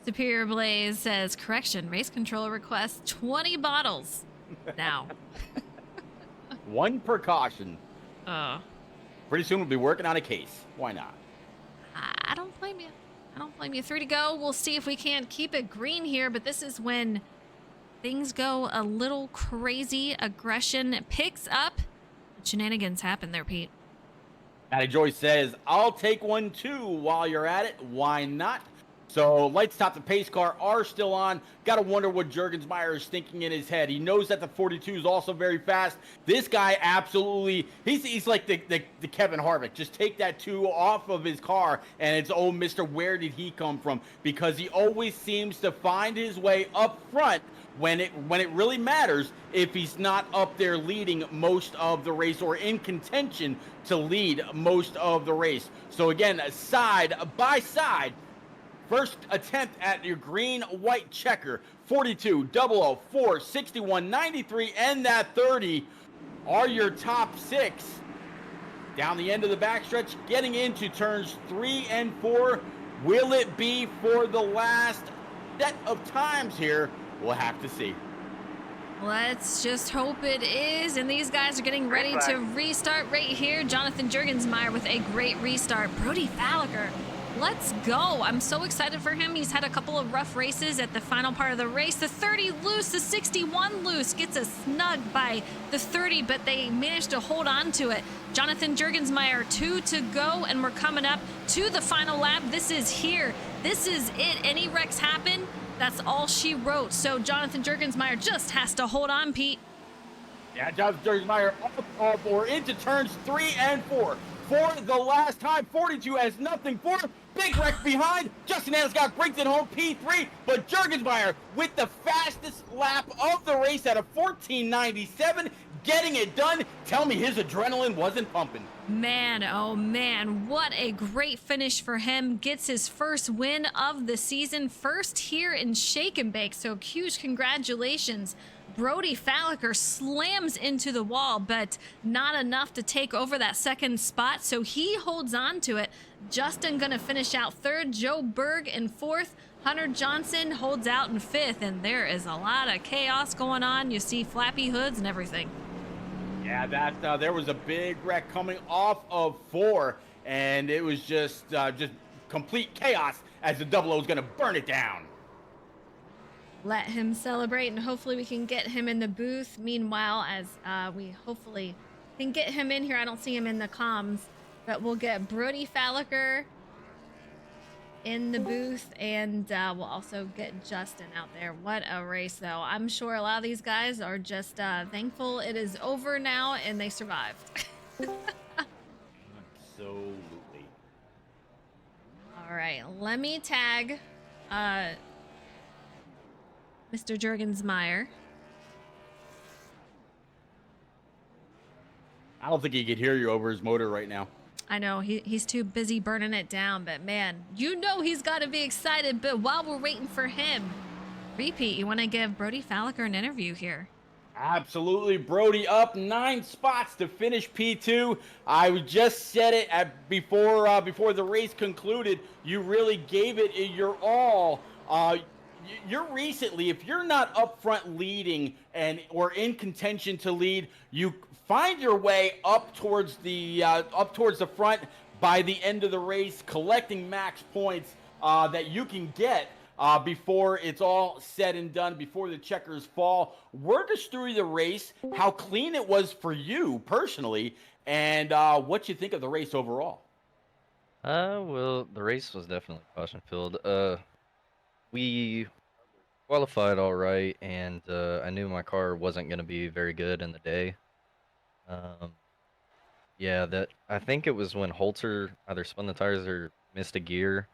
Superior Blaze says, correction, Race Control requests 20 bottles now. One precaution. Oh. Pretty soon we'll be working on a case. Why not? I don't blame you. 3 to go. We'll see if we can't keep it green here, but this is when things go a little crazy. Aggression picks up. Shenanigans happen there, Pete. Matty Joyce says, I'll take one too while you're at it. Why not? So lights top the pace car are still on. Got to wonder what Jurgensmeyer is thinking in his head. He knows that the 42 is also very fast. This guy absolutely, he's like the Kevin Harvick. Just take that 2 off of his car and it's, oh, Mr. Where did he come from? Because he always seems to find his way up front when it really matters, if he's not up there leading most of the race or in contention to lead most of the race. So again, side by side, first attempt at your green-white checker, 42, 004, 61, 93, and that 30 are your top 6. Down the end of the backstretch, getting into turns 3 and 4. Will it be for the last set of times here? We'll have to see. Let's just hope it is. And these guys are getting ready to restart right here. Jonathan Jurgensmeyer with a great restart. Brody Faliker, let's go. I'm so excited for him. He's had a couple of rough races at the final part of the race. The 30 loose, the 61 loose, gets a snug by the 30, but they managed to hold on to it. Jonathan Jurgensmeyer, 2 to go, and we're coming up to the final lap. This is here. This is it. Any wrecks happen, that's all she wrote. So Jonathan Jurgensmeyer just has to hold on, Pete. Yeah, Jonathan Jurgensmeyer up or into turns 3 and 4. For the last time, 42 has nothing for. Big wreck behind. Justin Anscott brings it home, P3. But Jurgensmeyer with the fastest lap of the race at a 14:97, getting it done. Tell me his adrenaline wasn't pumping. Man, oh man, what a great finish for him. Gets his first win of the season, first here in Shake and Bake. So huge congratulations. Brody Faliker slams into the wall, but not enough to take over that second spot, so he holds on to it. Justin gonna finish out 3rd, Joe Berg in 4th, Hunter Johnson holds out in 5th, and there is a lot of chaos going on. You see flappy hoods and everything. Yeah, that there was a big wreck coming off of 4, and it was just complete chaos as the 00 is gonna burn it down. Let him celebrate, and hopefully we can get him in the booth. Meanwhile, as we hopefully can get him in here, I don't see him in the comms, but we'll get Brody Faliker in the booth, and we'll also get Justin out there. What a race, though. I'm sure a lot of these guys are just thankful it is over now and they survived. Absolutely. All right, let me tag Mr. Jurgensmeyer. I don't think he could hear you over his motor right now. I know he's too busy burning it down, but man, you know he's got to be excited. But while we're waiting for him, Repeat, you want to give Brody Faliker an interview here? Absolutely. Brody up 9 spots to finish P2. I just said it before the race concluded. You really gave it your all. You're recently, if you're not up front leading or in contention to lead, you find your way up towards the front by the end of the race, collecting max points that you can get before it's all said and done, before the checkers fall. Work us through the race, how clean it was for you personally, and what you think of the race overall. Well, the race was definitely caution-filled. We qualified all right, and I knew my car wasn't going to be very good in the day. Yeah, I think it was when Holter either spun the tires or missed a gear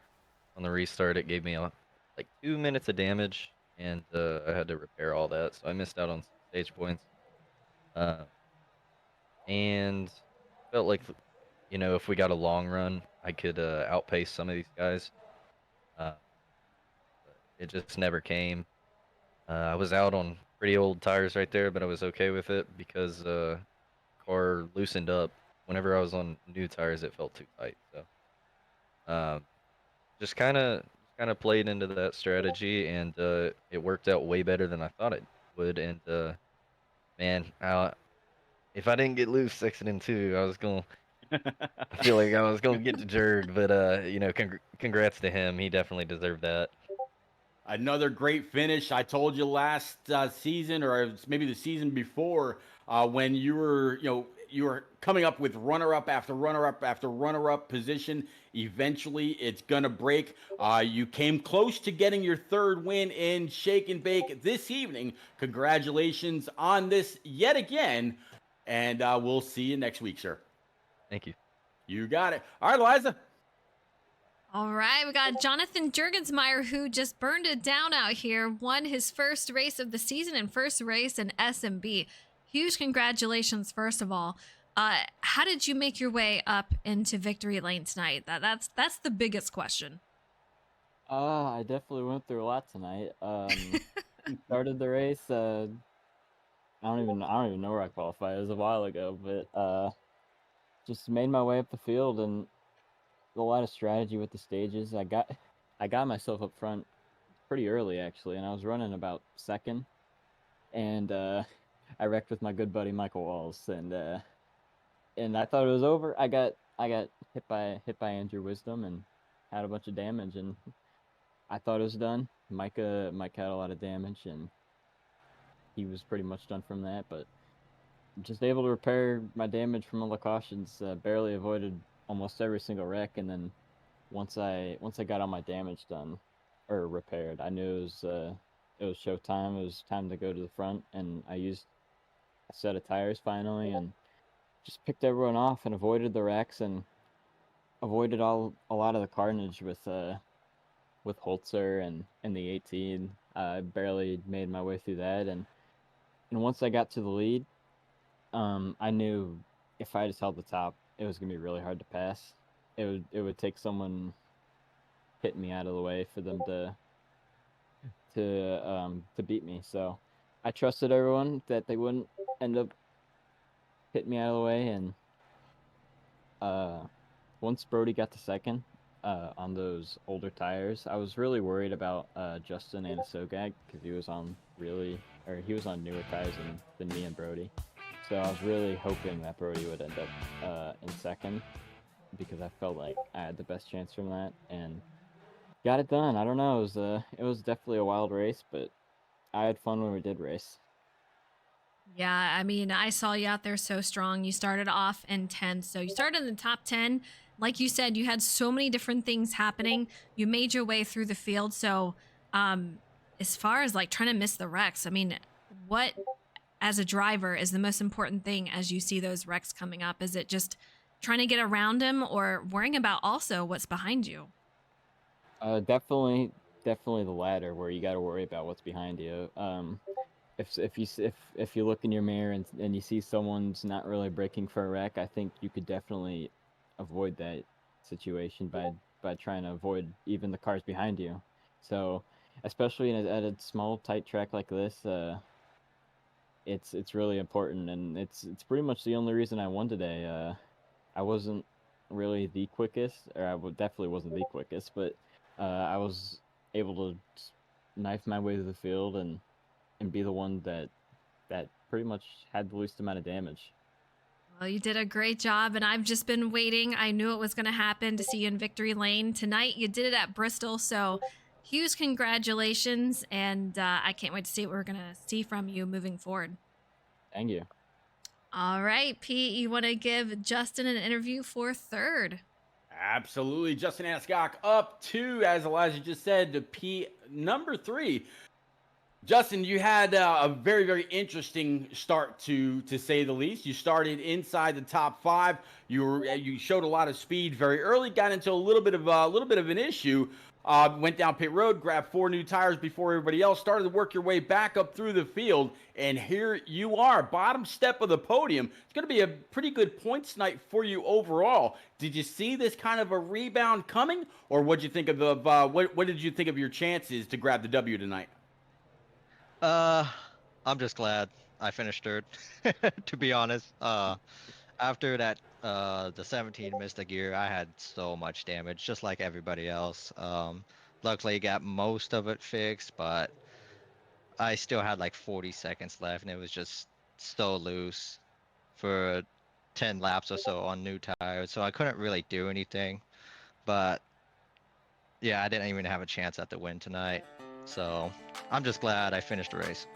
on the restart. It gave me like 2 minutes of damage, and I had to repair all that, so I missed out on some stage points. And felt like, if we got a long run, I could outpace some of these guys. But it just never came. I was out on pretty old tires right there, but I was okay with it because car loosened up. Whenever I was on new tires, it felt too tight. So just kind of played into that strategy, and it worked out way better than I thought it would. And man, if I didn't get loose 6 and 2, I feel like I was gonna get jerked. But congrats to him. He definitely deserved that. Another great finish. I told you last season, or it was maybe the season before, when you were coming up with runner-up after runner-up after runner-up position. Eventually, it's gonna break. You came close to getting your third win in Shake and Bake this evening. Congratulations on this yet again, and we'll see you next week, sir. Thank you. You got it. All right, Liza. All right, we got Jonathan Jurgensmeyer, who just burned it down out here, won his first race of the season and first race in SnB. Huge congratulations, first of all. How did you make your way up into victory lane tonight? That's the biggest question. I definitely went through a lot tonight. Started the race. I don't even know where I qualified. It was a while ago, but just made my way up the field and a lot of strategy with the stages. I got myself up front pretty early actually, and I was running about second, and I wrecked with my good buddy Michael Walls, and I thought it was over. I got hit by Andrew Wisdom and had a bunch of damage, and I thought it was done. Mike had a lot of damage, and he was pretty much done from that, but just able to repair my damage from all the cautions. Barely avoided almost every single wreck, and then once I got all my damage done or repaired, I knew it was showtime. It was time to go to the front, and I used a set of tires finally, and just picked everyone off and avoided the wrecks and avoided a lot of the carnage with Holzer and the 18. I barely made my way through that, and once I got to the lead, I knew if I just held the top, it was gonna be really hard to pass. It would take someone hitting me out of the way for them to beat me. So I trusted everyone that they wouldn't end up hitting me out of the way, and once Brody got to second on those older tires, I was really worried about Justin Anasogag because he was on newer tires than me and Brody. So I was really hoping that Brody would end up in second because I felt like I had the best chance from that, and got it done. I don't know. It was definitely a wild race, but I had fun when we did race. Yeah, I mean, I saw you out there so strong. You started off in 10th. So you started in the top 10. Like you said, you had so many different things happening. You made your way through the field. So, as far as like trying to miss the wrecks, I mean, what as a driver is the most important thing as you see those wrecks coming up? Is it just trying to get around them or worrying about also what's behind you? Definitely, definitely the latter, where you got to worry about what's behind you. If you look in your mirror and you see someone's not really braking for a wreck, I think you could definitely avoid that situation by trying to avoid even the cars behind you. So, especially at a small tight track like this, it's really important, and it's pretty much the only reason I won today. I wasn't really the quickest, or definitely wasn't the quickest, but I was able to knife my way through the field and be the one that pretty much had the least amount of damage. Well, you did a great job, and I've just been waiting. I knew it was going to happen to see you in victory lane tonight. You did it at Bristol, so huge congratulations, and I can't wait to see what we're going to see from you moving forward. Thank you. All right, Pete, you want to give Justin an interview for third? Absolutely. Justin Ascock up to, as Elijah just said, to P number 3. Justin, you had a very, very interesting start to say the least. You started inside the top 5. You showed a lot of speed very early. Got into a little bit of an issue. Went down pit road, grabbed 4 new tires before everybody else. Started to work your way back up through the field, and here you are, bottom step of the podium. It's going to be a pretty good points night for you overall. Did you see this kind of a rebound coming, or what did you think of what did you think of your chances to grab the W tonight? I'm just glad I finished third, to be honest. After that, the 17 missed a gear, I had so much damage, just like everybody else. Luckily got most of it fixed, but I still had like 40 seconds left, and it was just so loose for 10 laps or so on new tires, so I couldn't really do anything. But yeah, I didn't even have a chance at the win tonight. So I'm just glad I finished the race.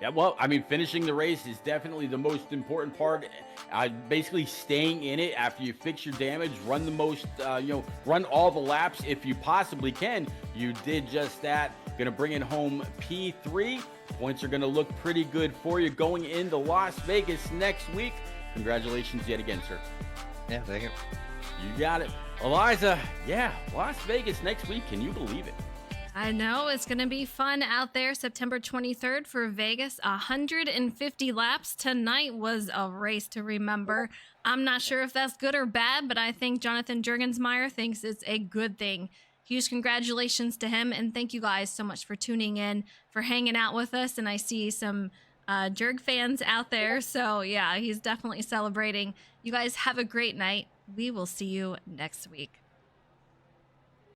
Yeah, well, I mean, finishing the race is definitely the most important part. Basically, staying in it after you fix your damage, run the most, run all the laps if you possibly can. You did just that. Going to bring it home P3. Points are going to look pretty good for you going into Las Vegas next week. Congratulations yet again, sir. Yeah, thank you. You got it. Eliza, yeah, Las Vegas next week. Can you believe it? I know it's going to be fun out there. September 23rd for Vegas, 150 laps. Tonight was a race to remember. I'm not sure if that's good or bad, but I think Jonathan Jurgensmeyer thinks it's a good thing. Huge congratulations to him, and thank you guys so much for tuning in, for hanging out with us. And I see some Jurg fans out there, so yeah, he's definitely celebrating. You guys have a great night. We will see you next week.